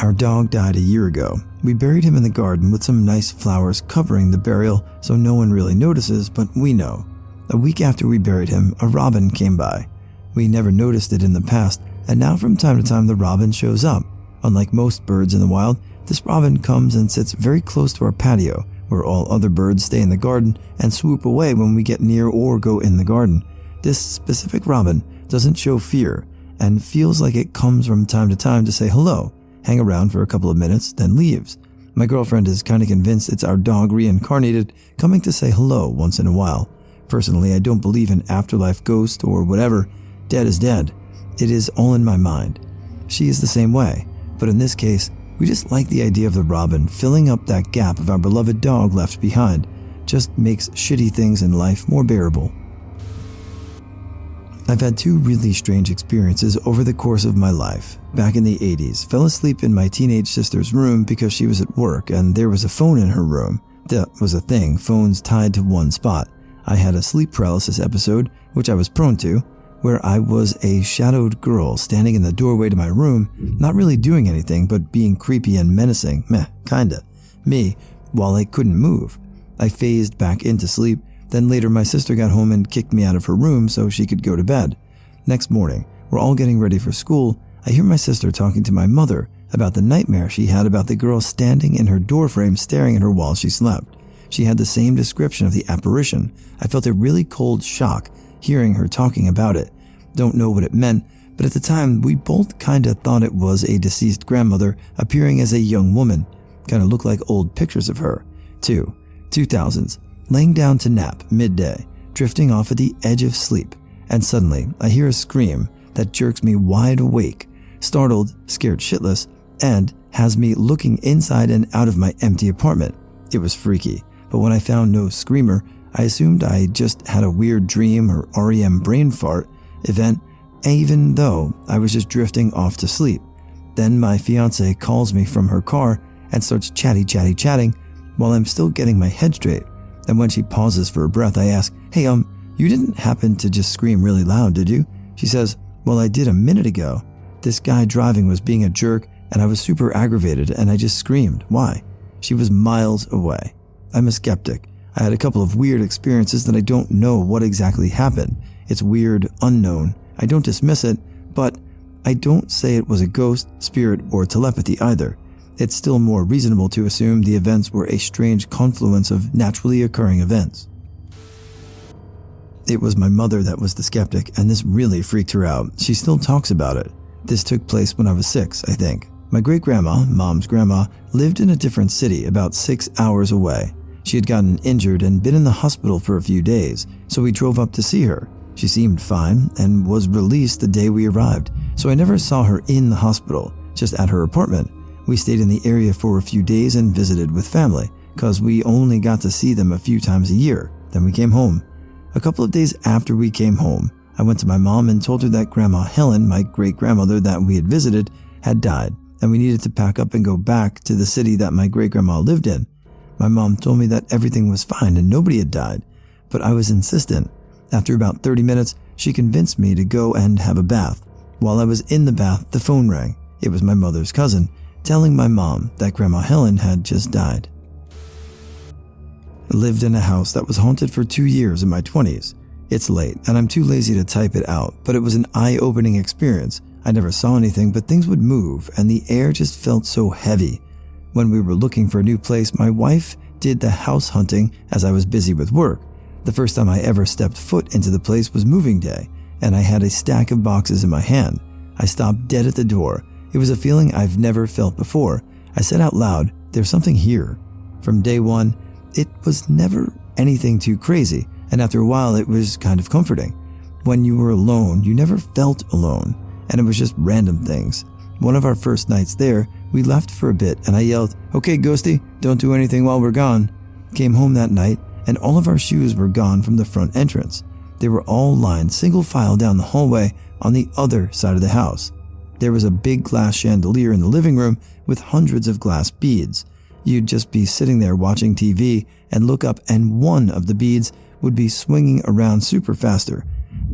Our dog died a year ago. We buried him in the garden with some nice flowers covering the burial so no one really notices, but we know. A week after we buried him, a robin came by. We never noticed it in the past, and now from time to time the robin shows up. Unlike most birds in the wild, this robin comes and sits very close to our patio, where all other birds stay in the garden and swoop away when we get near or go in the garden. This specific robin doesn't show fear and feels like it comes from time to time to say hello, hang around for a couple of minutes, then leaves. My girlfriend is kind of convinced it's our dog reincarnated coming to say hello once in a while. Personally, I don't believe in afterlife ghost or whatever. Dead is dead. It is all in my mind. She is the same way, but in this case, we just like the idea of the robin filling up that gap of our beloved dog left behind. Just makes shitty things in life more bearable. I've had two really strange experiences over the course of my life. Back in the 80s, fell asleep in my teenage sister's room because she was at work and there was a phone in her room. That was a thing, phones tied to one spot. I had a sleep paralysis episode, which I was prone to, where I was a shadowed girl standing in the doorway to my room, not really doing anything but being creepy and menacing, kinda, me, while I couldn't move. I phased back into sleep, then later my sister got home and kicked me out of her room so she could go to bed. Next morning, we're all getting ready for school. I hear my sister talking to my mother about the nightmare she had about the girl standing in her doorframe staring at her while she slept. She had the same description of the apparition. I felt a really cold shock hearing her talking about it. Don't know what it meant, but at the time we both kinda thought it was a deceased grandmother appearing as a young woman. Kinda looked like old pictures of her. 2. 2000s. Laying down to nap midday, drifting off at the edge of sleep, and suddenly I hear a scream that jerks me wide awake, startled, scared shitless, and has me looking inside and out of my empty apartment. It was freaky, but when I found no screamer, I assumed I just had a weird dream or REM brain fart event, even though I was just drifting off to sleep. Then my fiance calls me from her car and starts chatting while I'm still getting my head straight. And when she pauses for a breath, I ask, "Hey, you didn't happen to just scream really loud, did you?" She says, "Well, I did a minute ago. This guy driving was being a jerk and I was super aggravated and I just screamed. Why?" She was miles away. I'm a skeptic. I had a couple of weird experiences that I don't know what exactly happened. It's weird, unknown. I don't dismiss it, but I don't say it was a ghost, spirit, or telepathy either. It's still more reasonable to assume the events were a strange confluence of naturally occurring events. It was my mother that was the skeptic, and this really freaked her out. She still talks about it. This took place when I was 6, I think. My great-grandma, Mom's grandma, lived in a different city about 6 hours away. She had gotten injured and been in the hospital for a few days, so we drove up to see her. She seemed fine and was released the day we arrived, so I never saw her in the hospital, just at her apartment. We stayed in the area for a few days and visited with family, cause we only got to see them a few times a year. Then we came home. A couple of days after we came home, I went to my mom and told her that Grandma Helen, my great-grandmother that we had visited, had died, and we needed to pack up and go back to the city that my great-grandma lived in. My mom told me that everything was fine and nobody had died, but I was insistent. After about 30 minutes, she convinced me to go and have a bath. While I was in the bath, the phone rang. It was my mother's cousin, telling my mom that Grandma Helen had just died. I lived in a house that was haunted for 2 years in my 20s. It's late, and I'm too lazy to type it out, but it was an eye-opening experience. I never saw anything, but things would move, and the air just felt so heavy. When we were looking for a new place, my wife did the house hunting as I was busy with work. The first time I ever stepped foot into the place was moving day, and I had a stack of boxes in my hand. I stopped dead at the door. It was a feeling I've never felt before. I said out loud, "There's something here." From day one, it was never anything too crazy, and after a while it was kind of comforting. When you were alone, you never felt alone, and it was just random things. One of our first nights there, we left for a bit and I yelled, "Okay, Ghosty, don't do anything while we're gone." Came home that night and all of our shoes were gone from the front entrance. They were all lined single file down the hallway on the other side of the house. There was a big glass chandelier in the living room with hundreds of glass beads. You'd just be sitting there watching TV and look up and one of the beads would be swinging around super faster.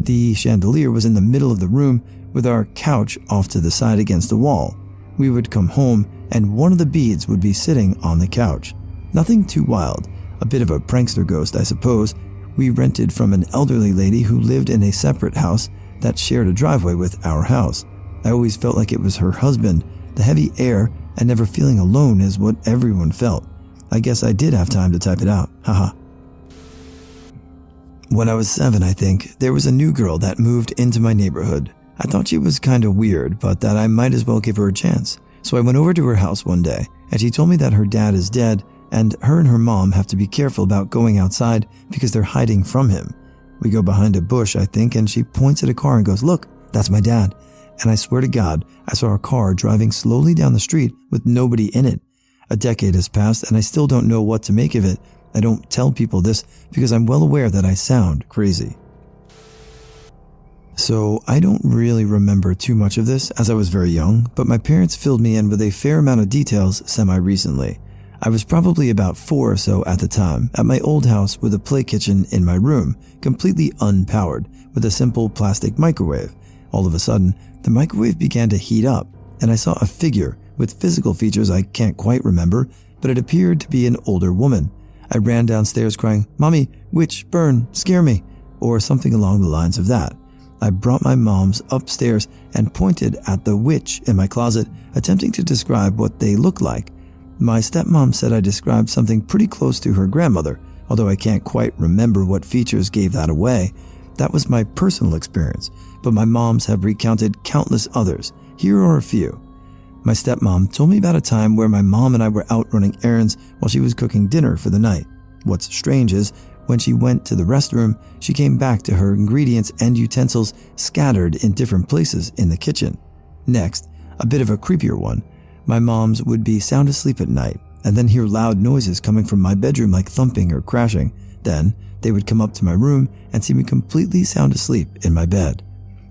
The chandelier was in the middle of the room with our couch off to the side against the wall. We would come home and one of the beads would be sitting on the couch. Nothing too wild, a bit of a prankster ghost, I suppose. We rented from an elderly lady who lived in a separate house that shared a driveway with our house. I always felt like it was her husband. The heavy air and never feeling alone is what everyone felt. I guess I did have time to type it out, haha. When I was 7, I think, there was a new girl that moved into my neighborhood. I thought she was kind of weird, but that I might as well give her a chance. So I went over to her house one day, and she told me that her dad is dead, and her mom have to be careful about going outside because they're hiding from him. We go behind a bush, I think, and she points at a car and goes, "Look, that's my dad." And I swear to God, I saw a car driving slowly down the street with nobody in it. A decade has passed, and I still don't know what to make of it. I don't tell people this because I'm well aware that I sound crazy. So I don't really remember too much of this as I was very young, but my parents filled me in with a fair amount of details semi-recently. I was probably about 4 or so at the time, at my old house with a play kitchen in my room, completely unpowered, with a simple plastic microwave. All of a sudden, the microwave began to heat up, and I saw a figure with physical features I can't quite remember, but it appeared to be an older woman. I ran downstairs crying, "Mommy, witch, burn, scare me," or something along the lines of that. I brought my mom's upstairs and pointed at the witch in my closet, attempting to describe what they looked like. My stepmom said I described something pretty close to her grandmother, although I can't quite remember what features gave that away. That was my personal experience, but my moms have recounted countless others. Here are a few. My stepmom told me about a time where my mom and I were out running errands while she was cooking dinner for the night. What's strange is, when she went to the restroom, she came back to her ingredients and utensils scattered in different places in the kitchen. Next, a bit of a creepier one. My moms would be sound asleep at night and then hear loud noises coming from my bedroom like thumping or crashing. Then, they would come up to my room and see me completely sound asleep in my bed.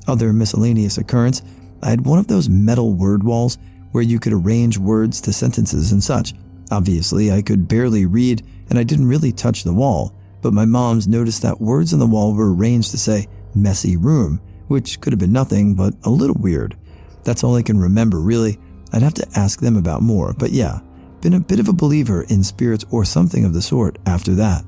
Other miscellaneous occurrence, I had one of those metal word walls where you could arrange words to sentences and such. Obviously, I could barely read and I didn't really touch the wall, but my moms noticed that words on the wall were arranged to say messy room, which could have been nothing but a little weird. That's all I can remember really. I'd have to ask them about more, but yeah, been a bit of a believer in spirits or something of the sort after that.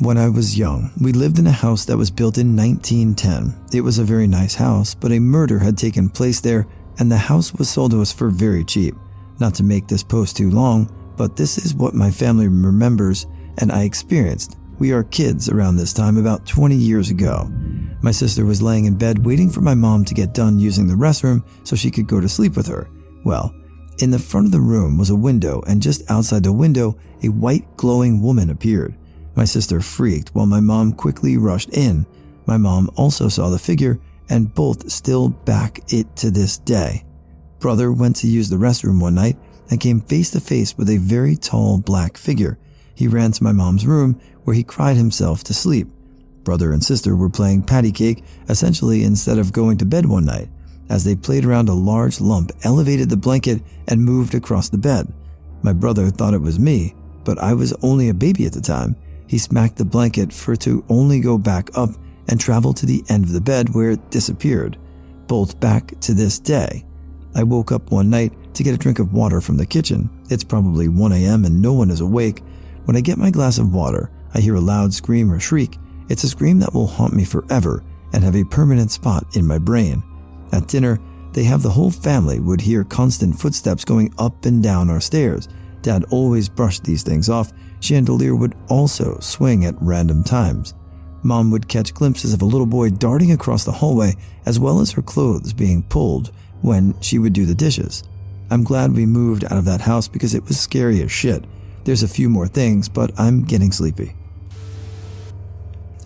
When I was young, we lived in a house that was built in 1910. It was a very nice house, but a murder had taken place there and the house was sold to us for very cheap. Not to make this post too long, but this is what my family remembers and I experienced. We are kids around this time about 20 years ago. My sister was laying in bed waiting for my mom to get done using the restroom so she could go to sleep with her. Well, in the front of the room was a window and just outside the window, a white glowing woman appeared. My sister freaked while my mom quickly rushed in. My mom also saw the figure and both still back it to this day. Brother went to use the restroom one night and came face to face with a very tall black figure. He ran to my mom's room where he cried himself to sleep. Brother and sister were playing patty cake essentially instead of going to bed one night. As they played around, a large lump elevated the blanket and moved across the bed. My brother thought it was me, but I was only a baby at the time. He smacked the blanket for it to only go back up and travel to the end of the bed where it disappeared. Both back to this day. I woke up one night to get a drink of water from the kitchen. It's probably 1 a.m. and no one is awake. When I get my glass of water, I hear a loud scream or shriek. It's a scream that will haunt me forever and have a permanent spot in my brain. At dinner, they have the whole family would hear constant footsteps going up and down our stairs. Dad always brushed these things off. Chandelier would also swing at random times. Mom would catch glimpses of a little boy darting across the hallway as well as her clothes being pulled when she would do the dishes. I'm glad we moved out of that house because it was scary as shit. There's a few more things, but I'm getting sleepy.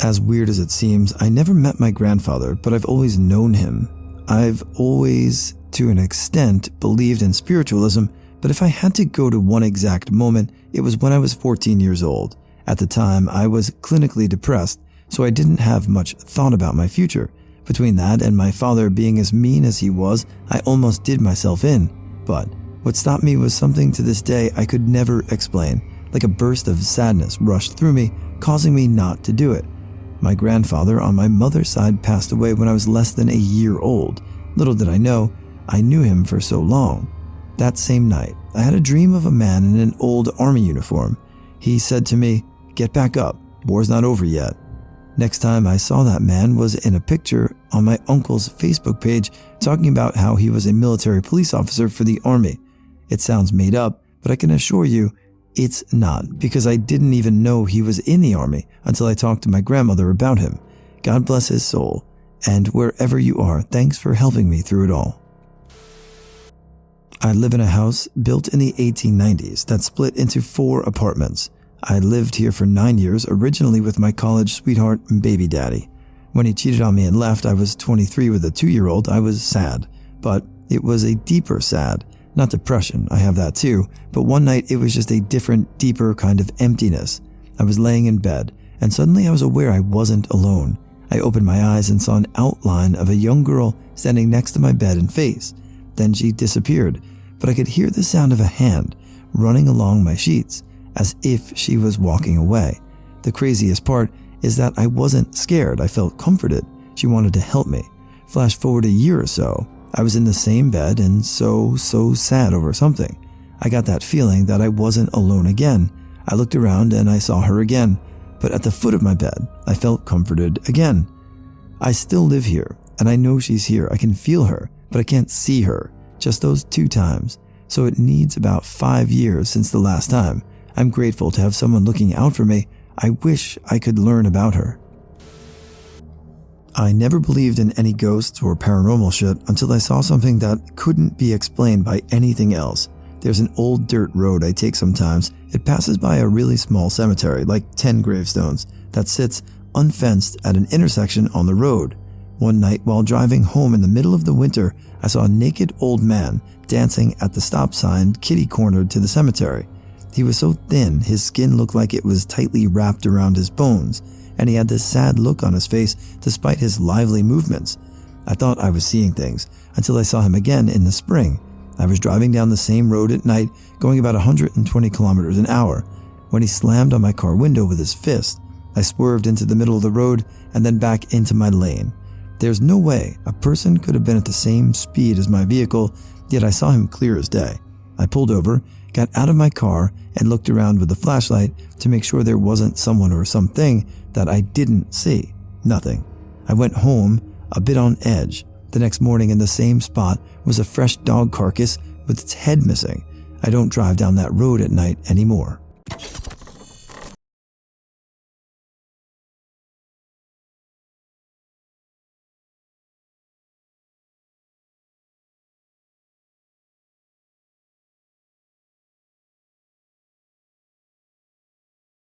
As weird as it seems, I never met my grandfather, but I've always known him. I've always, to an extent, believed in spiritualism, but if I had to go to one exact moment, it was when I was 14 years old. At the time, I was clinically depressed, so I didn't have much thought about my future. Between that and my father being as mean as he was, I almost did myself in. But what stopped me was something to this day I could never explain. Like a burst of sadness rushed through me, causing me not to do it. My grandfather on my mother's side passed away when I was less than a year old. Little did I know, I knew him for so long. That same night, I had a dream of a man in an old army uniform. He said to me, "Get back up, war's not over yet." Next time I saw that man was in a picture on my uncle's Facebook page talking about how he was a military police officer for the army. It sounds made up, but I can assure you it's not, because I didn't even know he was in the army until I talked to my grandmother about him. God bless his soul, and wherever you are, thanks for helping me through it all. I live in a house built in the 1890s that split into 4 apartments. I lived here for 9 years, originally with my college sweetheart and baby daddy. When he cheated on me and left, I was 23 with a 2-year-old. I was sad, but it was a deeper sad. Not depression, I have that too, but one night it was just a different, deeper kind of emptiness. I was laying in bed, and suddenly I was aware I wasn't alone. I opened my eyes and saw an outline of a young girl standing next to my bed and face. Then she disappeared, but I could hear the sound of a hand running along my sheets, as if she was walking away. The craziest part is that I wasn't scared, I felt comforted. She wanted to help me. Flash forward a year or so, I was in the same bed and so sad over something. I got that feeling that I wasn't alone again. I looked around and I saw her again, but at the foot of my bed, I felt comforted again. I still live here, and I know she's here. I can feel her, but I can't see her. Just those 2 times. So it needs about 5 years since the last time. I'm grateful to have someone looking out for me. I wish I could learn about her. I never believed in any ghosts or paranormal shit until I saw something that couldn't be explained by anything else. There's an old dirt road I take sometimes. It passes by a really small cemetery, like 10 gravestones, that sits unfenced at an intersection on the road. One night while driving home in the middle of the winter, I saw a naked old man dancing at the stop sign kitty-cornered to the cemetery. He was so thin, his skin looked like it was tightly wrapped around his bones, and he had this sad look on his face despite his lively movements. I thought I was seeing things until I saw him again in the spring. I was driving down the same road at night, going about 120 kilometers an hour, when he slammed on my car window with his fist. I swerved into the middle of the road and then back into my lane. There's no way a person could have been at the same speed as my vehicle, yet I saw him clear as day. I pulled over, got out of my car, and looked around with a flashlight to make sure there wasn't someone or something that I didn't see. Nothing. I went home, a bit on edge. The next morning in the same spot was a fresh dog carcass with its head missing. I don't drive down that road at night anymore.